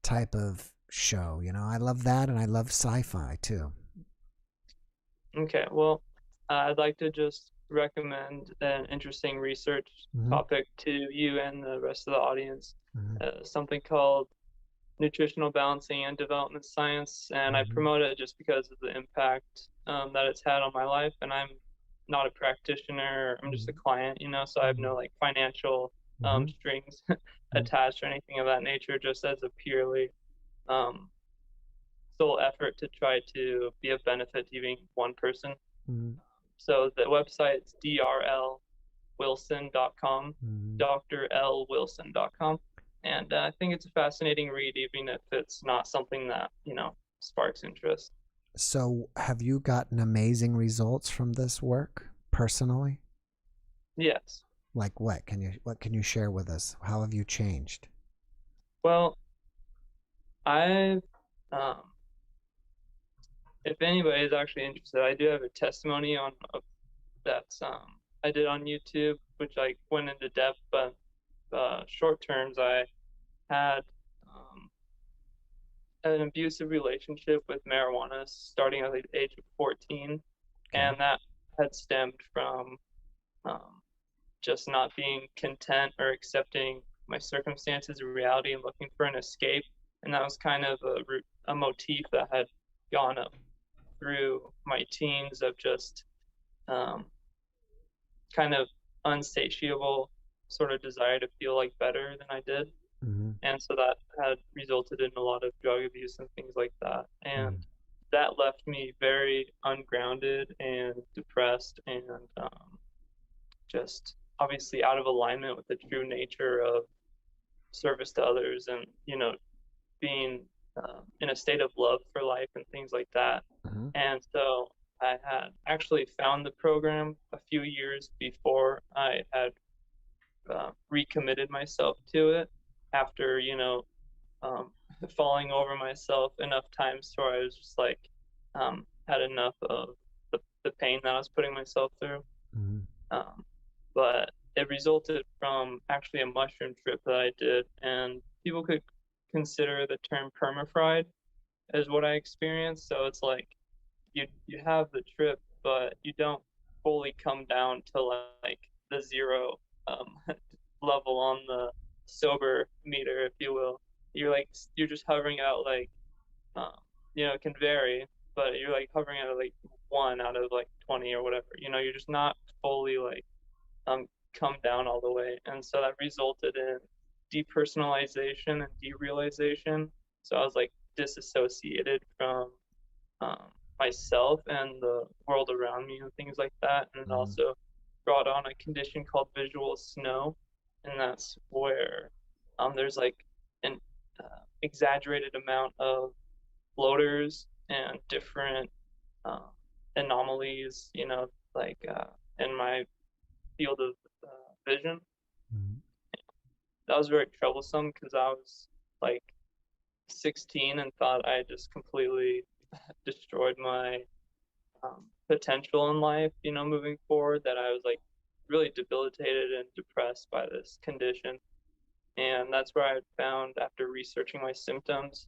Speaker 1: type of show. I love that, and I love sci-fi too.
Speaker 10: Okay, well, I'd like to just recommend an interesting research topic to you and the rest of the audience. Something called nutritional balancing and development science, and I promote it just because of the impact that it's had on my life. And I'm not a practitioner, I'm just a client, so I have no like financial strings attached or anything of that nature, just as a purely sole effort to try to be of benefit to even one person. So the website's drlwilson.com, drlwilson.com. And I think it's a fascinating read, even if it's not something that, sparks interest.
Speaker 1: So have you gotten amazing results from this work personally?
Speaker 10: Yes.
Speaker 1: Like what? What can you share with us? How have you changed?
Speaker 10: Well, I've, if anybody is actually interested, I do have a testimony on that's I did on YouTube, which I went into depth, but short terms, I had an abusive relationship with marijuana starting at the age of 14, and that had stemmed from just not being content or accepting my circumstances and reality and looking for an escape. And that was kind of a motif that had gone up through my teens of just kind of unsatiable sort of desire to feel like better than I did. And so that had resulted in a lot of drug abuse and things like that. And that left me very ungrounded and depressed and just obviously out of alignment with the true nature of service to others and, being in a state of love for life and things like that. And so I had actually found the program a few years before I had recommitted myself to it after, falling over myself enough times to where I was just like, had enough of the pain that I was putting myself through. But it resulted from actually a mushroom trip that I did, and people could consider the term permafried as what I experienced. So it's like you have the trip, but you don't fully come down to like the zero level on the sober meter, if you will. You're just hovering out like it can vary, but you're like hovering at like 1 out of like 20 or whatever. You're just not fully like come down all the way. And so that resulted in depersonalization and derealization. So I was like disassociated from myself and the world around me and things like that. And it also brought on a condition called visual snow. And that's where there's like an exaggerated amount of floaters and different anomalies, like in my field of vision. That was very troublesome because I was like 16 and thought I just completely destroyed my potential in life, moving forward, that I was like really debilitated and depressed by this condition. And that's where I found, after researching my symptoms,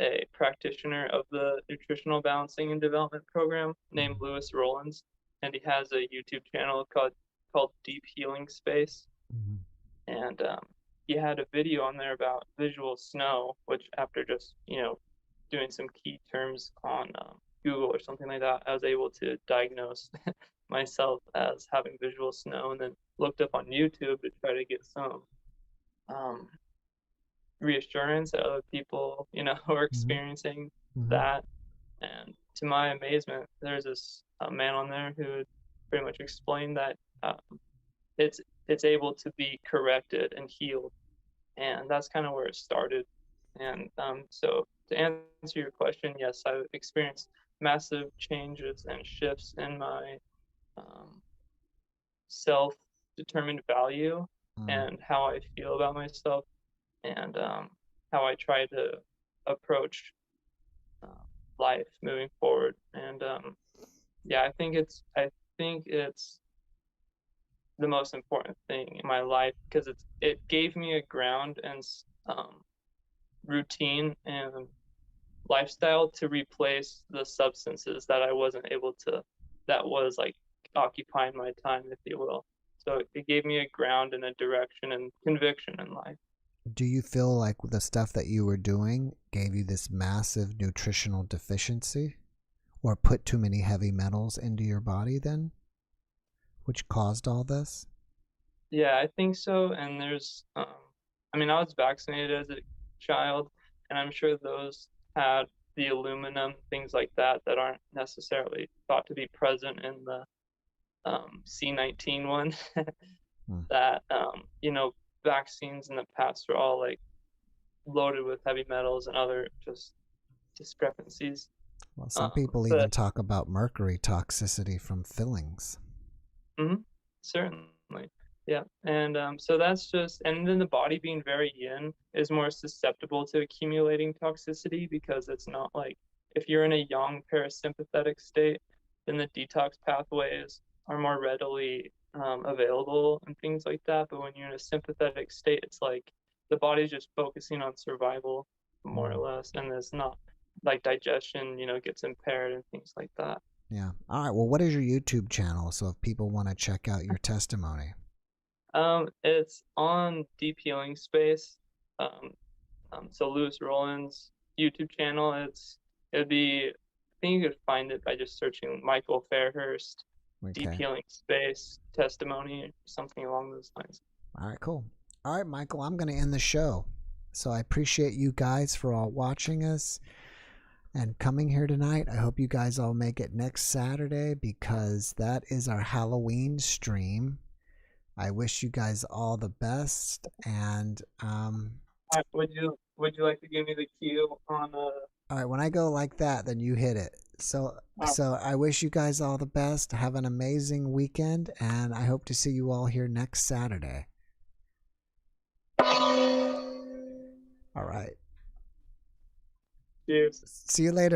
Speaker 10: a practitioner of the nutritional balancing and development program named Lewis Rollins, and he has a YouTube channel called Deep Healing Space. And he had a video on there about visual snow, which after just doing some key terms on Google or something like that, I was able to diagnose myself as having visual snow, and then looked up on YouTube to try to get some reassurance that other people are experiencing that. And to my amazement, there's this man on there who pretty much explained that it's able to be corrected and healed, and that's kind of where it started. And so to answer your question, yes, I've experienced massive changes and shifts in my self-determined value and how I feel about myself, and how I try to approach life moving forward. And I think it's the most important thing in my life, because it gave me a ground and routine and lifestyle to replace the substances that I wasn't able to, that was like occupying my time, if you will. So it gave me a ground and a direction and conviction in life.
Speaker 1: Do you feel like the stuff that you were doing gave you this massive nutritional deficiency, or put too many heavy metals into your body then, which caused all this?
Speaker 10: Yeah, I think so. And there's, I was vaccinated as a child, and I'm sure those had the aluminum, things like that aren't necessarily thought to be present in the C19 one. That, vaccines in the past were all like loaded with heavy metals and other just discrepancies.
Speaker 1: Well, some people even talk about mercury toxicity from fillings.
Speaker 10: Certainly. Yeah. And so that's just, and then the body being very yin is more susceptible to accumulating toxicity, because it's not like, if you're in a young parasympathetic state, then the detox pathways are more readily available and things like that. But when you're in a sympathetic state, it's like the body's just focusing on survival more or less, and it's not like digestion, gets impaired and things like that.
Speaker 1: Yeah. All right. Well, what is your YouTube channel, so if people want to check out your testimony?
Speaker 10: It's on Deep Healing Space. So Lewis Rollins' YouTube channel, I think you could find it by just searching Michael Fairhurst, Deep Healing Space testimony, or something along those lines.
Speaker 1: All right, cool. All right, Michael, I'm going to end the show. So I appreciate you guys for all watching us and coming here tonight. I hope you guys all make it next Saturday because that is our Halloween stream. I wish you guys all the best. And
Speaker 10: would you like to give me the cue on
Speaker 1: all right, when I go like that, then you hit it. So I wish you guys all the best. Have an amazing weekend, and I hope to see you all here next Saturday. All right.
Speaker 10: Cheers.
Speaker 1: See you later.